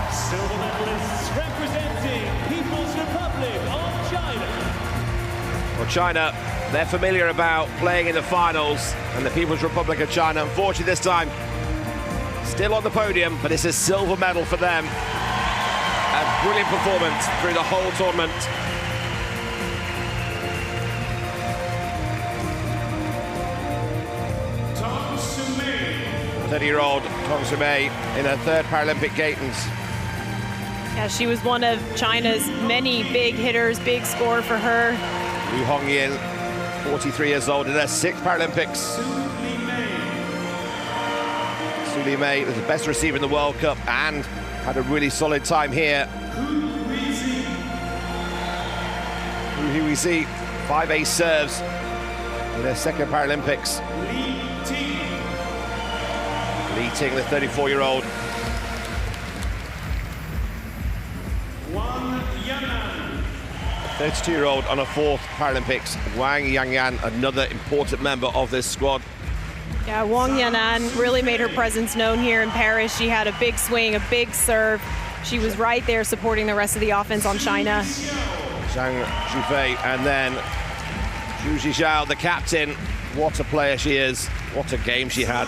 Silver medalists representing People's Republic of China. Well, China, they're familiar about playing in the finals, and the People's Republic of China, unfortunately this time, still on the podium, but it's a silver medal for them. A brilliant performance through the whole tournament. Tong Sumei. 30-year-old Tong Sumei in her third Paralympic Games. Yeah, she was one of China's many big hitters, big score for her. Wu Hongyin, 43 years old in her sixth Paralympics. Su Li Mei was the best receiver in the World Cup and had a really solid time here. Hu Huizi, 5 ace serves in her second Paralympics. Li Ting, the 34-year-old. 32-year-old on her fourth Paralympics. Wang Yangyan, another important member of this squad. Yeah, Wang Yanan really made her presence known here in Paris. She had a big swing, a big serve. She was right there supporting the rest of the offense on China. Zhang Zhufei, and then Zhu Zhizhao, the captain. What a player she is. What a game she had.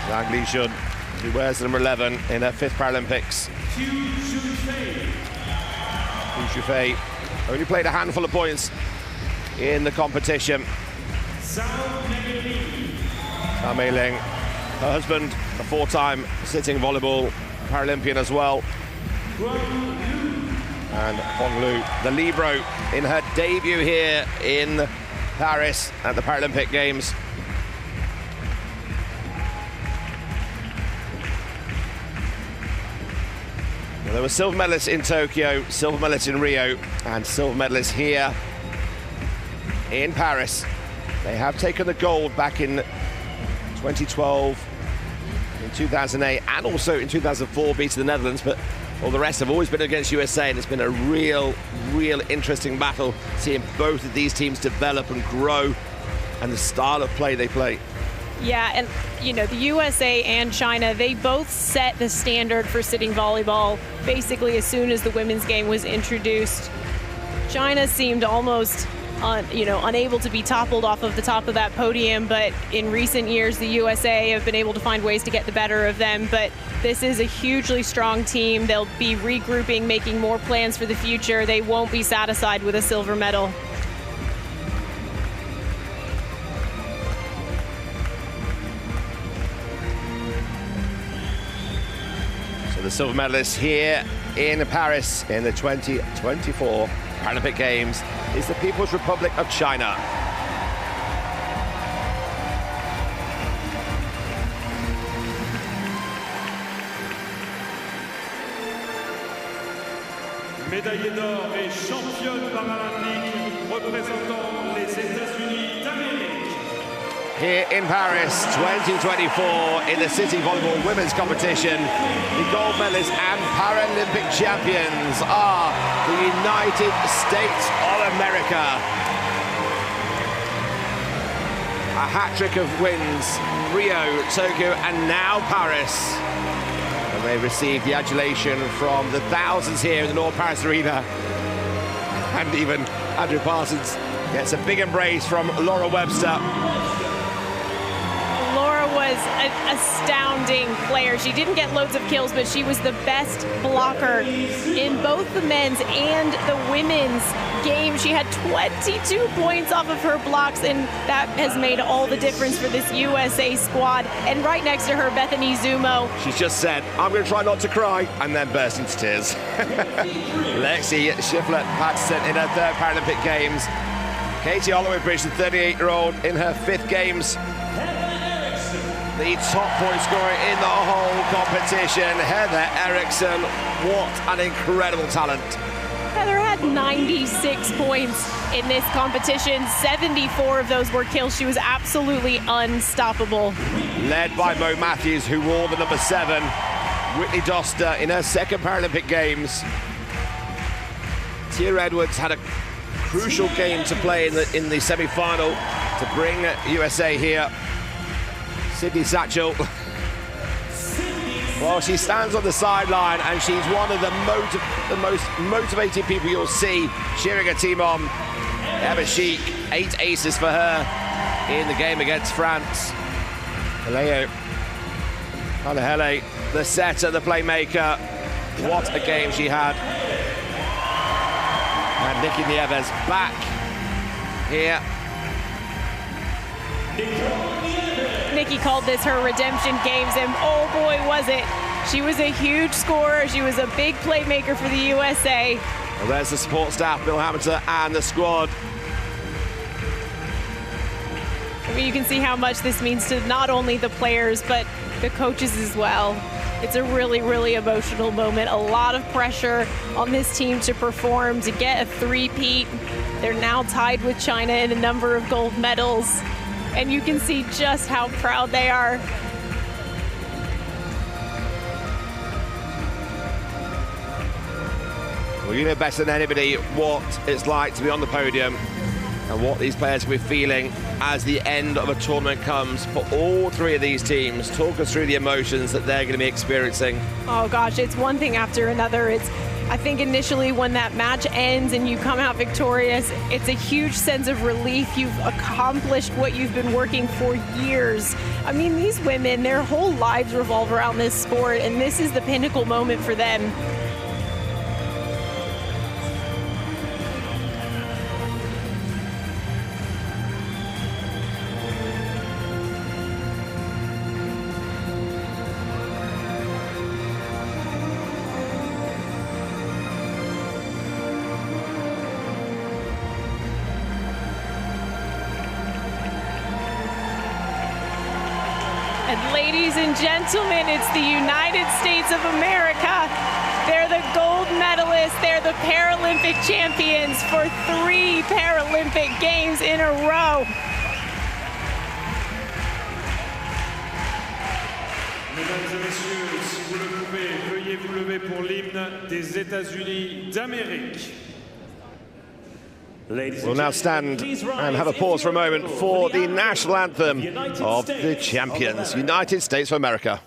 Zhang Lijun, who wears number 11 in her fifth Paralympics. Zhu Zhufei only played a handful of points in the competition. Zhao Meiling, her husband, a 4-time sitting volleyball Paralympian as well. And Huang Lu, the libero, in her debut here in Paris at the Paralympic Games. Well, there were silver medalists in Tokyo, silver medalists in Rio, and silver medalists here in Paris. They have taken the gold back in 2012, in 2008, and also in 2004, beating the Netherlands, but all the rest have always been against USA, and it's been a real interesting battle, seeing both of these teams develop and grow, and the style of play they play. Yeah, and you know, the USA and China, they both set the standard for sitting volleyball basically as soon as the women's game was introduced. China seemed almost unable to be toppled off of the top of that podium, but in recent years the USA have been able to find ways to get the better of them. But this is a hugely strong team. They'll be regrouping, making more plans for the future. They won't be satisfied with a silver medal. silver medalist here in Paris in the 2024 Paralympic Games is the People's Republic of China. Médaillée d'or et championne paralympique représentant les États-Unis d'Amérique. Here in Paris 2024 in the City Volleyball Women's Competition, the gold medalists and Paralympic champions are the United States of America. A hat-trick of wins, Rio, Tokyo and now Paris. And they received the adulation from the thousands here in the North Paris Arena. And even Andrew Parsons gets a big embrace from Laura Webster. Laura was an astounding player. She didn't get loads of kills, but she was the best blocker in both the men's and the women's game. She had 22 points off of her blocks, and that has made all the difference for this USA squad. And right next to her, Bethany Zumo. She's just said, I'm going to try not to cry, and then burst into tears. Lexi Schiffer-Patterson in her third Paralympic Games. Katie Holloway-Bridge, the 38-year-old, in her fifth Games. The top point scorer in the whole competition, Heather Eriksson. What an incredible talent. Heather had 96 points in this competition. 74 of those were kills. She was absolutely unstoppable. Led by Mo Matthews, who wore the number 7. Whitney Doster in her second Paralympic Games. Tia Edwards had a crucial game to play in the semi-final to bring USA here. Sydney Satchel, well, she stands on the sideline and she's one of the most motivated people you'll see cheering her team on. Emma Sheik, 8 aces for her in the game against France. Palais, the setter, the playmaker. What a game she had. And Nikki Nieves back here. Nikki called this her redemption games, and oh boy was it. She was a huge scorer. She was a big playmaker for the USA. Well, there's the support staff, Bill Hamilton and the squad. I mean, you can see how much this means to not only the players, but the coaches as well. It's a really, really emotional moment. A lot of pressure on this team to perform, to get a three-peat. They're now tied with China in a number of gold medals. And you can see just how proud they are. Well, you know better than anybody what it's like to be on the podium and what these players will be feeling as the end of a tournament comes for all three of these teams. Talk us through the emotions that they're going to be experiencing. Oh gosh, it's one thing after another. I think initially when that match ends and you come out victorious, it's a huge sense of relief. You've accomplished what you've been working for years. I mean, these women, their whole lives revolve around this sport, and this is the pinnacle moment for them. And ladies and gentlemen, it's the United States of America. They're the gold medalists. They're the Paralympic champions for 3 Paralympic Games in a row. Mesdames et messieurs, si vous le pouvez, veuillez vous lever pour l'hymne des États-Unis d'Amérique. We'll now stand and have a pause for a moment for the national anthem of the champions, United States of America.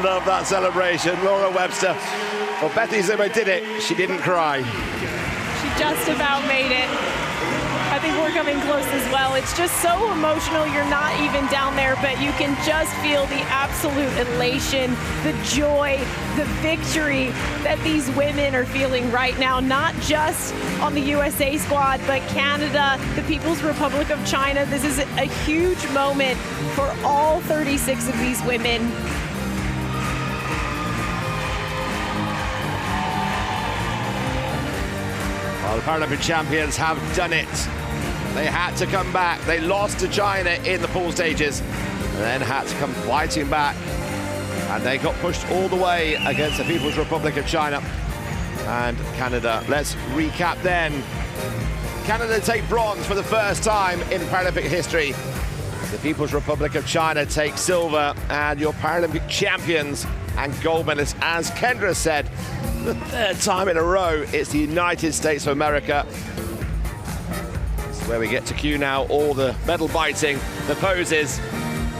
Love that celebration. Laura Webster. Well, Betty Zimmer did it. She didn't cry. She just about made it. I think we're coming close as well. It's just so emotional. You're not even down there, but you can just feel the absolute elation, the joy, the victory that these women are feeling right now, not just on the USA squad, but Canada, the People's Republic of China. This is a huge moment for all 36 of these women. Well, the Paralympic champions have done it. They had to come back. They lost to China in the pool stages and then had to come fighting back. And they got pushed all the way against the People's Republic of China and Canada. Let's recap then. Canada take bronze for the first time in Paralympic history. The People's Republic of China take silver, and your Paralympic champions and gold medalists, as Kendra said, the third time in a row, it's the United States of America. This is where we get to cue now all the medal biting, the poses,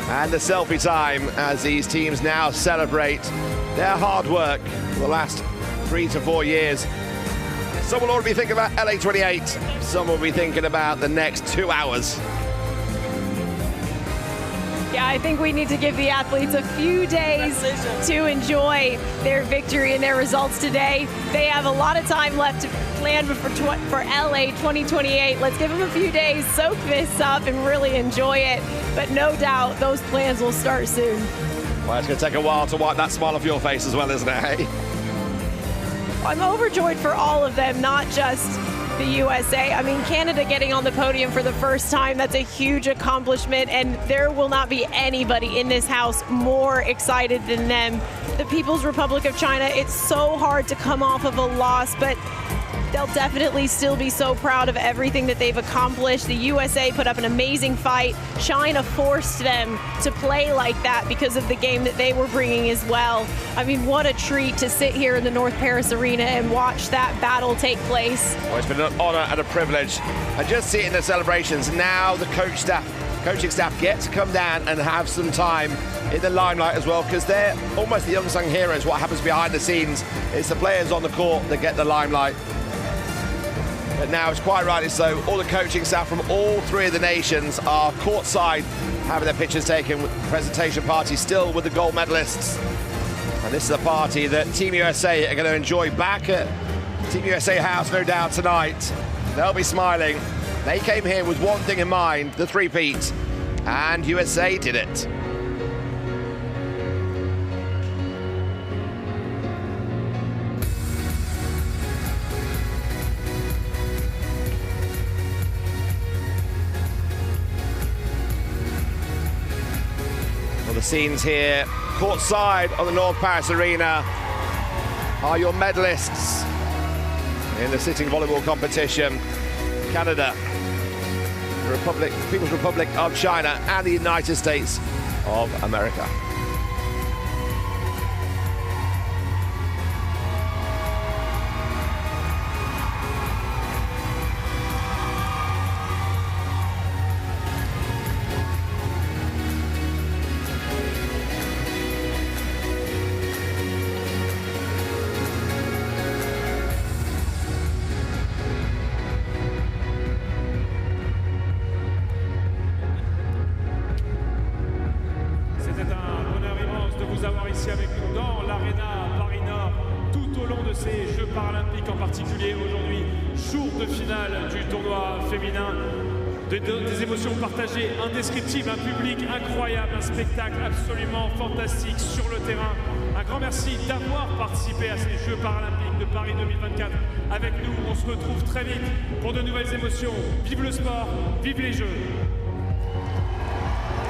and the selfie time as these teams now celebrate their hard work for the last 3 to 4 years. Some will already be thinking about LA 28. Some will be thinking about the next 2 hours. Yeah, I think we need to give the athletes a few days to enjoy their victory and their results today. They have a lot of time left to plan for LA 2028. Let's give them a few days, soak this up, and really enjoy it. But no doubt those plans will start soon. Well, it's going to take a while to wipe that smile off your face as well, isn't it, hey? I'm overjoyed for all of them, not just the USA. I mean, Canada getting on the podium for the first time, that's a huge accomplishment, and there will not be anybody in this house more excited than them. The People's Republic of China, it's so hard to come off of a loss, but they'll definitely still be so proud of everything that they've accomplished. The USA put up an amazing fight. China forced them to play like that because of the game that they were bringing as well. I mean, what a treat to sit here in the North Paris Arena and watch that battle take place. Well, it's been an honor and a privilege. I just see it in the celebrations. Now the coaching staff get to come down and have some time in the limelight as well, because they're almost the unsung heroes. What happens behind the scenes, it's the players on the court that get the limelight. But now it's quite rightly so. All the coaching staff from all 3 of the nations are courtside having their pictures taken with the presentation party still with the gold medalists. And this is a party that Team USA are going to enjoy back at Team USA House, no doubt, tonight. They'll be smiling. They came here with one thing in mind, the three-peat, and USA did it. Well, the scenes here, courtside on the North Paris Arena, are your medalists in the sitting volleyball competition. Canada, the People's Republic of China, and the United States of America. Ici avec nous dans l'Arena Paris Nord tout au long de ces Jeux paralympiques, en particulier aujourd'hui, jour de finale du tournoi féminin. Des émotions partagées, indescriptibles, un public incroyable, un spectacle absolument fantastique sur le terrain. Un grand merci d'avoir participé à ces Jeux paralympiques de Paris 2024 avec nous. On se retrouve très vite pour de nouvelles émotions. Vive le sport, vive les Jeux.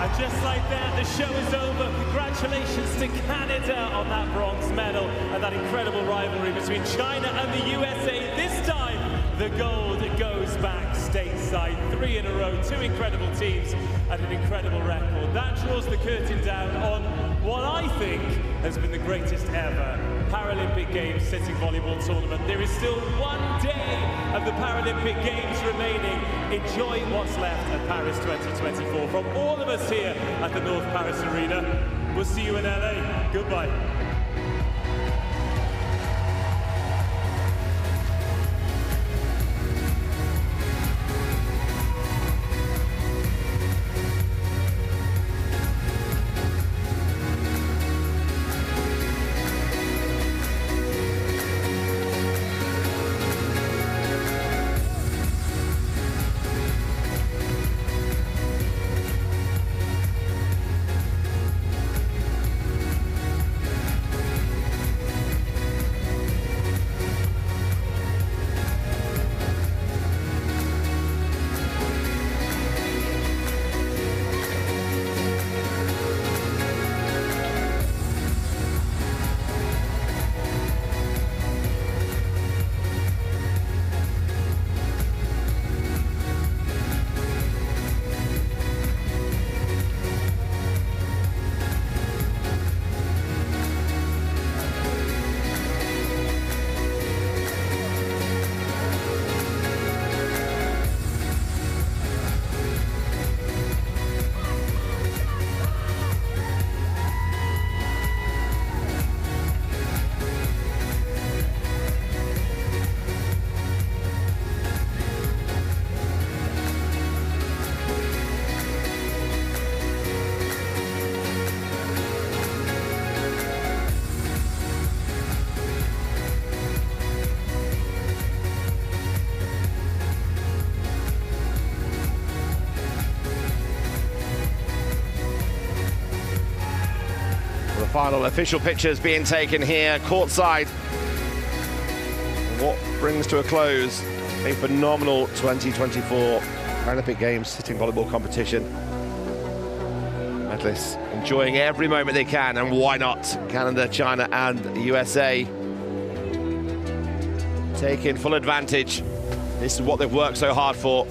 And just like that, the show is over. Congratulations to Canada on that bronze medal and that incredible rivalry between China and the USA. This time, the gold goes back stateside. 3 in a row, 2 incredible teams and an incredible record. That draws the curtain down on what I think has been the greatest ever Paralympic Games sitting volleyball tournament. There is still 1 day of the Paralympic Games remaining. Enjoy what's left at Paris 2024. From all of us here at the North Paris Arena, we'll see you in LA. Goodbye. Final official pictures being taken here courtside. What brings to a close a phenomenal 2024 Paralympic Games sitting volleyball competition. Medalists enjoying every moment they can, and why not? Canada, China and the USA taking full advantage. This is what they've worked so hard for.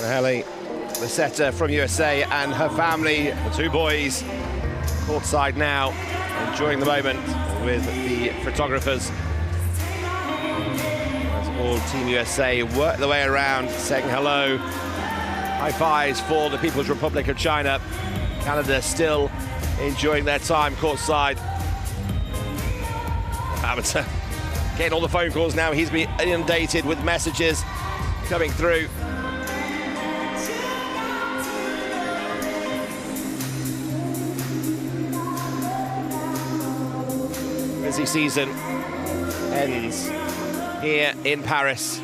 Haley, the setter from USA, and her family, the two boys, courtside now, enjoying the moment with the photographers. As all Team USA work their way around, saying hello. High fives for the People's Republic of China. Canada still enjoying their time courtside. Amateur getting all the phone calls now. He's been inundated with messages coming through. Busy season ends here in Paris.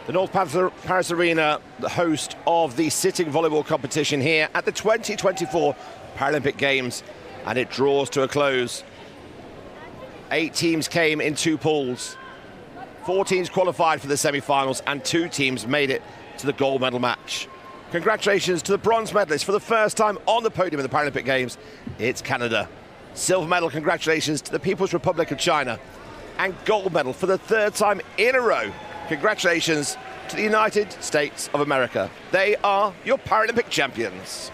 The North Paris Arena, the host of the sitting volleyball competition here at the 2024 Paralympic Games, and it draws to a close. 8 teams came in 2 pools. 4 teams qualified for the semi-finals, and 2 teams made it to the gold medal match. Congratulations to the bronze medalists for the first time on the podium in the Paralympic Games. It's Canada. Silver medal, congratulations to the People's Republic of China. And gold medal for the 3rd time in a row. Congratulations to the United States of America. They are your Paralympic champions.